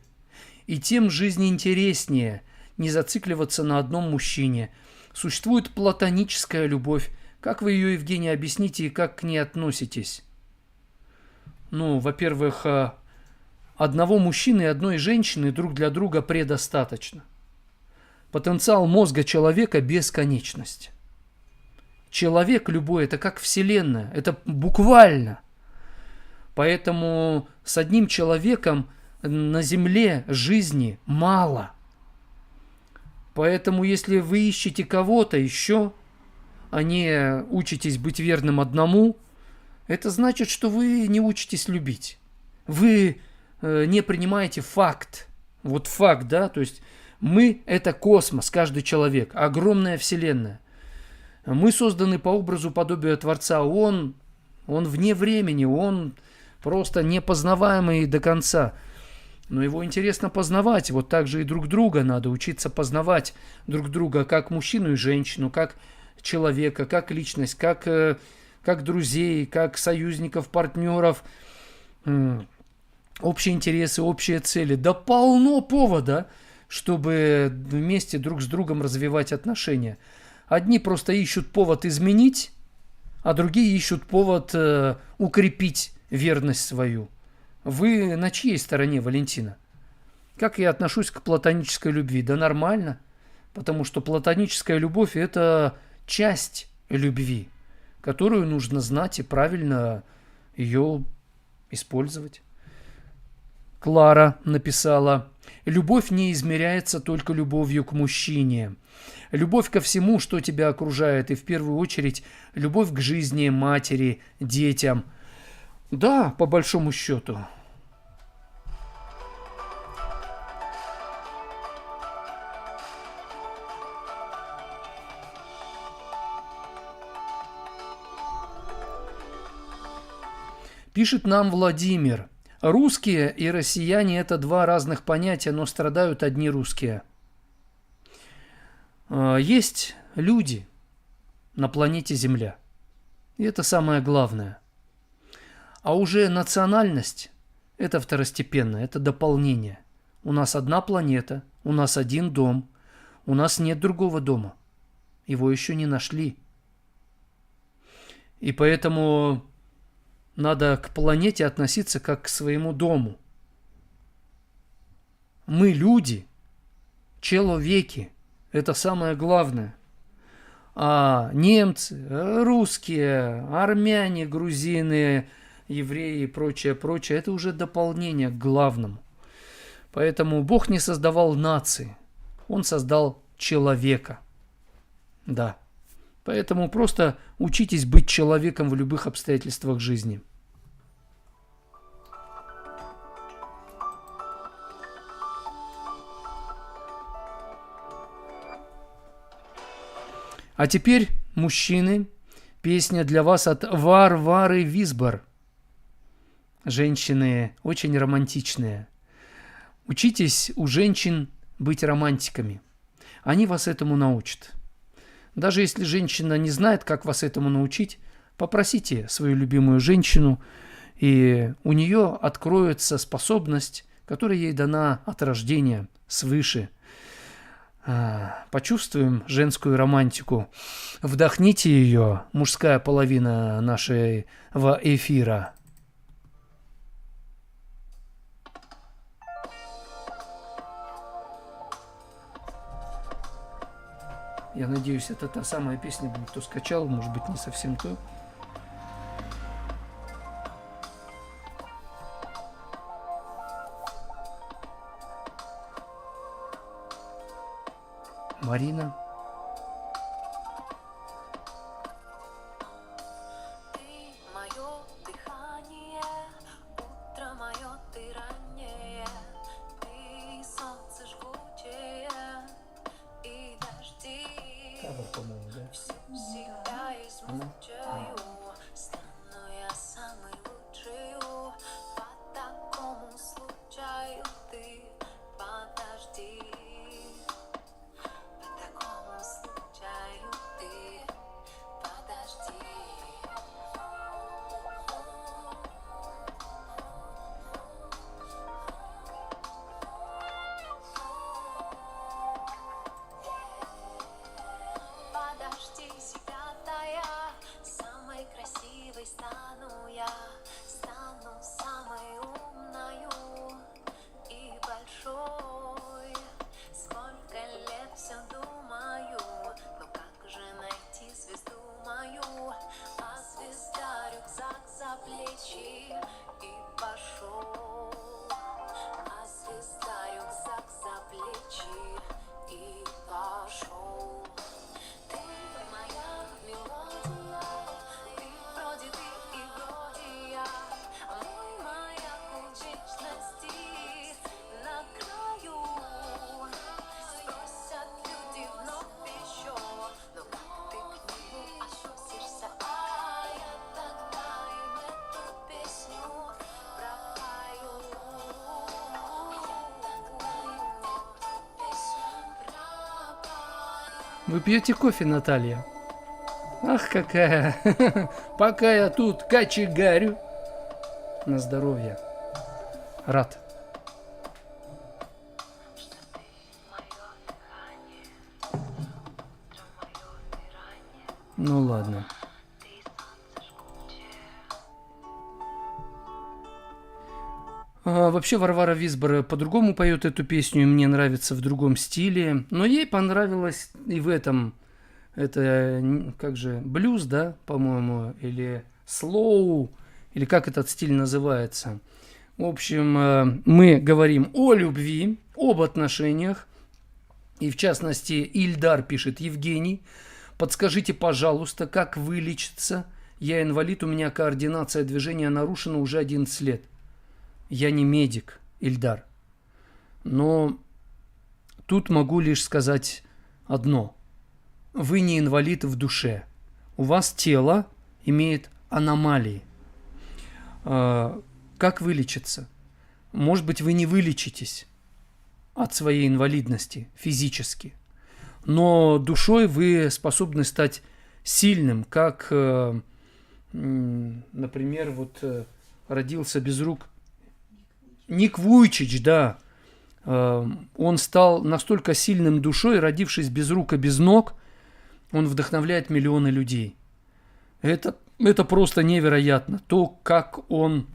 И тем жизнь интереснее не зацикливаться на одном мужчине. Существует платоническая любовь. Как вы ее, Евгений, объясните и как к ней относитесь? Ну, во-первых, одного мужчины и одной женщины друг для друга предостаточно. Потенциал мозга человека – бесконечность. Человек любой – это как Вселенная, это буквально. Поэтому с одним человеком на Земле жизни мало. Поэтому если вы ищете кого-то еще, а не учитесь быть верным одному, это значит, что вы не учитесь любить. Вы не принимаете факт. Вот факт, да, то есть мы – это космос, каждый человек, огромная Вселенная. Мы созданы по образу, подобию Творца. Он вне времени, он просто непознаваемый до конца. Но его интересно познавать. Вот так же и друг друга надо учиться познавать друг друга, как мужчину и женщину, как человека, как личность, как друзей, как союзников, партнеров, общие интересы, общие цели. Да полно повода, чтобы вместе друг с другом развивать отношения. Одни просто ищут повод изменить, а другие ищут повод укрепить верность свою. Вы на чьей стороне, Валентина? Как я отношусь к платонической любви? Да нормально, потому что платоническая любовь – это часть любви, которую нужно знать и правильно ее использовать. Клара написала: любовь не измеряется только любовью к мужчине. Любовь ко всему, что тебя окружает, и в первую очередь любовь к жизни, матери, детям. Да, по большому счету. Пишет нам Владимир: русские и россияне – это два разных понятия, но страдают одни русские. Есть люди на планете Земля, и это самое главное. А уже национальность – это второстепенно, это дополнение. У нас одна планета, у нас один дом, у нас нет другого дома. Его еще не нашли. И поэтому надо к планете относиться как к своему дому. Мы люди, человеки, это самое главное. А немцы, русские, армяне, грузины, евреи и прочее, это уже дополнение к главному. Поэтому Бог не создавал нации, Он создал человека. Да. Поэтому просто учитесь быть человеком в любых обстоятельствах жизни. А теперь, мужчины, песня для вас от Варвары Висбор. Женщины очень романтичные. Учитесь у женщин быть романтиками. Они вас этому научат. Даже если женщина не знает, как вас этому научить, Попросите свою любимую женщину, и у нее откроется способность, которая ей дана от рождения свыше. Почувствуем женскую романтику. Вдохните ее, мужская половина нашего эфира. Я надеюсь, это та самая песня будет, кто скачал, может быть, не совсем то. Марина. Ты мое дыхание, утро мое, ты раннее, ты солнце жгучее и дожди. По-моему, да? Всегда измучаю, стану я самой лучшей. По такому случаю ты подожди. По такому случаю ты подожди. Подожди себя, тая, самой красивой стану я, стану самой умною и большой. Сколько лет все думаю, но как же найти звезду мою? А звезда рюкзак за плечи и пошел. А звезда рюкзак за плечи и пошел. Ты моя мелодия, ты вроде ты и вроде я, мой маяк в вечности на краю. Спросят люди вновь еще, но как ты к нему относишься? А я тогда им эту песню пропою. Я тогда им эту песню пропою. Вы пьете кофе, Наталья? Ах, какая! Пока я тут кочегарю. На здоровье. Рад. Что ты мое дыхание, утро мое, ты раннее, Ну ладно. ты солнце жгучее. Вообще Варвара Визбор по-другому поет эту песню, и мне нравится в другом стиле. Но ей понравилось и в этом. Это как же, блюз, да, по-моему, или слоу, или как этот стиль называется. В общем, мы говорим о любви, об отношениях. И в частности, Ильдар пишет: Евгений, подскажите, пожалуйста, как вылечиться? Я инвалид, у меня координация движения нарушена уже 11 лет. Я не медик, Ильдар. Но тут могу лишь сказать одно. Вы не инвалид в душе. У вас тело имеет аномалии. Как вылечиться? Может быть, вы не вылечитесь от своей инвалидности физически, но душой вы способны стать сильным, как, например, вот родился без рук Ник Вуйчич, да. Он стал настолько сильным душой, родившись без рук и без ног, он вдохновляет миллионы людей. Это просто невероятно. То, как он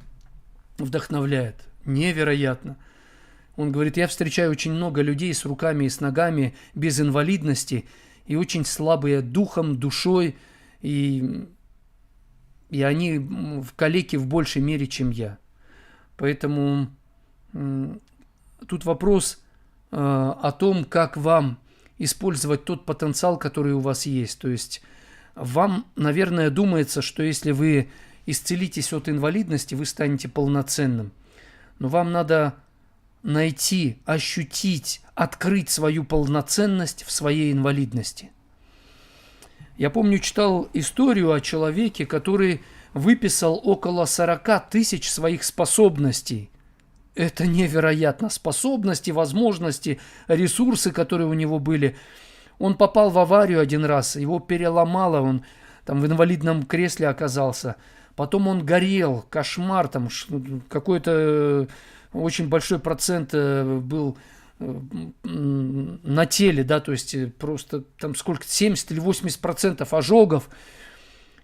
вдохновляет. Невероятно. Он говорит: я встречаю очень много людей с руками и с ногами без инвалидности и очень слабые духом, душой, и они в калеке в большей мере, чем я. Поэтому тут вопрос о том, как вам использовать тот потенциал, который у вас есть. То есть вам, наверное, думается, что если вы исцелитесь от инвалидности, вы станете полноценным. Но вам надо найти, ощутить, открыть свою полноценность в своей инвалидности. Я помню, читал историю о человеке, который выписал около 40 тысяч своих способностей. Это невероятно. Способности, возможности, ресурсы, которые у него были. Он попал в аварию один раз, его переломало, он там в инвалидном кресле оказался. Потом он горел, кошмар, там какой-то очень большой процент был на теле, да, то есть просто там сколько, 70 или 80% ожогов.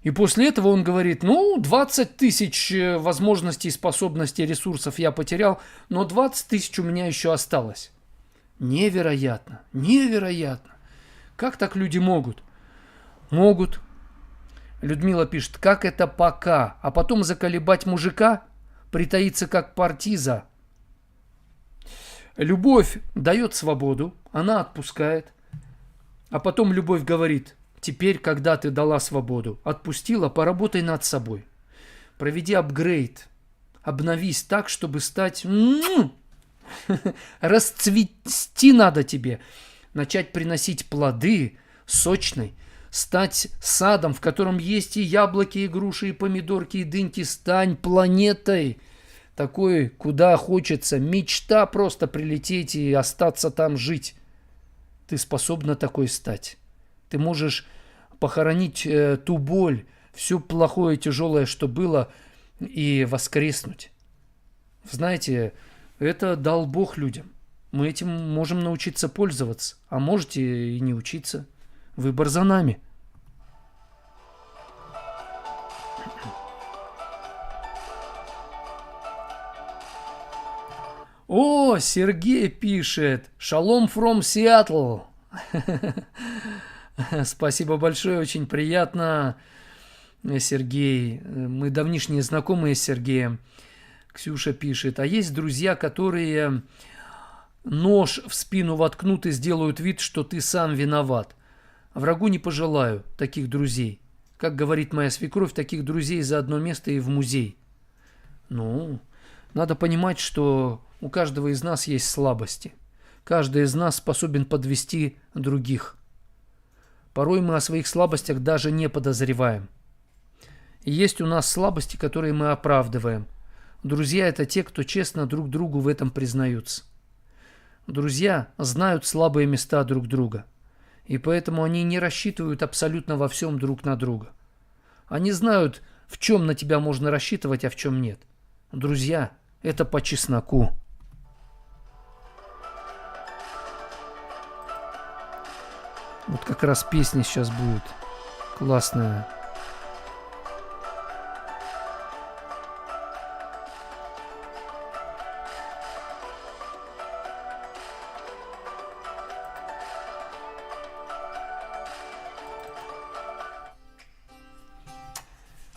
И после этого он говорит, 20 тысяч возможностей, способностей, ресурсов я потерял, но 20 тысяч у меня еще осталось. Невероятно, невероятно. Как так люди могут? Могут. Людмила пишет, как это пока, а потом заколебать мужика, притаиться как партиза. Любовь дает свободу, она отпускает, а потом любовь говорит, теперь, когда ты дала свободу, отпустила, поработай над собой. Проведи апгрейд, обновись так, чтобы стать... Расцвести надо тебе, начать приносить плоды сочной, стать садом, в котором есть и яблоки, и груши, и помидорки, и дыньки. Стань планетой такой, куда хочется. Мечта просто прилететь и остаться там жить. Ты способна такой стать. Ты можешь похоронить ту боль, все плохое, тяжелое, что было, и воскреснуть. Знаете, это дал Бог людям. Мы этим можем научиться пользоваться, а можете и не учиться. Выбор за нами. О, Сергей пишет. Шалом from Seattle. Спасибо большое, очень приятно, Сергей. Мы давнишние знакомые с Сергеем. Ксюша пишет. А есть друзья, которые нож в спину воткнут и сделают вид, что ты сам виноват. Врагу не пожелаю таких друзей. Как говорит моя свекровь, таких друзей за одно место и в музей. Надо понимать, что у каждого из нас есть слабости. Каждый из нас способен подвести других. Порой мы о своих слабостях даже не подозреваем. И есть у нас слабости, которые мы оправдываем. Друзья – это те, кто честно друг другу в этом признаются. Друзья знают слабые места друг друга. И поэтому они не рассчитывают абсолютно во всем друг на друга. Они знают, в чем на тебя можно рассчитывать, а в чем нет. Друзья – это по чесноку. Вот как раз песня сейчас будет классная.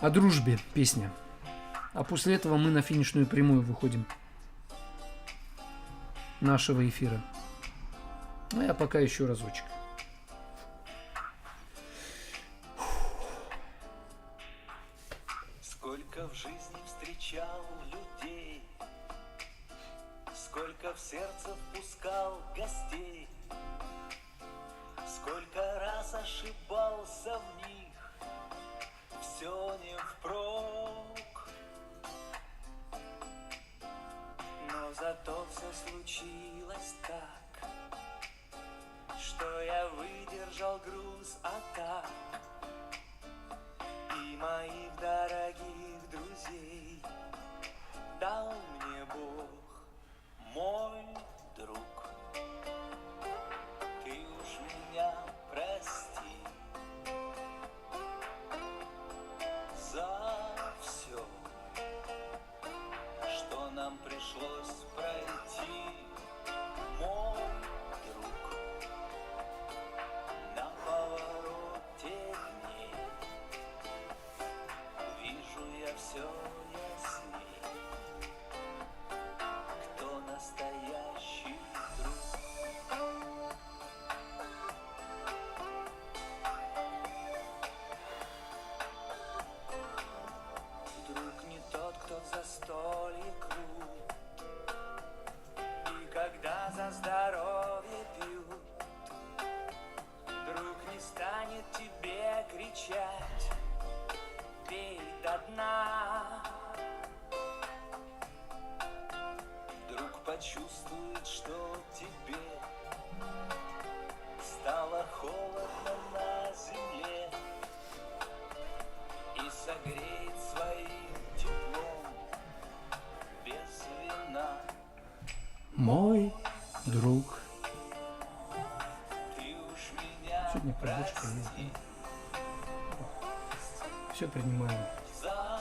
О дружбе песня. А после этого мы на финишную прямую выходим нашего эфира. А я пока еще разочек. Сколько в жизни встречал людей, сколько в сердце впускал гостей, сколько раз ошибался в них, все не впрок. Но зато все случилось так, что я выдержал груз атак. И моих дорогих друзей дал мне Бог, мой друг. Ты уж меня прости за все, что нам пришлось пройти, мой друг. На повороте дней вижу я все ясней, кто настоящий друг. Друг не тот, кто в застолье крут, и когда за здоровье пьют. Друг не станет тебе кричать: пей до дна. Друг почувствует, что тебе стало холодно на земле, согреть своим теплом без вина. Мой друг. Ты уж меня Сегодня поддержка прости Все принимаем. за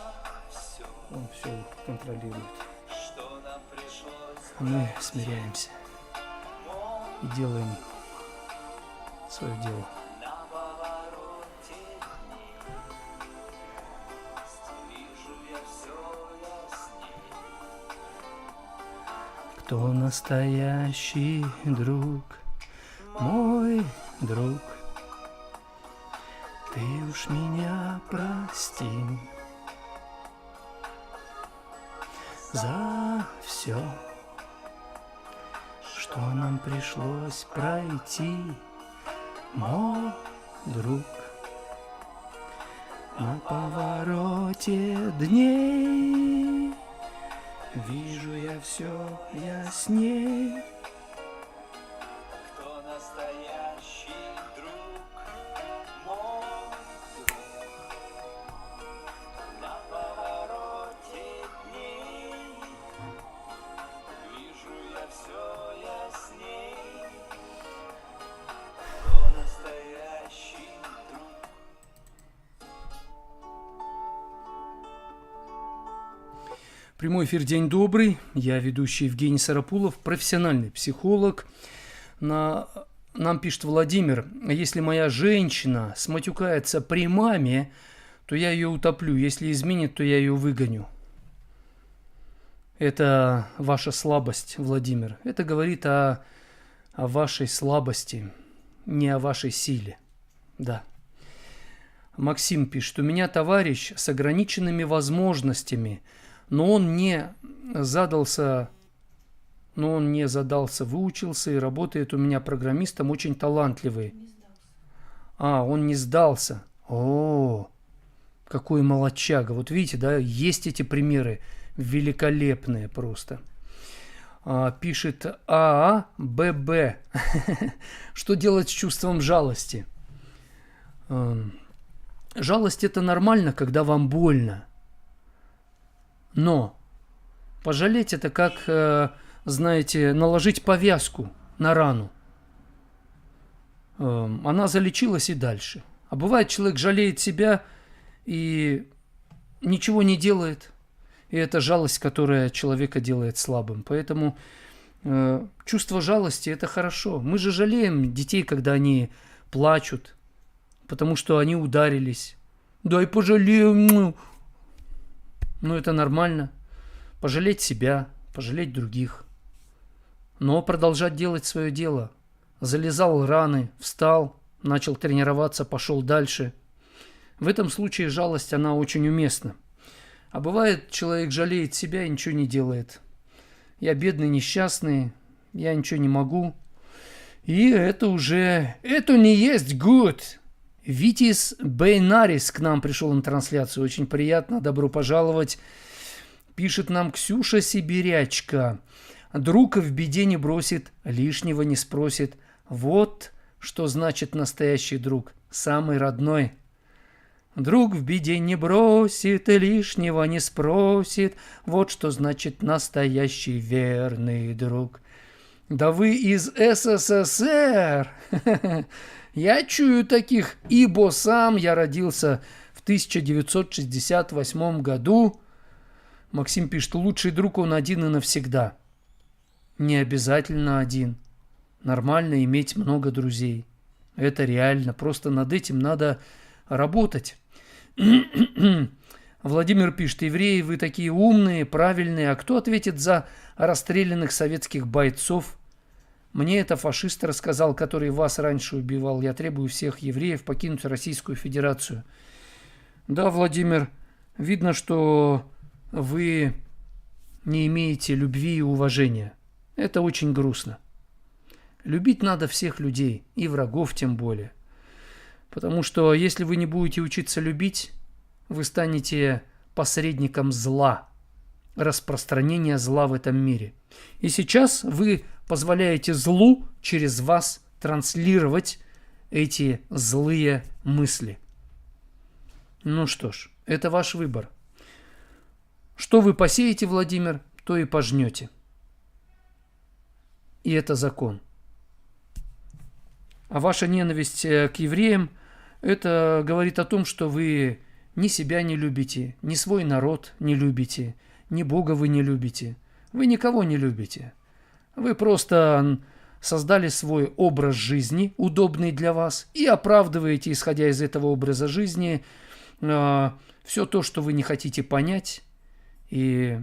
все, Он все контролирует. что нам пришлось А мы смиряемся и делаем свое дело. на повороте дней. Вижу я все ясней. Кто настоящий друг? Мой друг. Ты уж меня прости за все, что нам пришлось пройти, мой друг. На повороте дней вижу я все ясней. Кто настоящий друг? Мой друг. На повороте дней вижу я все ясней. Кто настоящий друг? Прямой эфир, день добрый. Я ведущий Евгений Сарапулов, профессиональный психолог. Нам пишет Владимир: если моя женщина сматюкается при маме, то я ее утоплю. Если изменит, то я ее выгоню. Это ваша слабость, Владимир. Это говорит о вашей слабости, не о вашей силе. Да. Максим пишет: у меня товарищ с ограниченными возможностями, но он не задался, выучился и работает у меня программистом, очень талантливый. Он не сдался. О, какой молодчага. Вот видите, да, есть эти примеры великолепные просто. Пишет ААББ. Что делать с чувством жалости? Жалость — это нормально, когда вам больно. Но пожалеть — это как, знаете, наложить повязку на рану. Она залечилась и дальше. А бывает, человек жалеет себя и ничего не делает. И это жалость, которая человека делает слабым. Поэтому чувство жалости — это хорошо. Мы же жалеем детей, когда они плачут, потому что они ударились. Дай пожалеем. Ну, это нормально. Пожалеть себя, пожалеть других. Но продолжать делать свое дело. Залезал раны, встал, начал тренироваться, пошел дальше. В этом случае жалость, она очень уместна. А бывает, человек жалеет себя и ничего не делает. Я бедный, несчастный, я ничего не могу. И это не есть good. Витис Бейнарис к нам пришел на трансляцию. Очень приятно, добро пожаловать. Пишет нам Ксюша Сибирячка. Друг в беде не бросит, лишнего не спросит. Вот что значит настоящий друг, самый родной. Друг в беде не бросит, лишнего не спросит. Вот что значит настоящий верный друг. Да вы из СССР! Я чую таких, ибо сам я родился в 1968 году. Максим пишет: лучший друг он один и навсегда. Не обязательно один. Нормально иметь много друзей. Это реально. Просто над этим надо работать. Владимир пишет: евреи, вы такие умные, правильные. А кто ответит за расстрелянных советских бойцов? Мне это фашист рассказал, который вас раньше убивал. Я требую всех евреев покинуть Российскую Федерацию. Да, Владимир, видно, что вы не имеете любви и уважения. Это очень грустно. Любить надо всех людей, и врагов тем более. Потому что если вы не будете учиться любить, вы станете посредником зла, распространения зла в этом мире. И сейчас вы позволяете злу через вас транслировать эти злые мысли. Ну что ж, это ваш выбор. Что вы посеете, Владимир, то и пожнете. И это закон. А ваша ненависть к евреям, это говорит о том, что вы ни себя не любите, ни свой народ не любите, ни Бога вы не любите. Вы никого не любите. Вы просто создали свой образ жизни, удобный для вас, и оправдываете, исходя из этого образа жизни, все то, что вы не хотите понять. И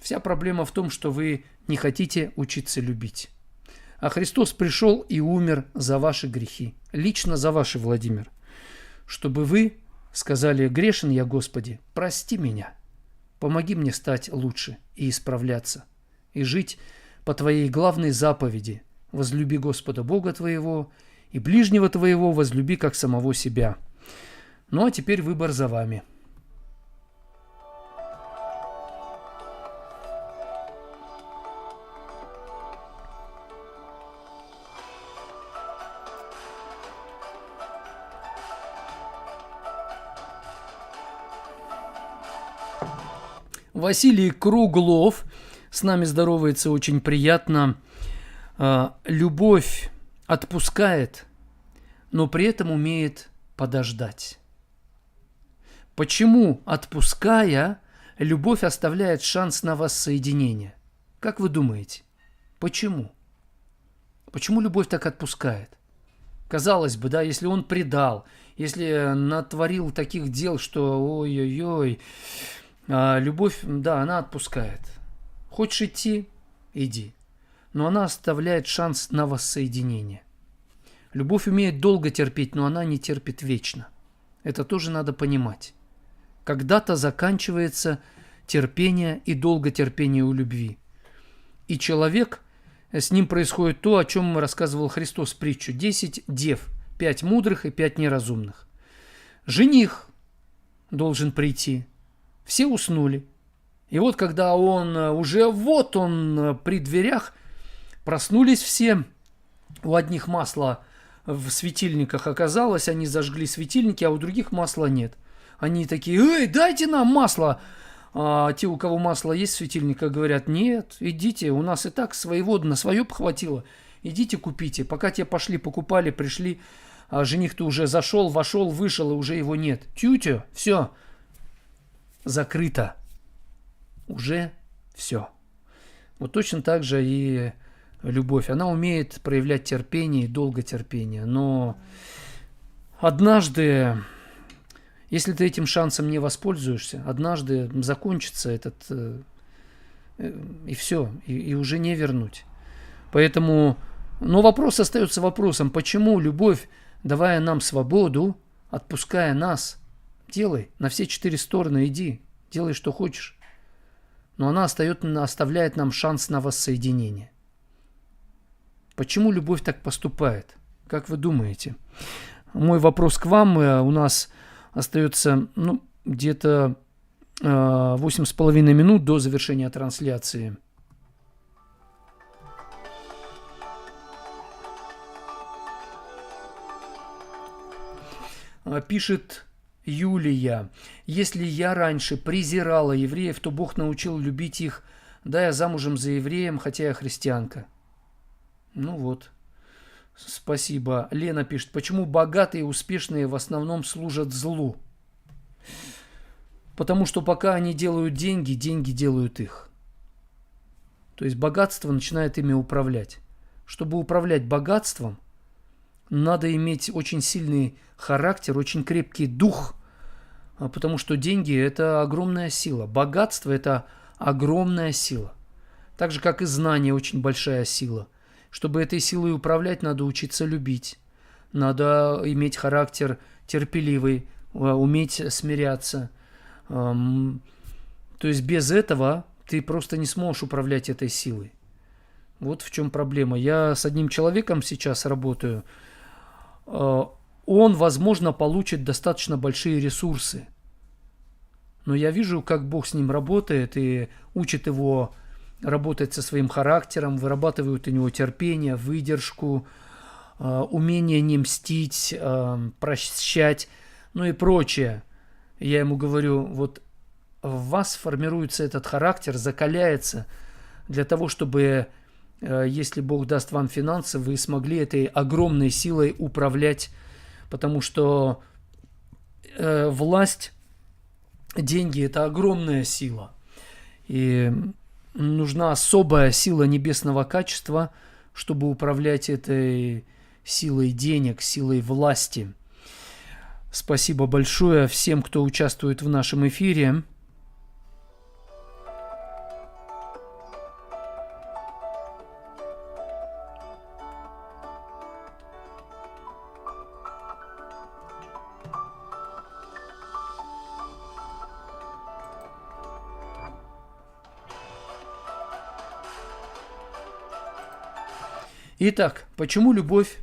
вся проблема в том, что вы не хотите учиться любить. А Христос пришел и умер за ваши грехи, лично за ваши, Владимир, чтобы вы сказали: грешен я, Господи, прости меня, помоги мне стать лучше и исправляться, и жить по Твоей главной заповеди: возлюби Господа Бога твоего и ближнего твоего возлюби как самого себя. Ну а теперь выбор за вами. Василий Круглов с нами здоровается, очень приятно. Любовь отпускает, но при этом умеет подождать. Почему, отпуская, любовь оставляет шанс на воссоединение? Как вы думаете, почему? Почему любовь так отпускает? Казалось бы, да, если он предал, если натворил таких дел, что ой-ой-ой, любовь, да, она отпускает. Хочешь идти? Иди. Но она оставляет шанс на воссоединение. Любовь умеет долго терпеть, но она не терпит вечно. Это тоже надо понимать. Когда-то заканчивается терпение и долготерпение у любви. И человек, с ним происходит то, о чем рассказывал Христос притчу. 10 дев, 5 мудрых и 5 неразумных. Жених должен прийти. Все уснули. И вот когда он при дверях, проснулись все. У одних масло в светильниках оказалось, они зажгли светильники, а у других масла нет. Они такие: эй, дайте нам масло. А те, у кого масло есть в светильниках, говорят: нет, идите, у нас и так своего на свое похватило. Идите купите. Пока те пошли, покупали, пришли, а жених-то уже зашел, вошел, вышел, и уже его нет. Тю-тю, все. Закрыто. Уже все. Вот точно так же и любовь. Она умеет проявлять терпение и долготерпение. Но однажды, если ты этим шансом не воспользуешься, однажды закончится этот... и все. И уже не вернуть. Поэтому... Но вопрос остается вопросом. Почему любовь, давая нам свободу, отпуская нас, делай на все 4 стороны, иди, делай, что хочешь. Но она оставляет нам шанс на воссоединение. Почему любовь так поступает? Как вы думаете? Мой вопрос к вам. У нас остается где-то 8,5 минут до завершения трансляции. Пишет Юлия: если я раньше презирала евреев, то Бог научил любить их, да, я замужем за евреем, хотя я христианка. Ну вот, спасибо. Лена пишет: почему богатые и успешные в основном служат злу? Потому что пока они делают деньги, деньги делают их. То есть богатство начинает ими управлять. Чтобы управлять богатством, надо иметь очень сильный характер, очень крепкий дух, потому что деньги – это огромная сила. Богатство – это огромная сила. Так же, как и знание – очень большая сила. Чтобы этой силой управлять, надо учиться любить. Надо иметь характер терпеливый, уметь смиряться. То есть без этого ты просто не сможешь управлять этой силой. Вот в чем проблема. Я с одним человеком сейчас работаю. Он, возможно, получит достаточно большие ресурсы. Но я вижу, как Бог с ним работает и учит его работать со своим характером, вырабатывает у него терпение, выдержку, умение не мстить, прощать, ну и прочее. Я ему говорю, вот в вас формируется этот характер, закаляется для того, чтобы, если Бог даст вам финансы, вы смогли этой огромной силой управлять, потому что власть, деньги – это огромная сила. И нужна особая сила небесного качества, чтобы управлять этой силой денег, силой власти. Спасибо большое всем, кто участвует в нашем эфире. Итак, почему любовь,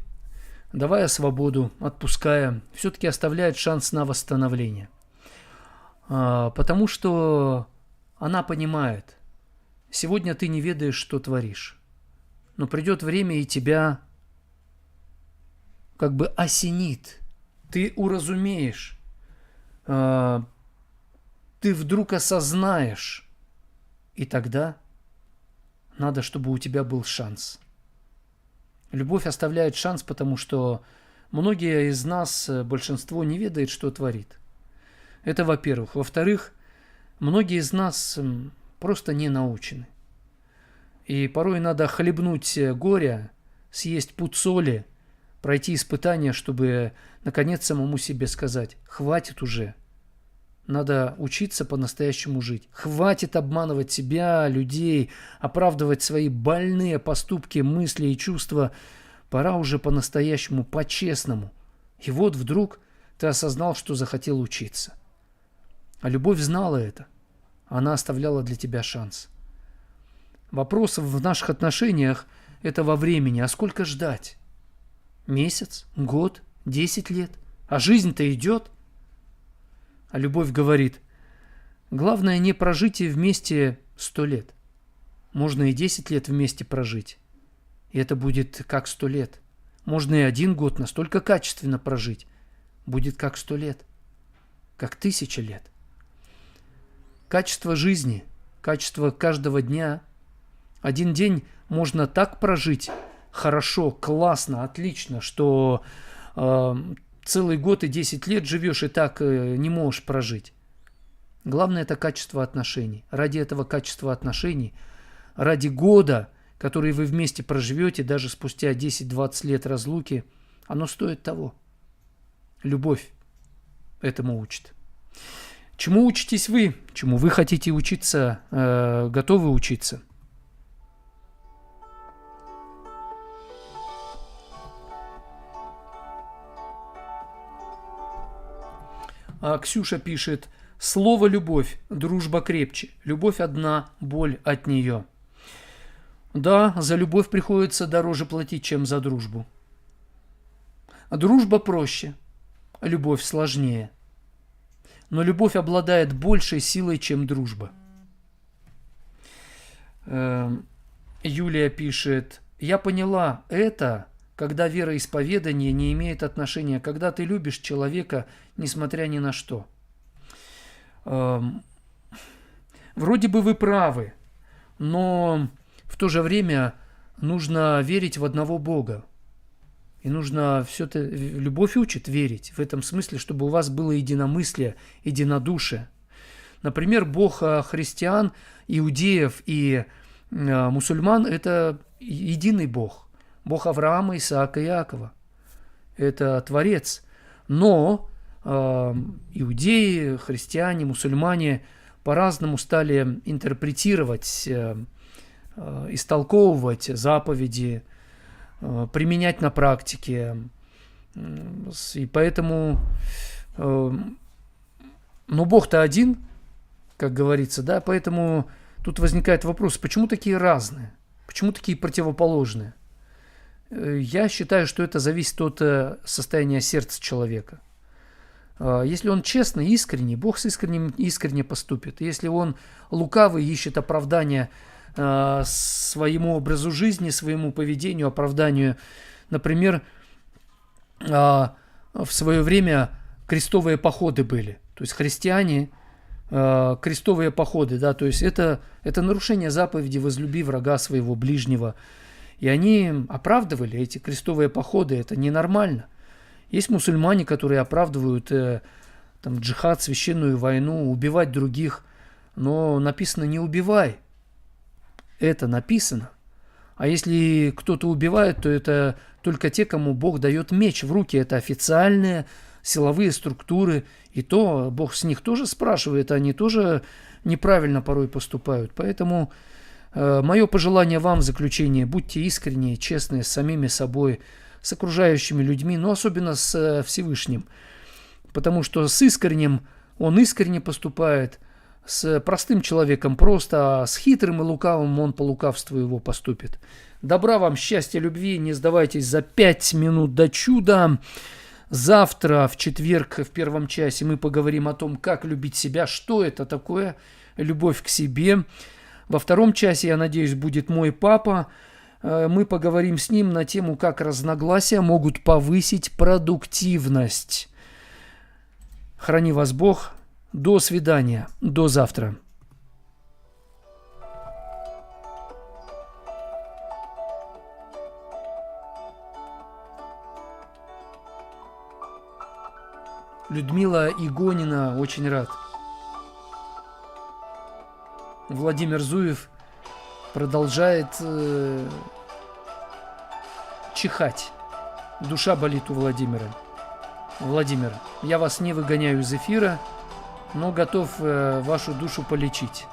давая свободу, отпуская, все-таки оставляет шанс на восстановление? Потому что она понимает, сегодня ты не ведаешь, что творишь, но придет время, и тебя как бы осенит, ты уразумеешь, ты вдруг осознаешь, и тогда надо, чтобы у тебя был шанс. Любовь оставляет шанс, потому что многие из нас, большинство, не ведает, что творит. Это во-первых. Во-вторых, многие из нас просто не научены. И порой надо хлебнуть горя, съесть пуд соли, пройти испытания, чтобы наконец самому себе сказать: хватит уже. Надо учиться по-настоящему жить. Хватит обманывать себя, людей, оправдывать свои больные поступки, мысли и чувства. Пора уже по-настоящему, по-честному. И вот вдруг ты осознал, что захотел учиться. А любовь знала это. Она оставляла для тебя шанс. Вопрос в наших отношениях – это во времени. А сколько ждать? Месяц? Год? 10 лет? А жизнь-то идет. А любовь говорит: главное не прожитие вместе 100 лет. Можно и 10 лет вместе прожить. И это будет как 100 лет. Можно и 1 год настолько качественно прожить. Будет как 100 лет. Как 1000 лет. Качество жизни, качество каждого дня. Один день можно так прожить хорошо, классно, отлично, что целый год и 10 лет живешь и так не можешь прожить. Главное – это качество отношений. Ради этого качества отношений, ради года, который вы вместе проживете, даже спустя 10-20 лет разлуки, оно стоит того. Любовь этому учит. Чему учитесь вы? Чему вы хотите учиться, готовы учиться? А Ксюша пишет: слово «любовь», дружба крепче. Любовь одна, боль от нее. Да, за любовь приходится дороже платить, чем за дружбу. А дружба проще, а любовь сложнее. Но любовь обладает большей силой, чем дружба. Юлия пишет: я поняла это, когда вероисповедание не имеет отношения, когда ты любишь человека, несмотря ни на что. Вроде бы вы правы, но в то же время нужно верить в одного Бога. И нужно все это... Любовь учит верить в этом смысле, чтобы у вас было единомыслие, единодушие. Например, Бог христиан, иудеев и мусульман – это единый Бог. Бог Авраама, Исаака и Иакова. Это Творец. Но иудеи, христиане, мусульмане по-разному стали интерпретировать, истолковывать заповеди, применять на практике. И поэтому... Но Бог-то один, как говорится, да, поэтому тут возникает вопрос, почему такие разные? Почему такие противоположные? Я считаю, что это зависит от состояния сердца человека. Если он честный, искренний, Бог искренне поступит. Если он лукавый, ищет оправдания своему образу жизни, своему поведению, оправданию. Например, в свое время крестовые походы были. То есть христиане, крестовые походы, да, то есть это нарушение заповеди «возлюби врага своего ближнего». И они оправдывали эти крестовые походы, это ненормально. Есть мусульмане, которые оправдывают там, джихад, священную войну, убивать других, но написано «не убивай». Это написано. А если кто-то убивает, то это только те, кому Бог дает меч в руки. Это официальные силовые структуры. И то Бог с них тоже спрашивает, они тоже неправильно порой поступают. Поэтому мое пожелание вам в заключение: будьте искренние, честные с самими собой, с окружающими людьми, но особенно с Всевышним. Потому что с искренним он искренне поступает, с простым человеком просто, а с хитрым и лукавым он по лукавству его поступит. Добра вам, счастья, любви, не сдавайтесь за 5 минут до чуда. Завтра, в четверг, в первом часе мы поговорим о том, как любить себя, что это такое любовь к себе. Во втором часе, я надеюсь, будет мой папа. Мы поговорим с ним на тему, как разногласия могут повысить продуктивность. Храни вас Бог. До свидания. До завтра. Людмила Игонина, очень рад. Владимир Зуев продолжает чихать. Душа болит у Владимира. Владимир, я вас не выгоняю из эфира, но готов вашу душу полечить.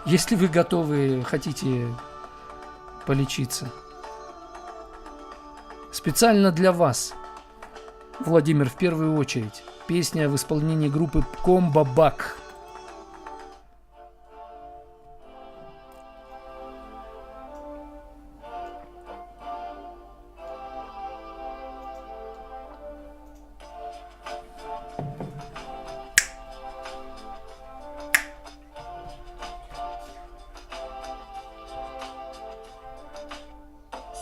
Если вы готовы, хотите полечиться. Специально для вас, Владимир, в первую очередь, песня в исполнении группы Комбо Бак.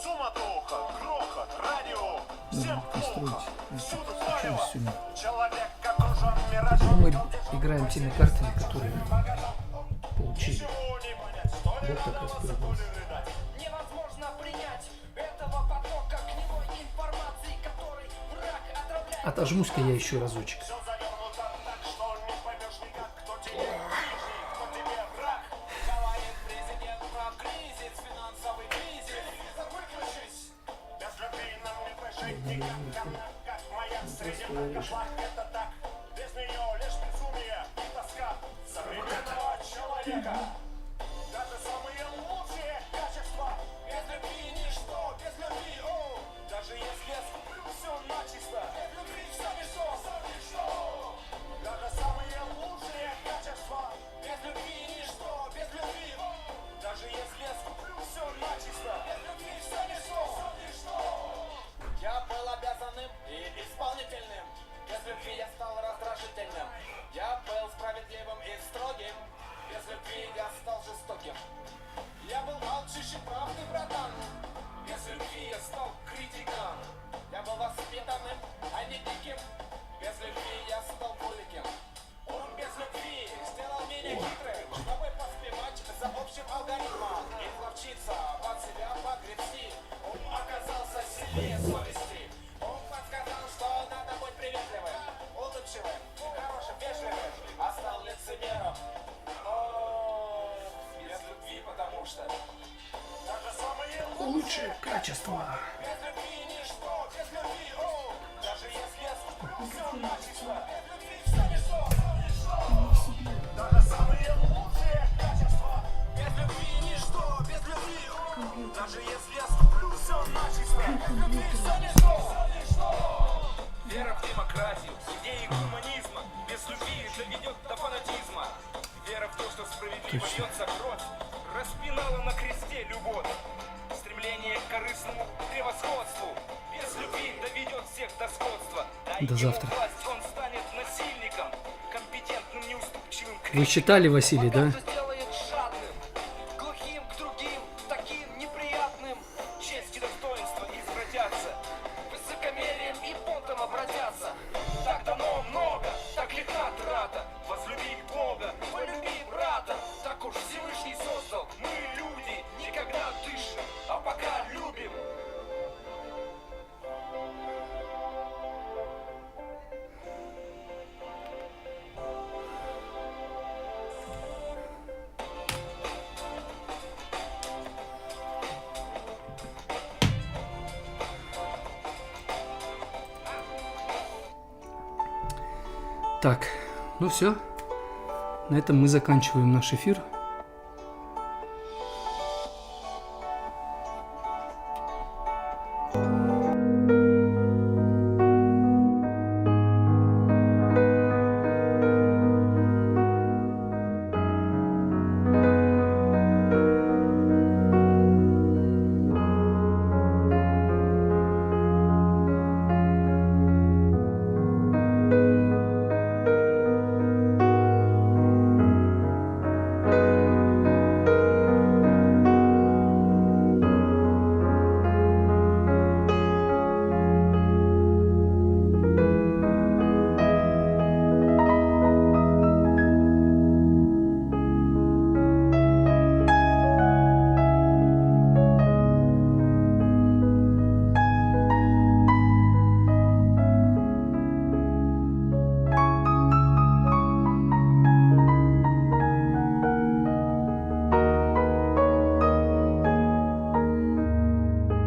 Суматоха, грохот, радио, всем плохо. Всюду слева. Человек окружен миражом. Мы играем теми картами, которые получили. Вот так распорядился. Невозможно принять этого потока гнилой информации, который враг отравляет. Отожмусь-ка я еще разочек. Все завернуто так, что не поймешь никак, кто тебе ближний, кто тебе враг. Говорит президент про кризис, финансовый кризис. Выключись. Без любви нам не выжить никак. Как моя среди многоплат, это так. Без нее лишь безумие и тоска современного человека. Даже самые лучшие качества без любви ничто, без любви, о. Даже если я скуплю все начисто, без любви все ничто. Даже самые лучшие качества без любви ничто, без любви, о. Даже если я скуплю все начисто, без любви все ничто. Я был обязанным и исполнительным. Без любви я стал раздражительным. Я был справедливым и строгим. Без любви я стал жестоким. Я был алчущий правды, братан. Без любви я стал критиком. Я был воспитанным, а не диким. Без любви я стал булликом. Он без любви сделал меня хитрым, чтобы поспевать за общим алгоритмом. И ловчиться, под себя погребсти. Он оказался сильнее совести. Он подсказал, что надо быть приветливым, улыбчивым, хорошим, вежливым, а стал лицемером. О, без любви, потому что даже самые Лучшие качества. без любви ничто, без любви, о. Даже если я скуплю все начисто, без любви все ничто. Даже самые лучшие качества без любви ничто, без любви, о. Даже если я скуплю все начисто, без любви все ничто. Вера в демократию, идеи гуманизма без любви доведет до фанатизма. Вера в то, что справедливо льется кровь, распинала на кресте любовь. Стремление к корыстному превосходству без любви доведет всех до сходства. До завтра. Власть, он станет насильником, компетентным, неуступчивым. Вы считали, Василий, да? Сделает жадным, глухим к другим, таким неприятным. Честь и достоинство извратятся, высокомерием и понтом обратятся. Так дано мной Так, ну все. На этом мы заканчиваем наш эфир.